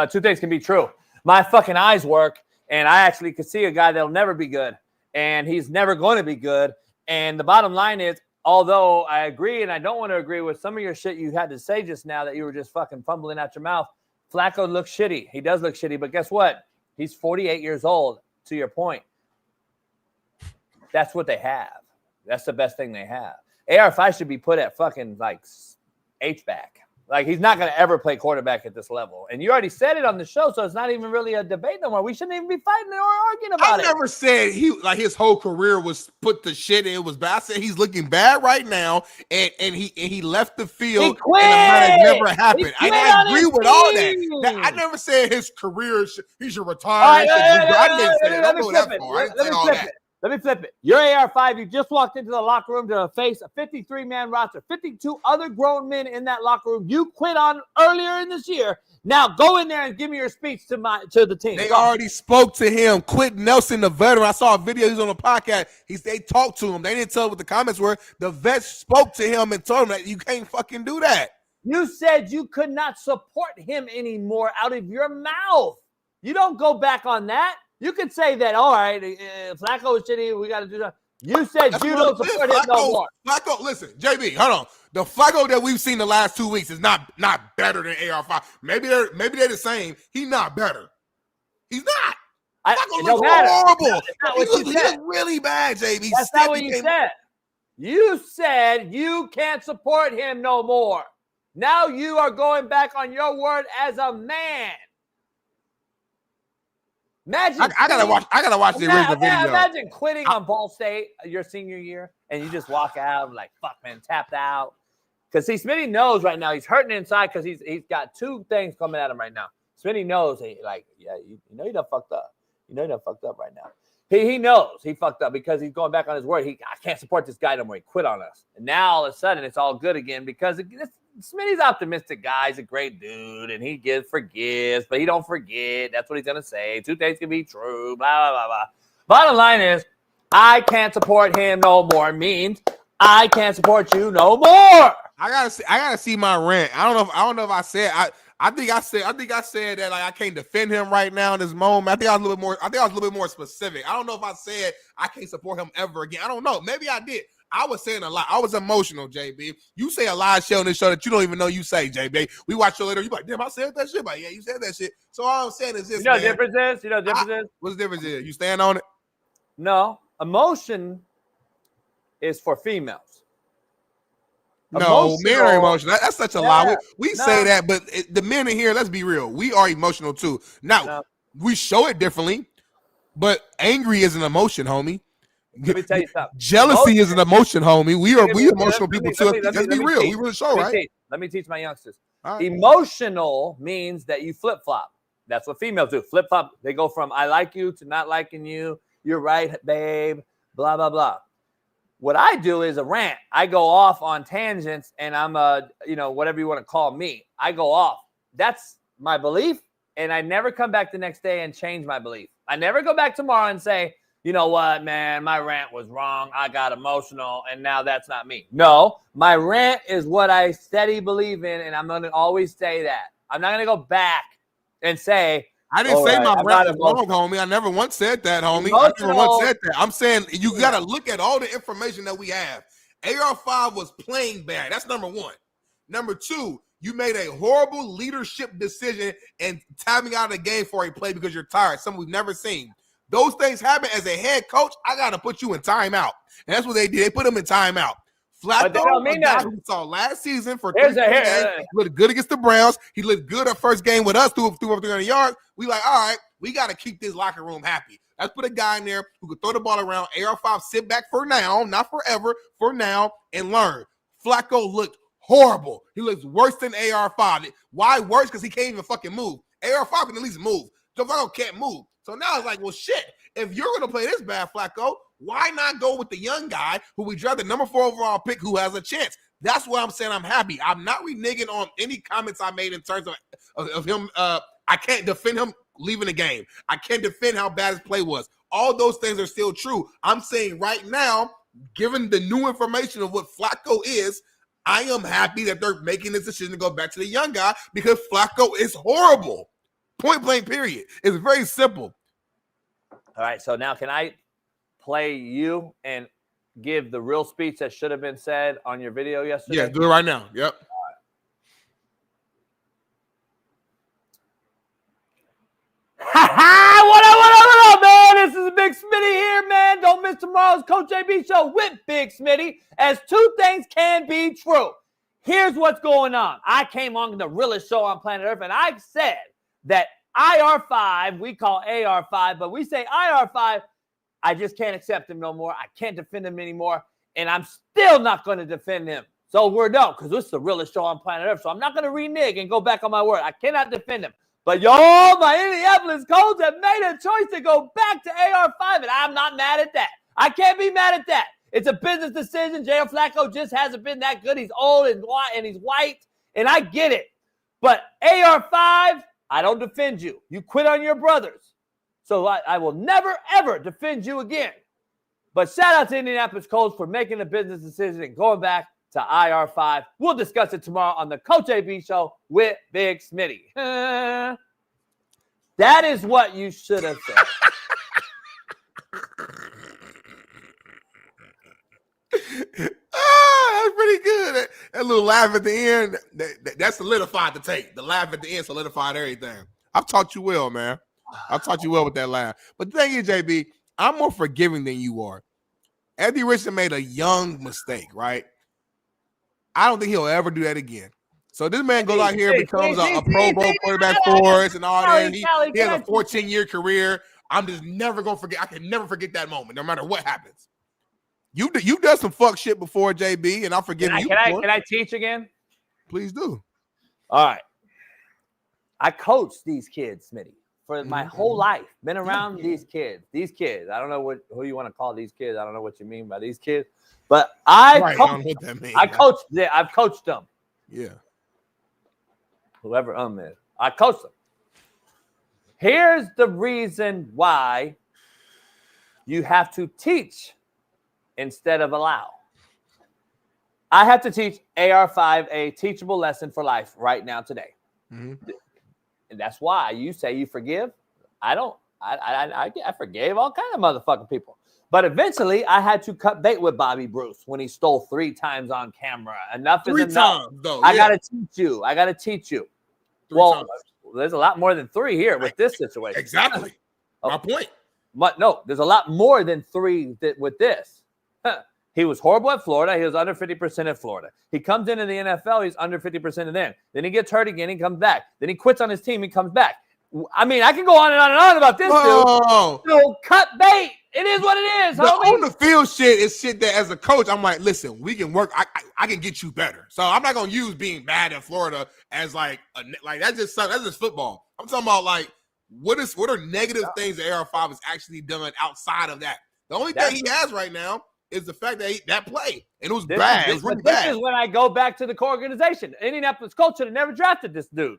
2 things can be true. My fucking eyes work, and I actually could see a guy that'll never be good, and he's never going to be good. And the bottom line is, although I agree and I don't want to agree with some of your shit you had to say just now that you were just fucking fumbling out your mouth, Flacco looks shitty. He does look shitty, but guess what? He's 48 years old, to your point. That's what they have. That's the best thing they have. AR5 should be put at fucking like H-back. Like he's not going to ever play quarterback at this level. And you already said it on the show, so it's not even really a debate no more. We shouldn't even be fighting or arguing about it. I never said his whole career was put to shit and it was bad. I said he's looking bad right now, and he left the field. He quit. And it never happened. I agree with all team. that. I never said his career he should retire. I didn't say that. I don't go that far. I didn't say all that. Let me flip it. You're AR5. You just walked into the locker room to face a 53-man roster, 52 other grown men in that locker room. You quit on earlier in this year. Now go in there and give me your speech to the team. They already spoke to him. Quentin Nelson, the veteran. I saw a video. He's on the podcast. They talked to him. They didn't tell what the comments were. The vets spoke to him and told him that you can't fucking do that. You said you could not support him anymore out of your mouth. You don't go back on that. You could say that, all right, Flacco is shitty, we got to do that. You said you don't support him no more. Flacco, listen, JB, hold on. The Flacco that we've seen the last 2 weeks is not better than AR5. Maybe they're the same. He's not better. He's not. Flacco looks horrible. He looks really bad, JB. That's not what you said. You said you can't support him no more. Now you are going back on your word as a man. Imagine I gotta watch the original video. Imagine quitting on Ball State your senior year and you just walk out like, fuck, man, tapped out. Because see, Smitty knows right now he's hurting inside because he's got 2 things coming at him right now. Smitty knows you know he done fucked up. You know he done fucked up right now. He knows he fucked up because he's going back on his word. I can't support this guy no more. He quit on us. And now all of a sudden it's all good again because Smitty's optimistic guy. He's a great dude, and he forgives, but he don't forget. That's what he's going to say. 2 things can be true, blah, blah, blah, blah. Bottom line is, I can't support him no more means I can't support you no more. I gotta see my rant. I don't know if I said I think I said that like I can't defend him right now in this moment. I think I was a little bit more specific. I don't know if I said I can't support him ever again. I don't know. Maybe I did. I was saying a lot. I was emotional, JB. You say a lot of shit on this show that you don't even know you say, JB. We watch you later. You like, damn, I said that shit. Like, yeah, you said that shit. So all I'm saying is this. You know what the difference is? You know what the difference is? What's the difference is? You stand on it? Emotion is for females. No, men are emotional. That's such a lie. We say that, but the men in here, let's be real. We are emotional too. Now, we show it differently, but angry is an emotion, homie. Let me tell you something. Jealousy is an emotion, homie. We emotional people too. Let's be real. We really show, right? Let me teach my youngsters. Right. Emotional means that you flip-flop. That's what females do. Flip-flop. They go from I like you to not liking you. You're right, babe. Blah, blah, blah. What I do is a rant. I go off on tangents, and I'm whatever you want to call me. I go off. That's my belief, and I never come back the next day and change my belief. I never go back tomorrow and say, you know what, man, my rant was wrong. I got emotional, and now that's not me. No, my rant is what I steady believe in, and I'm going to always say that. I'm not going to go back and say, I didn't say my rant was wrong, homie. I never once said that, homie. I never once said that. I'm saying you got to look at all the information that we have. AR5 was playing bad. That's number one. Number two, you made a horrible leadership decision and tapping out of the game for a play because you're tired, something we've never seen. Those things happen as a head coach. I got to put you in timeout. And that's what they did. They put him in timeout. Flacco, we saw last season for 3 games, looked good against the Browns. He looked good at first game with us, threw over 300 yards. We like, all right, we got to keep this locker room happy. Let's put a guy in there who could throw the ball around. AR5, sit back for now, not forever, for now, and learn. Flacco looked horrible. He looks worse than AR5. Why worse? Because he can't even fucking move. AR5 can at least move. Joe Flacco can't move. So now it's like, well, shit, if you're going to play this bad, Flacco, why not go with the young guy who we drafted number 4 overall pick who has a chance? That's why I'm saying I'm happy. I'm not reneging on any comments I made in terms of him. I can't defend him leaving the game. I can't defend how bad his play was. All those things are still true. I'm saying right now, given the new information of what Flacco is, I am happy that they're making this decision to go back to the young guy because Flacco is horrible. Point blank, period. It's very simple. All right, so now can I play you and give the real speech that should have been said on your video yesterday? Yeah, do it right now. Yep. What up, man? This is Big Smitty here, man. Don't miss tomorrow's Coach JB show with Big Smitty, as 2 things can be true. Here's what's going on. I came on the realest show on planet Earth, and I said that IR5, we call AR5, but we say IR5, I just can't accept him no more. I can't defend him anymore, and I'm still not going to defend him. So we're done, because this is the realest show on planet Earth, so I'm not going to renege and go back on my word. I cannot defend him. But y'all, my Indianapolis Colts have made a choice to go back to AR5, and I'm not mad at that. I can't be mad at that. It's a business decision. J.R. Flacco just hasn't been that good. He's old and he's white, and I get it. But AR5, I don't defend you. You quit on your brothers. So I will never, ever defend you again. But shout out to Indianapolis Colts for making a business decision and going back to IR5. We'll discuss it tomorrow on the Coach AB Show with Big Smitty. That is what you should have said. That's pretty good. That little laugh at the end, that solidified the tape. The laugh at the end solidified everything. I've taught you well, man. I've taught you well with that laugh. But the thing is, JB, I'm more forgiving than you are. Anthony Richardson made a young mistake, right? I don't think he'll ever do that again. So this man goes out here and becomes a Pro Bowl quarterback for us and all that. He has a 14-year career. I'm just never going to forget. I can never forget that moment, no matter what happens. You've done some fuck shit before, JB, and I'm forgiving you. Can I teach again? Please do. All right. I coached these kids, Smitty, for my whole life. Been around these kids. These kids. I don't know who you want to call these kids. I don't know what you mean by these kids. But I've coached them. Yeah. whoever is. I coach them. Here's the reason why you have to teach instead of allow. I have to teach AR5 a teachable lesson for life right now today. Mm-hmm. And that's why you say you forgive. I don't. I forgave all kind of motherfucking people. But eventually, I had to cut bait with Bobby Bruce when he stole 3 times on camera. Enough is enough. Though, I got to teach you. Well, there's a lot more than 3 here with this situation. Exactly. My point. But no, there's a lot more than 3 with this. He was horrible at Florida. He was under 50% at Florida. He comes into the NFL. He's under 50% of them. Then he gets hurt again. He comes back. Then he quits on his team. He comes back. I mean, I can go on and on and on about this dude. So cut bait. It is what it is. On the field shit is shit that as a coach, I'm like, listen, we can work. I can get you better. So I'm not going to use being bad in Florida as like that's just football. I'm talking about like what are negative things that AR5 has actually done outside of that? The only thing he has right now is the fact that that play, and it was bad. It was really bad. This is when I go back to the core organization. Indianapolis Colts should have never drafted this dude.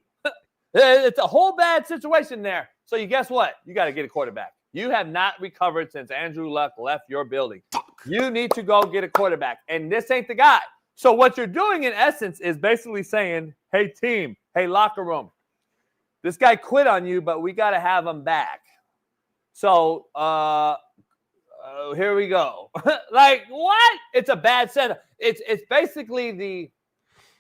It's a whole bad situation there. So you guess what? You got to get a quarterback. You have not recovered since Andrew Luck left your building. You need to go get a quarterback, and this ain't the guy. So what you're doing in essence is basically saying, hey, team, hey, locker room, this guy quit on you, but we got to have him back. So here we go. Like, what? It's a bad setup. It's basically the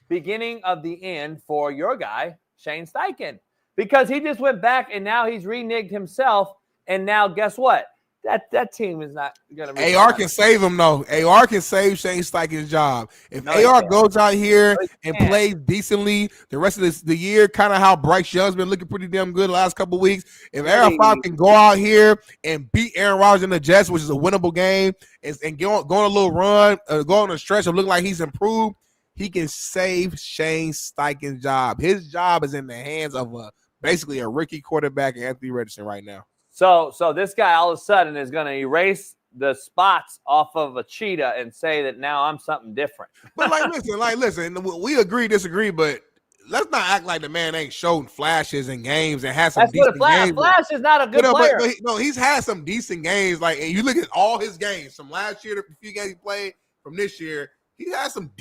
beginning of the end for your guy, Shane Steichen, because he just went back and now he's reneged himself. And now guess what? That team is not going to. AR can save him though. AR can save Shane Steichen's job. If AR goes out here and plays decently the rest of the year, kind of how Bryce Young's been looking pretty damn good the last couple of weeks. If AR5 can go out here and beat Aaron Rodgers in the Jets, which is a winnable game, and go on a little run, go on a stretch and look like he's improved, he can save Shane Steichen's job. His job is in the hands of basically a rookie quarterback, Anthony Richardson, right now. So this guy all of a sudden is going to erase the spots off of a cheetah and say that now I'm something different. But listen, we agree, disagree, but let's not act like the man ain't shown flashes in games and has some decent games. Flash is not a good player. But he's had some decent games. Like, and you look at all his games from last year, the few games he played from this year, he has some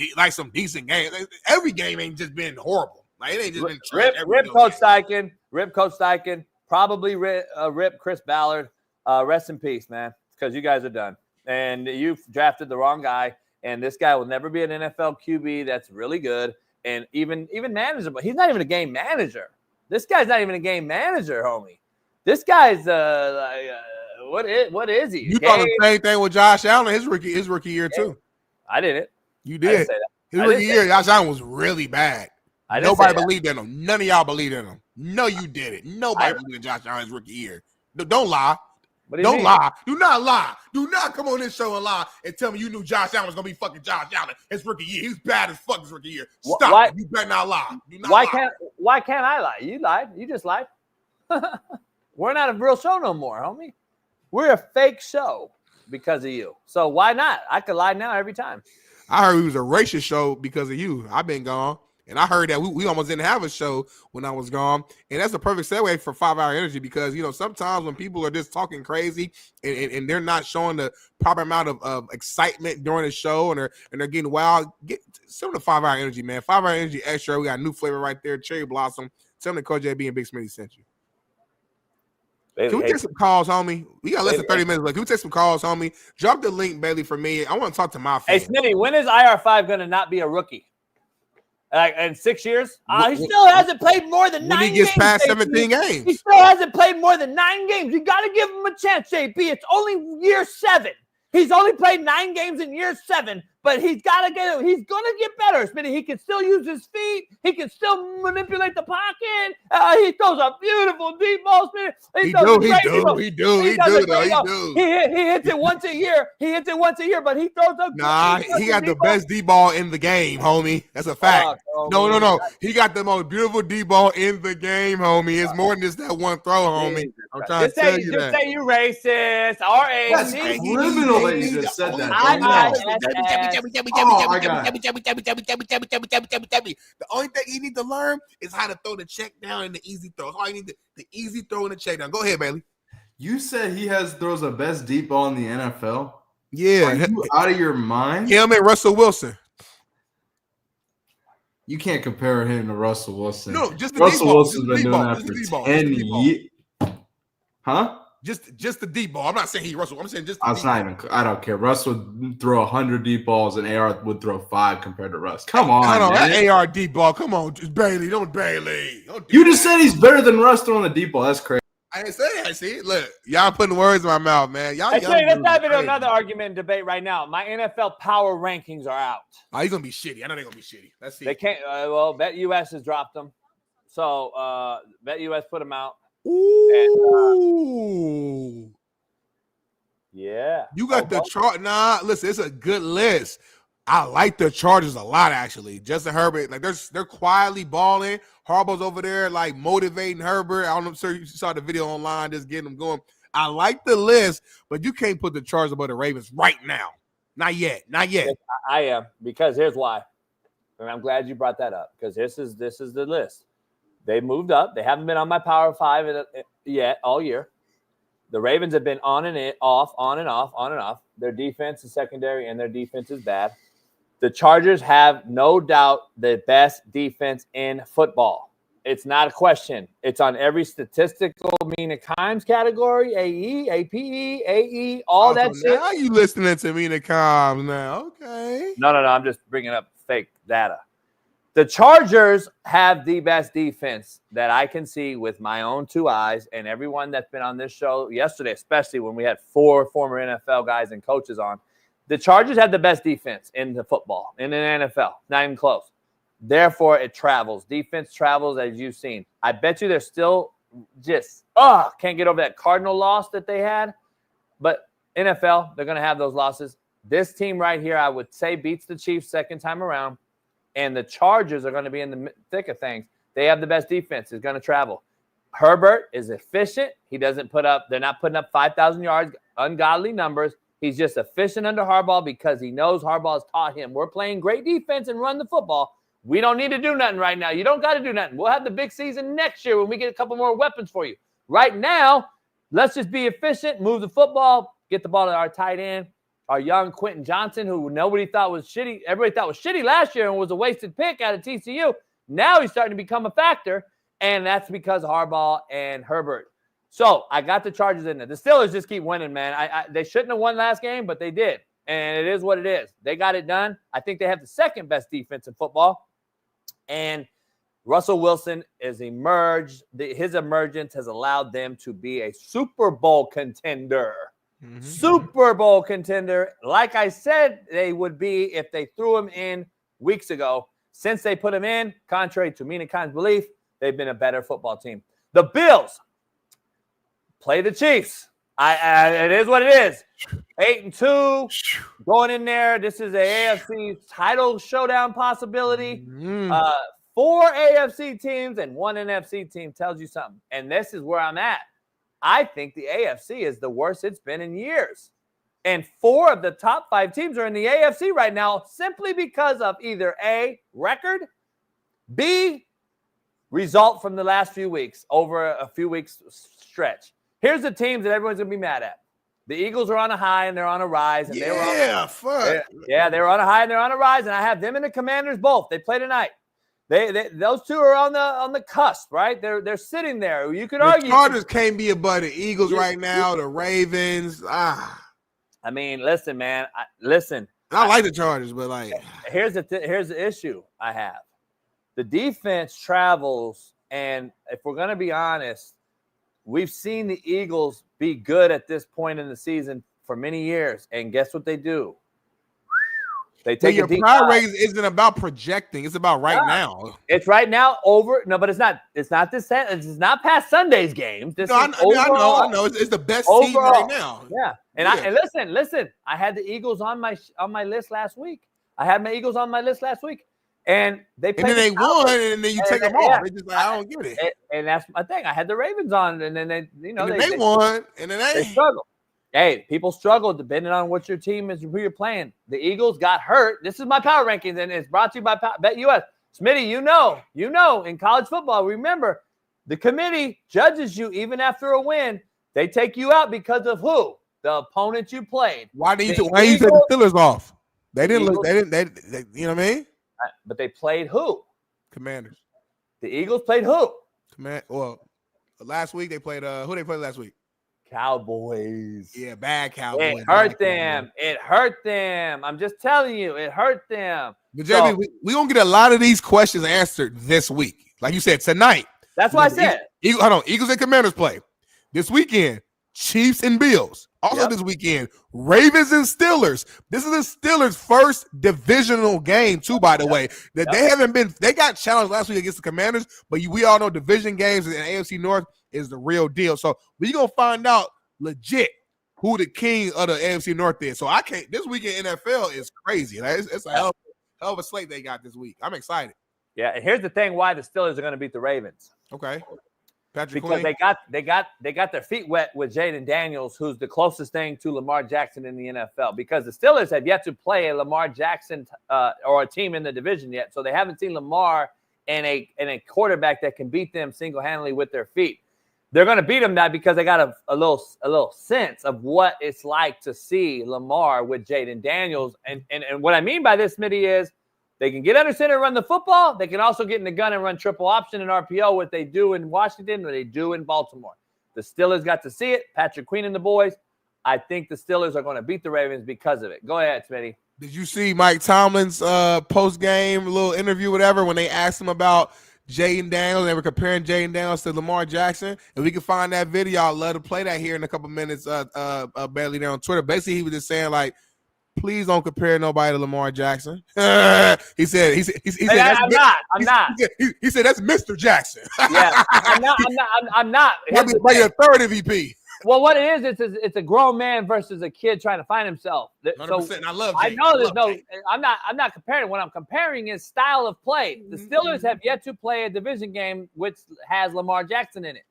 decent games. Every game ain't just been horrible. Like, it ain't just been trash. Rip Coach Steichen. Probably rip Chris Ballard. Rest in peace, man, because you guys are done. And you've drafted the wrong guy. And this guy will never be an NFL QB that's really good and even manageable. He's not even a game manager. This guy's not even a game manager, homie. This guy's what is he? You thought the same thing with Josh Allen his rookie year too. I didn't. You did. Say that. His rookie year, Josh Allen was really bad. Nobody believed in him. None of y'all believed in him. No, you didn't. Nobody believed in Josh Allen's rookie year. Don't lie. Don't lie. Do not lie. Do not come on this show and lie and tell me you knew Josh Allen was going to be fucking Josh Allen his rookie year. He's bad as fuck his rookie year. Stop. You better not lie. Why can't I lie? You lied. You just lied. We're not a real show no more, homie. We're a fake show because of you. So why not? I could lie now every time. I heard we was a racist show because of you. I've been gone. And I heard that we almost didn't have a show when I was gone. And that's the perfect segue for 5 Hour Energy because, sometimes when people are just talking crazy and they're not showing the proper amount of excitement during the show and they're getting wild, get some of the 5 Hour Energy, man. 5 Hour Energy Extra. We got a new flavor right there, Cherry Blossom. Tell them that Coach JB and Big Smitty sent you. Can we take some calls, homie? We got less than 30 minutes left. Can we take some calls, homie? Drop the link, Bailey, for me. I want to talk to my fans. Hey, Smitty, when is IR5 going to not be a rookie? In 6 years? He still hasn't played more than 9 games. When he gets past 17 games. He still hasn't played more than 9 games. You got to give him a chance, JP. It's only year 7. He's only played 9 games in year 7, but he's got to get it. He's going to get better, Smitty. He can still use his feet. He can still manipulate the pocket. He throws a beautiful deep ball, Smitty. He do. He hits it once a year. But he throws a he got the best deep ball in the game, homie. That's a fact. No. He got the most beautiful deep ball in the game, homie. It's more than just that one throw, homie. I'm trying to tell you that. Just say you racist. R-A-C. That's criminal that you just said that. The only thing you need to learn is how to throw the check down and the easy throw. That's all you need, the easy throw and the check down. Go ahead, Bailey. You said he throws the best deep ball in the NFL? Yeah. Are you out of your mind? Him and Russell Wilson. You can't compare him to Russell Wilson. No, just the Russell deep ball. Wilson's been doing that for 10 years. Huh? Just the deep ball. I'm not saying he Russell. I'm saying just the deep ball. I don't care. Russ would throw 100 deep balls and AR would throw 5 compared to Russ. Come on, I don't know, man. that AR deep ball. Come on, just Bailey. Don't You just said he's better than Russ throwing the deep ball. That's crazy. I didn't say that. See, look, y'all putting words in my mouth, man. Y'all. Let's dive into another argument and debate right now. My NFL power rankings are out. Oh, he's gonna be shitty. I know they're gonna be shitty. Let's see. They can't. Well, Bet US has dropped them, so Bet US put them out. Ooh. Yeah. You got the chart. Nah, listen, it's a good list. I like the Chargers a lot, actually. Justin Herbert, like they're quietly balling. Harbaugh's over there, like motivating Herbert. I don't know, sir, you saw the video online, just getting them going. I like the list, but you can't put the Chargers above the Ravens right now. Not yet. Not yet. Yes, I am, because here's why. And I'm glad you brought that up, because this is the list. They moved up. They haven't been on my Power 5 yet all year. The Ravens have been on and off, on and off, on and off. Their defense is secondary, and their defense is bad. The Chargers have no doubt the best defense in football. It's not a question. It's on every statistical Mina Kimes category, AE, APE, AE, all that shit. Now you listening to Mina Kimes now. Okay. No. I'm just bringing up fake data. The Chargers have the best defense that I can see with my own 2 eyes, and everyone that's been on this show yesterday, especially when we had 4 former NFL guys and coaches on. The Chargers have the best defense in the football, in the NFL. Not even close. Therefore, it travels. Defense travels, as you've seen. I bet you they're still just, can't get over that Cardinal loss that they had. But NFL, they're going to have those losses. This team right here, I would say, beats the Chiefs second time around. And the Chargers are going to be in the thick of things. They have the best defense. It's going to travel. Herbert is efficient. They're not putting up 5,000 yards, ungodly numbers. He's just efficient under Harbaugh because he knows Harbaugh has taught him. We're playing great defense and run the football. We don't need to do nothing right now. You don't got to do nothing. We'll have the big season next year when we get a couple more weapons for you. Right now, let's just be efficient, move the football, get the ball to our tight end, our young Quentin Johnson, who nobody thought was shitty. Everybody thought was shitty last year and was a wasted pick out of TCU. Now he's starting to become a factor, and that's because of Harbaugh and Herbert. So I got the Chargers in there. The Steelers just keep winning, man. They shouldn't have won last game, but they did. And it is what it is. They got it done. I think they have the second best defense in football. And Russell Wilson is emerged. His emergence has allowed them to be a Super Bowl contender. Mm-hmm. Super Bowl contender. Like I said, they would be if they threw him in weeks ago. Since they put him in, contrary to Mina Kimes' belief, they've been a better football team. The Bills play the Chiefs. It is what it is. 8-2, going in there. This is a AFC title showdown possibility. 4 AFC teams and 1 NFC team tells you something. And this is where I'm at. I think the AFC is the worst it's been in years. And 4 of the top 5 teams are in the AFC right now simply because of either A, record, B, result from the last few weeks, over a few weeks stretch. Here's the teams that everyone's going to be mad at. The Eagles are on a high and they're on a rise. And they were on a high and they're on a rise. And I have them and the Commanders both. They play tonight. Those two are on the cusp, right? They're sitting there. You could argue. The Chargers can't be above the Eagles right now. The Ravens. I mean, listen, man. Listen. I like the Chargers, but like, here's the issue I have. The defense travels, and if we're going to be honest, we've seen the Eagles be good at this point in the season for many years, and guess what they do? They take your pride rating isn't about projecting; it's about right now. It's right now over. No, but it's not. It's not this. It's not past Sunday's games. This I know. It's the best team right now. Yeah, and listen. I had the Eagles on my list last week. And they played. And then they won, and then you take them off. It's just like, I don't get it. And that's my thing. I had the Ravens on, and then they won, and then they struggled. Hey, people struggle depending on what your team is, who you're playing. The Eagles got hurt. This is my power rankings, and it's brought to you by BetUS. Smitty, you know, in college football, remember, the committee judges you even after a win. They take you out because of who? The opponent you played. Why you take the Steelers off? They didn't look. They, you know what I mean? But they played who? Commanders. The Eagles played who? Well, last week they played. Who they played last week? Cowboys. Yeah, bad Cowboys. It hurt them. It hurt them. I'm just telling you, it hurt them. But JB, we gonna get a lot of these questions answered this week. Like you said, tonight. That's what I said. Eagles and Commanders play. This weekend, Chiefs and Bills. Also this weekend, Ravens and Steelers. This is the Steelers' first divisional game, too, by the way. That they haven't been, they got challenged last week against the Commanders, but we all know division games in AFC North is the real deal. So we're gonna find out legit who the king of the AFC North is. So this weekend NFL is crazy. Like, it's a hell of a slate they got this week. I'm excited. Yeah, and here's the thing why the Steelers are going to beat the Ravens. Okay. Because they got their feet wet with Jaden Daniels, who's the closest thing to Lamar Jackson in the NFL. Because the Steelers have yet to play a Lamar Jackson or a team in the division yet, so they haven't seen Lamar and a quarterback that can beat them single-handedly with their feet. They're going to beat them that because they got a little sense of what it's like to see Lamar with Jaden Daniels. And what I mean by this, Smitty, is they can get under center and run the football. They can also get in the gun and run triple option and RPO, what they do in Washington, what they do in Baltimore. The Steelers got to see it. Patrick Queen and the boys. I think the Steelers are going to beat the Ravens because of it. Go ahead, Smitty. Did you see Mike Tomlin's post-game little interview, whatever, when they asked him about Jaden Daniels? They were comparing Jaden Daniels to Lamar Jackson. And we can find that video. I'd love to play that here in a couple minutes, Bailey, there on Twitter. Basically, he was just saying, like, please don't compare nobody to Lamar Jackson. He said, I'm not. He said, that's Mr. Jackson. Yeah, I'm not. Might be your third MVP. Well, what it is, it's a grown man versus a kid trying to find himself. 100%. I love Jaden. I know there's no. I'm not comparing. What I'm comparing is style of play. The Steelers have yet to play a division game which has Lamar Jackson in it.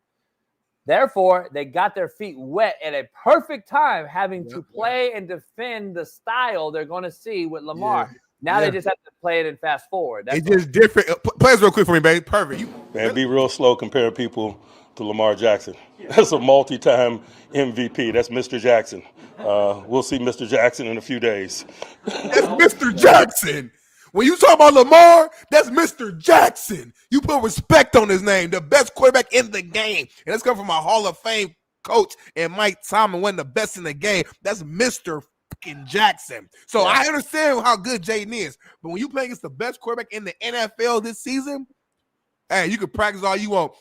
Therefore, they got their feet wet at a perfect time, having to play and defend the style they're going to see with Lamar. Now they just have to play it and fast forward. It's just different. Play this real quick for me, baby. Perfect. Man, be real slow comparing people to Lamar Jackson. That's a multi-time MVP. That's Mr. Jackson. We'll see Mr. Jackson in a few days. That's Mr. Jackson. When you talk about Lamar, that's Mr. Jackson. You put respect on his name, the best quarterback in the game. And that's coming from a Hall of Fame coach and Mike Tomlin, one of the best in the game. That's Mr. fucking Jackson. So I understand how good Jaden is. But when you play against the best quarterback in the NFL this season, hey, you can practice all you want.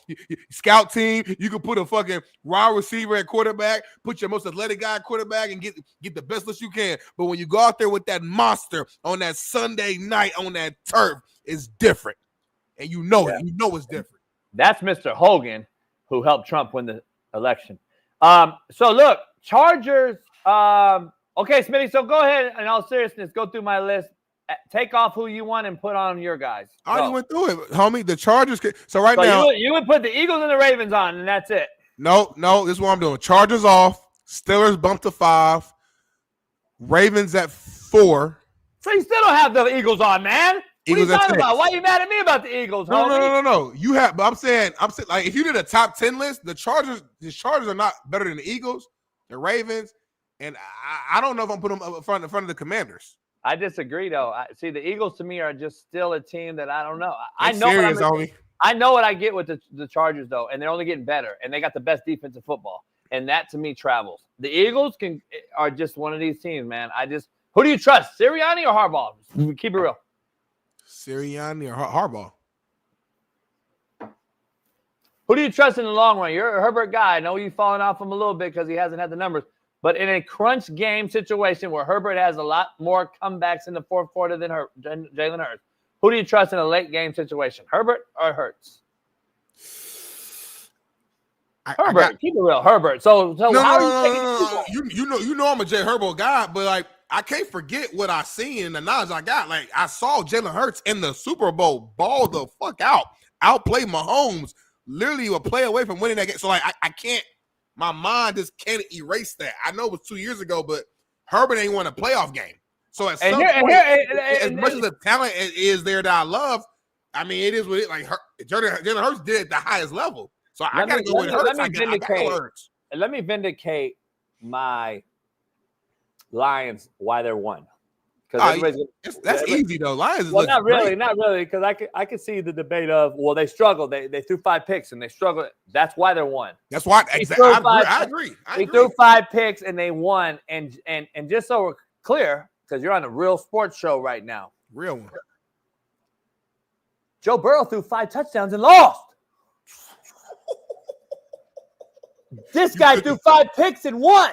Scout team, you can put a fucking wide receiver at quarterback, put your most athletic guy at quarterback, and get the best list you can. But when you go out there with that monster on that Sunday night on that turf, it's different. And you know it. You know it's different. That's Mr. Hogan, who helped Trump win the election. So, look, Chargers. Okay, Smitty, so go ahead, in all seriousness, go through my list. Take off who you want and put on your guys. I already went through it, homie. The Chargers. So now, you would put the Eagles and the Ravens on, and that's it. No. This is what I'm doing. Chargers off. Steelers bump to 5. Ravens at 4. So you still don't have the Eagles on, man. Eagles what are you at talking 6. about? Why are you mad at me about the Eagles, homie? No. You have, but I'm saying, like, if you did a top 10 list, the Chargers are not better than the Eagles, the Ravens, and I don't know if I'm putting them up in front of the Commanders. I disagree, though. See, the Eagles to me are just still a team that I don't know. I know what I get with the Chargers, though, and they're only getting better, and they got the best defensive football, and that to me travels. The Eagles are just one of these teams, man. Who do you trust, Sirianni or Harbaugh? Keep it real. Sirianni or Harbaugh? Who do you trust in the long run? You're a Herbert guy. I know you've fallen off him a little bit because he hasn't had the numbers. But in a crunch game situation where Herbert has a lot more comebacks in the fourth quarter than Jalen Hurts, who do you trust in a late game situation, Herbert or Hurts? Herbert. Keep it real, Herbert. So how do you know I'm a Jay Herbert guy, but like I can't forget what I seen and the knowledge I got. Like I saw Jalen Hurts in the Super Bowl ball the fuck out, outplay Mahomes, literally a play away from winning that game. So like I can't my mind just can't erase that. I know it was 2 years ago, but Herbert ain't won a playoff game. So at some point, as much as the talent is there that I love, I mean, it is what it like. Jalen Hurts did it at the highest level. So I got to go with Hurts. Let me vindicate my Lions why they're one. That's easy though. Lions. Well, not really, because I could see the debate of they struggled. They threw 5 picks and they struggled. That's why they're one. That's why. I agree. They threw 5 picks and they won. And just so we're clear, because you're on a real sports show right now. Real one. Joe Burrow threw 5 touchdowns and lost. This guy threw 5 picks and won.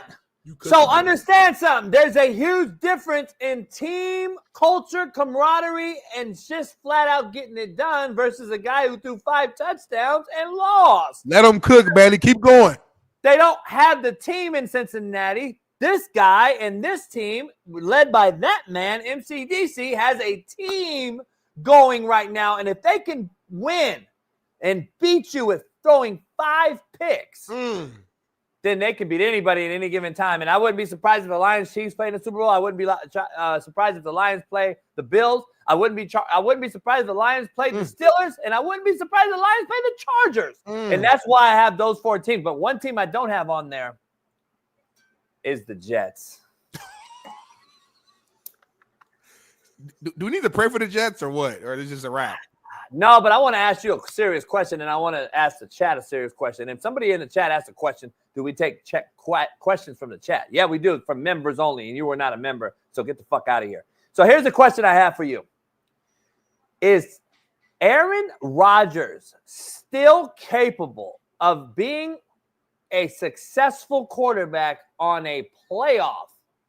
So understand something. There's a huge difference in team culture, camaraderie, and just flat out getting it done versus a guy who threw 5 touchdowns and lost. Let them cook, Bailey. Keep going. They don't have the team in Cincinnati. This guy and this team, led by that man, MCDC, has a team going right now. And if they can win and beat you with throwing 5 picks, then they can beat anybody at any given time. And I wouldn't be surprised if the Lions Chiefs play in the Super Bowl. I wouldn't be surprised if the Lions play the Bills. I wouldn't be surprised if the Lions play the Steelers. And I wouldn't be surprised if the Lions play the Chargers. And that's why I have those 4 teams. But one team I don't have on there is the Jets. Do we need to pray for the Jets or what? Or is it just a wrap? No, but I want to ask you a serious question, and I want to ask the chat a serious question. If somebody in the chat asks a question, do we take questions from the chat? Yeah, we do, from members only, and you were not a member, so get the fuck out of here. So here's the question I have for you. Is Aaron Rodgers still capable of being a successful quarterback on a playoff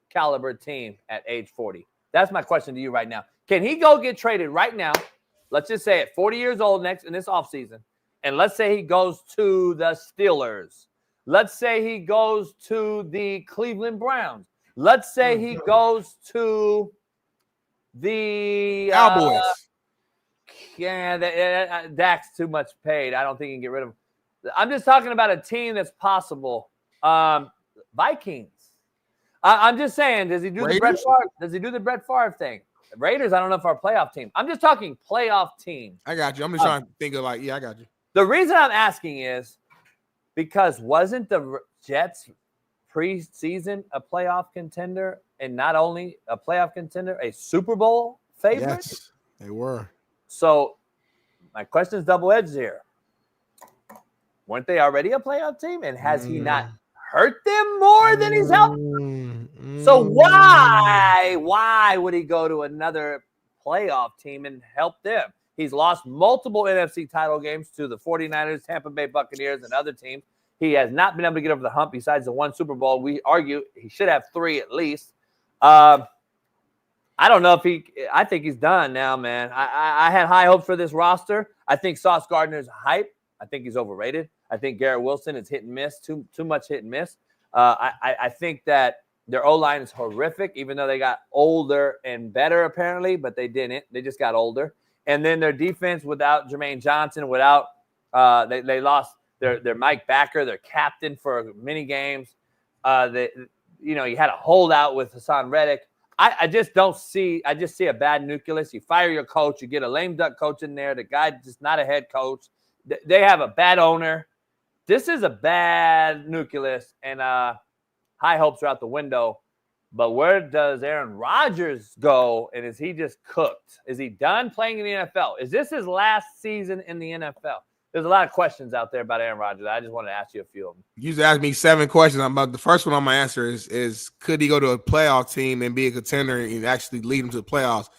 caliber team at age 40? That's my question to you right now. Can he go get traded right now? Let's just say at 40 years old in this offseason, and let's say he goes to the Steelers. Let's say he goes to the Cleveland Browns. Let's say he goes to the Cowboys. Dak's too much paid. I don't think he can get rid of him. I'm just talking about a team that's possible. Vikings. I'm just saying, does he do the Brett Favre? Does he do the Brett Favre thing? Raiders, I don't know if our playoff team. I'm just talking playoff team. I got you. I'm just trying to think of I got you. The reason I'm asking is because wasn't the Jets preseason a playoff contender, and not only a playoff contender, a Super Bowl favorite? Yes, they were. So my question is double-edged here. Weren't they already a playoff team, and has he not hurt them more than he's helped? So why would he go to another playoff team and help them? He's lost multiple NFC title games to the 49ers, Tampa Bay Buccaneers, and other teams. He has not been able to get over the hump besides the 1 Super Bowl. We argue he should have 3 at least. I don't know if I think he's done now, man. I had high hopes for this roster. I think Sauce Gardner's hype. I think he's overrated. I think Garrett Wilson is hit and miss, too much hit and miss. I think that their O-line is horrific, even though they got older and better apparently, but they didn't. They just got older. And then their defense without Jermaine Johnson, without they lost their Mike Backer, their captain for many games. You had a holdout with Hassan Reddick. I just don't see – I just see a bad nucleus. You fire your coach. You get a lame duck coach in there. The guy just not a head coach. They have a bad owner. This is a bad nucleus, and high hopes are out the window. But where does Aaron Rodgers go, and is he just cooked? Is he done playing in the NFL? Is this his last season in the NFL? There's a lot of questions out there about Aaron Rodgers. I just want to ask you a few of them. You just asked me 7 questions. The first one on my answer is could he go to a playoff team and be a contender and actually lead them to the playoffs?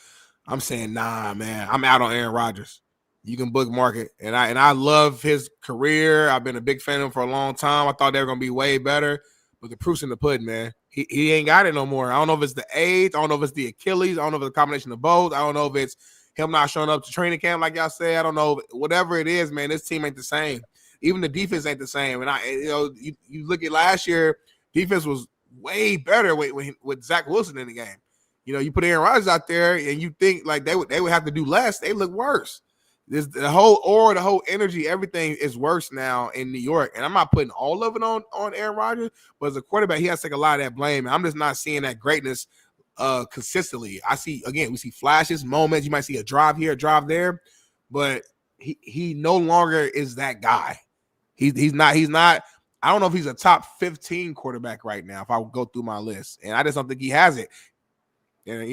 I'm saying, nah, man. I'm out on Aaron Rodgers. You can bookmark it. And I love his career. I've been a big fan of him for a long time. I thought they were going to be way better. But the proof's in the pudding, man. He ain't got it no more. I don't know if it's the age. I don't know if it's the Achilles. I don't know if it's a combination of both. I don't know if it's him not showing up to training camp like y'all said. I don't know. Whatever it is, man, this team ain't the same. Even the defense ain't the same. And you look at last year, defense was way better with Zach Wilson in the game. You put Aaron Rodgers out there and you think like they would have to do less. They look worse. the whole aura, the whole energy, everything is worse now in New York. And I'm not putting all of it on Aaron Rodgers, but as a quarterback, he has to take a lot of that blame. And I'm just not seeing that greatness consistently. We see flashes, moments. You might see a drive here, a drive there, but he no longer is that guy. He's not. I don't know if he's a top 15 quarterback right now if I go through my list. And I just don't think he has it. And,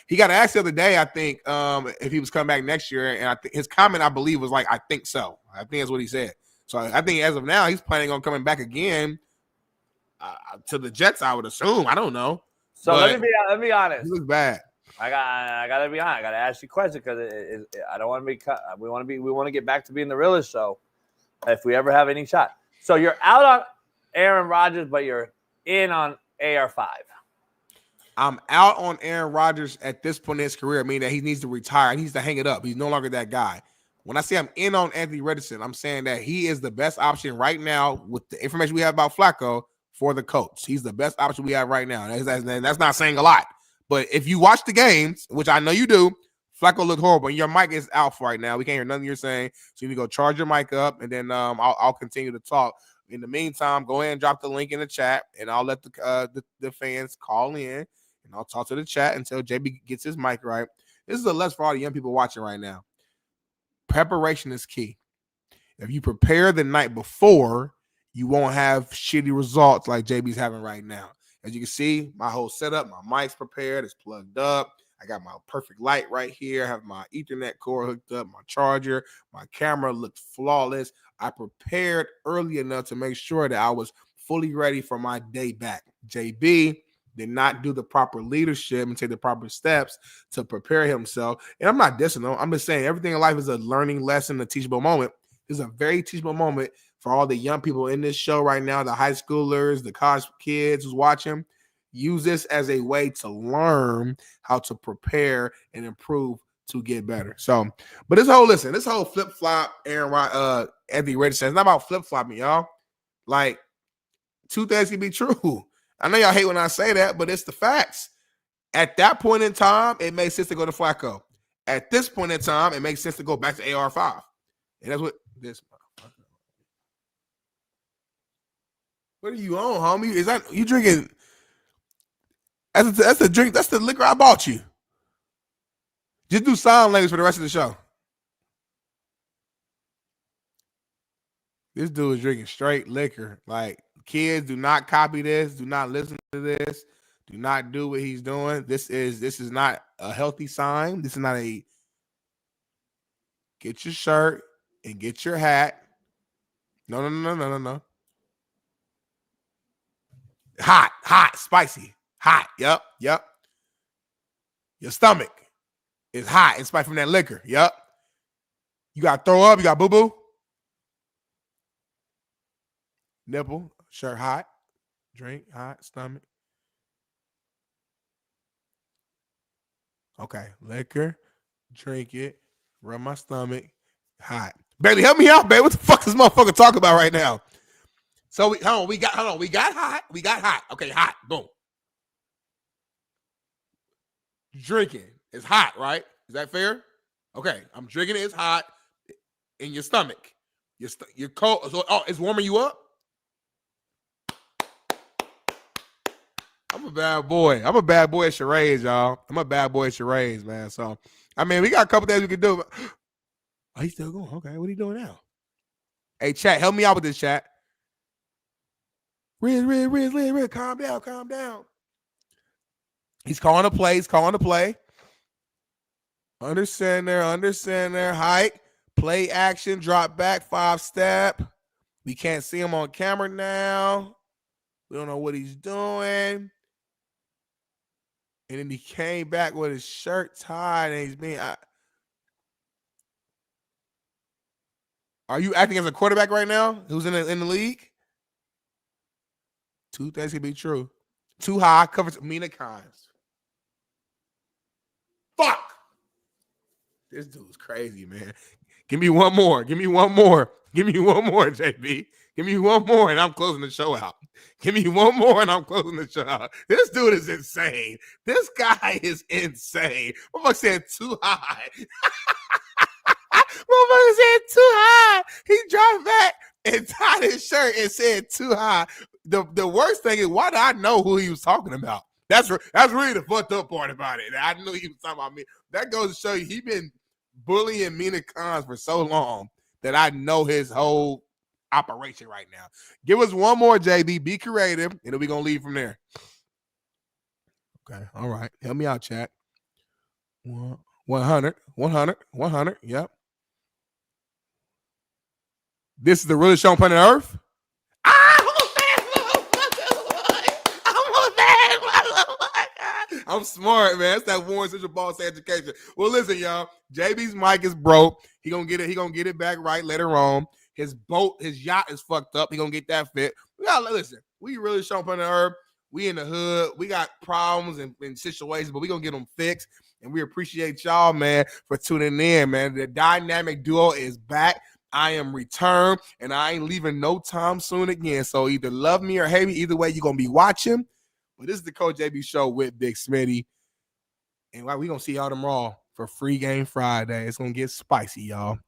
he got asked the other day, I think, if he was coming back next year. And I think his comment, I believe, was like, I think so. I think that's what he said. So I think as of now, he's planning on coming back again to the Jets, I would assume. I don't know. So let me be honest. He looks bad. I gotta be honest. I gotta ask you a question because I don't want to be. We want to get back to being the realest show if we ever have any shot. So you're out on Aaron Rodgers, but you're in on AR5. I'm out on Aaron Rodgers at this point in his career, meaning that he needs to retire. He needs to hang it up. He's no longer that guy. When I say I'm in on Anthony Richardson, I'm saying that he is the best option right now with the information we have about Flacco for the Colts. He's the best option we have right now. That's not saying a lot. But if you watch the games, which I know you do, Flacco looked horrible. And your mic is off right now. We can't hear nothing you're saying. So you need to go charge your mic up, and then I'll continue to talk. In the meantime, go ahead and drop the link in the chat, and I'll let the fans call in. And I'll talk to the chat until JB gets his mic right. This is a lesson for all the young people watching right now. Preparation is key. If you prepare the night before, you won't have shitty results like JB's having right now. As you can see, my whole setup, my mic's prepared, it's plugged up. I got my perfect light right here. I have my Ethernet cord hooked up, my charger, my camera looked flawless. I prepared early enough to make sure that I was fully ready for my day back. JB did not do the proper leadership and take the proper steps to prepare himself. And I'm not dissing him. I'm just saying everything in life is a learning lesson, a teachable moment. It's a very teachable moment for all the young people in this show right now, the high schoolers, the college kids who's watching. Use this as a way to learn how to prepare and improve to get better. So, but this whole flip-flop Anthony Richardson, it's not about flip-flopping, y'all. Like, two things can be true. I know y'all hate when I say that, but it's the facts. At that point in time, it makes sense to go to Flacco. At this point in time, it makes sense to go back to AR5. And that's what this motherfucker. What are you on, homie? Is that you drinking? That's the drink. That's the liquor I bought you. Just do sign language for the rest of the show. This dude is drinking straight liquor. Like, kids, do not copy this. Do not listen to this. Do not do what he's doing. This is not a healthy sign. This is not a get your shirt and get your hat. No. Hot, spicy. Hot. Yep. Your stomach is hot and spicy from that liquor. Yep. You got to throw up. You got boo-boo. Nipple. Shirt hot. Drink hot. Stomach. Okay. Liquor. Drink it. Rub my stomach. Hot. Bailey, help me out, baby. What the fuck is this motherfucker talking about right now? So we got hot. We got hot. Okay, hot. Boom. Drinking. It's hot, right? Is that fair? Okay, I'm drinking it. It's hot in your stomach. You're cold. So, it's warming you up? I'm a bad boy. I'm a bad boy at charades, y'all. I'm a bad boy at charades, man. So, I mean, we got a couple things we can do. Oh, he's still going. Okay, what are you doing now? Hey, chat, help me out with this, chat. Riz, calm down. He's calling a play. Understand there. Hike, play action, drop back, 5-step. We can't see him on camera now. We don't know what he's doing. And then he came back with his shirt tied, and he's being. Are you acting as a quarterback right now? Who's in the league? Two things can be true. Too high covers Mina Kimes. Fuck. This dude's crazy, man. Give me one more, JB. Give me one more, and I'm closing the show out. Give me one more, and I'm closing the show out. This dude is insane. This guy is insane. What am I saying? Too high. Motherfucker said too high. He dropped back and tied his shirt and said too high. The worst thing is, why do I know who he was talking about? That's really the fucked up part about it. I knew he was talking about me. That goes to show you he been bullying Mina Khans for so long that I know his whole operation right now. Give us one more, JB. Be creative, and then we're going to leave from there. Okay, all right. Help me out, chat. 100. Yep. This is the realest show on planet Earth. I'm smart, man. That's that Warren Central Boss education. Well, listen, y'all. JB's mic is broke. He gonna get it back right later on. His yacht is fucked up. He gonna get that fit. We gotta listen. We really show up on the herb. We in the hood. We got problems and situations, but we gonna get them fixed. And we appreciate y'all, man, for tuning in, man. The dynamic duo is back. I am returned, and I ain't leaving no time soon again. So either love me or hate me. Either way, you're gonna be watching. But this is the Coach JB Show with Big Smitty. And we going to see y'all tomorrow for Free Game Friday. It's going to get spicy, y'all.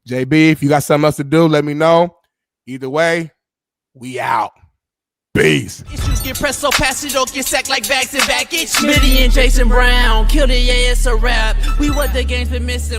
JB, if you got something else to do, let me know. Either way, we out. Peace. Issues get pressed so fast you don't get sacked like bags and baggage. Smitty and Jason Brown, kill the yeah, it's a rap. We what the game's been missing.